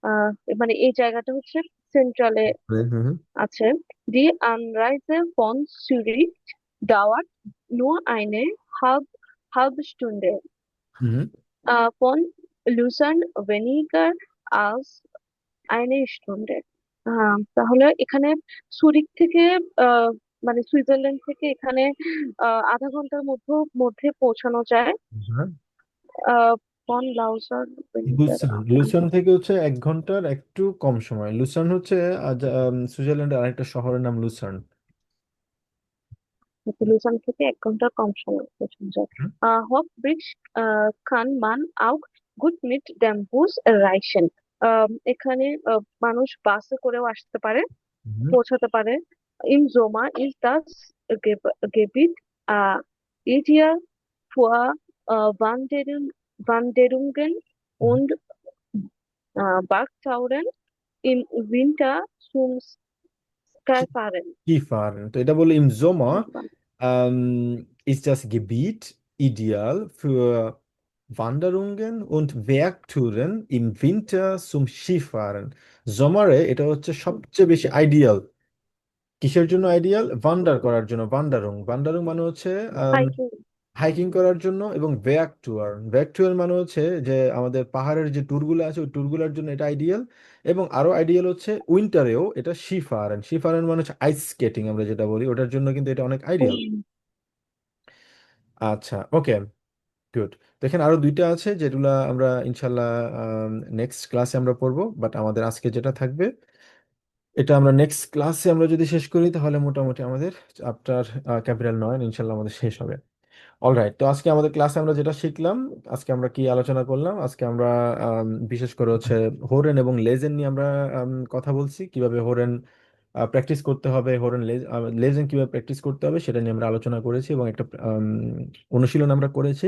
আহ, মানে এই জায়গাটা হচ্ছে সেন্ট্রালে হুম হুম আছে। Die Anreise von Zürich dauert nur eine halbe Stunde. হুম। Von Lucerne weniger als eine Stunde. তাহলে এখানে সুরিক থেকে আহ, মানে সুইজারল্যান্ড থেকে এখানে আধা ঘন্টার মধ্যে মধ্যে পৌঁছানো যায়। হ্যাঁ, ফন লাউজার ভেনিগার। লুসান থেকে হচ্ছে 1 ঘন্টার একটু কম সময়। লুসান হচ্ছে সুইজারল্যান্ডের আরেকটা শহরের নাম লুসার্ন। লুসান থেকে 1 ঘন্টার কম সময় পৌঁছানো যায়। Hochbridge kann man auch gut mit dem Bus erreichen. এখানে মানুষ বাসে করেও আসতে পারে, হুম পৌঁছাতে পারে। Im Sommer ist das Gebiet ideal für Wanderungen হুম। und Bergtouren, im Winter zum Skifahren. কি ফারেন, তো এটা বলে ইম জোমা ist das Gebiet ideal für Wanderungen und Bergtouren im Winter zum Skifahren. জমারে এটা হচ্ছে সবচেয়ে বেশি আইডিয়াল। কিসের জন্য আইডিয়াল? ওয়ান্ডার করার জন্য। ওয়ান্ডারুং ওয়ান্ডারুং মানে হচ্ছে হাইকিং। হাইকিং করার জন্য, এবং ব্যাক টুয়ার মানে হচ্ছে যে আমাদের পাহাড়ের যে ট্যুরগুলো আছে ওই ট্যুরগুলোর জন্য এটা আইডিয়াল। এবং আরো আইডিয়াল হচ্ছে উইন্টারেও এটা শিফারেন। শিফারেন মানে হচ্ছে আইস স্কেটিং আমরা যেটা বলি, ওটার জন্য কিন্তু এটা অনেক আইডিয়াল। আচ্ছা, ওকে, গুড। দেখেন আরো দুইটা আছে যেগুলা আমরা ইনশাল্লাহ নেক্সট ক্লাসে আমরা পড়বো, বাট আমাদের আজকে যেটা থাকবে এটা আমরা নেক্সট ক্লাসে আমরা যদি শেষ করি তাহলে মোটামুটি আমাদের চ্যাপ্টার ক্যাপিটাল 9 ইনশাল্লাহ আমাদের শেষ হবে। অলরাইট, তো আজকে আমাদের ক্লাসে আমরা যেটা শিখলাম, আজকে আমরা কি আলোচনা করলাম, আজকে আমরা বিশেষ করে হচ্ছে হোরেন এবং লেজেন নিয়ে আমরা কথা বলছি, কিভাবে হোরেন প্র্যাকটিস করতে হবে, হোরেন লেজেন কিভাবে প্র্যাকটিস করতে হবে সেটা নিয়ে আমরা আলোচনা করেছি, এবং একটা অনুশীলন আমরা করেছি।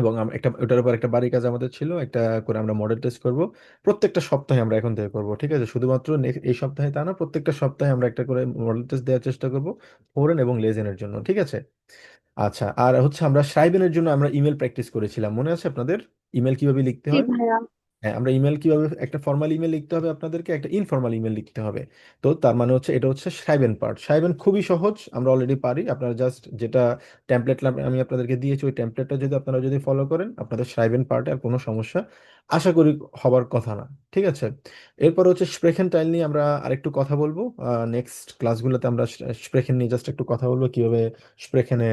এবং একটা ওটার উপর একটা বাড়ি কাজ আমাদের ছিল, একটা করে আমরা মডেল টেস্ট করব। প্রত্যেকটা সপ্তাহে আমরা এখন থেকে করব, ঠিক আছে? শুধুমাত্র এই সপ্তাহে তা না, প্রত্যেকটা সপ্তাহে আমরা একটা করে মডেল টেস্ট দেওয়ার চেষ্টা করব হোরেন এবং লেজেনের জন্য, ঠিক আছে? আচ্ছা, আর হচ্ছে আমরা শ্রাইবেনের জন্য আমরা ইমেল প্র্যাকটিস করেছিলাম, মনে আছে আপনাদের? ইমেল কিভাবে লিখতে জি হয়? ভাইয়া। হ্যাঁ, আমরা ইমেল কিভাবে, একটা ফর্মাল ইমেল লিখতে হবে আপনাদেরকে, একটা ইনফর্মাল ইমেল লিখতে হবে। তো তার মানে হচ্ছে এটা হচ্ছে সাইবেন পার্ট। সাইবেন খুবই সহজ, আমরা অলরেডি পারি। আপনারা জাস্ট যেটা টেমপ্লেট আমি আপনাদেরকে দিয়েছি ওই টেমপ্লেটটা যদি আপনারা যদি ফলো করেন, আপনাদের সাইবেন পার্টে আর কোনো সমস্যা আশা করি হবার কথা না, ঠিক আছে? এরপর হচ্ছে স্প্রেখেন টাইল নিয়ে আমরা আরেকটু কথা বলবো। নেক্সট ক্লাসগুলোতে আমরা স্প্রেখেন নিয়ে জাস্ট একটু কথা বলবো, কিভাবে স্প্রেখেনে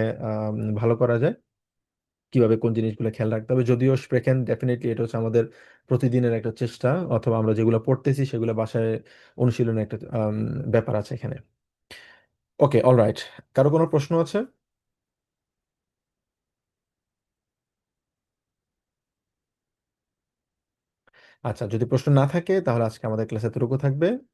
ভালো করা যায়, কিভাবে কোন জিনিসগুলো খেয়াল রাখতে হবে। যদিও স্প্রেকেন ডেফিনেটলি এটা হচ্ছে আমাদের প্রতিদিনের একটা চেষ্টা, অথবা আমরা যেগুলো পড়তেছি সেগুলো বাসায় অনুশীলনের একটা ব্যাপার আছে এখানে। ওকে, অলরাইট, কারো কোনো প্রশ্ন আছে? আচ্ছা, যদি প্রশ্ন না থাকে তাহলে আজকে আমাদের ক্লাসে এতটুকু থাকবে।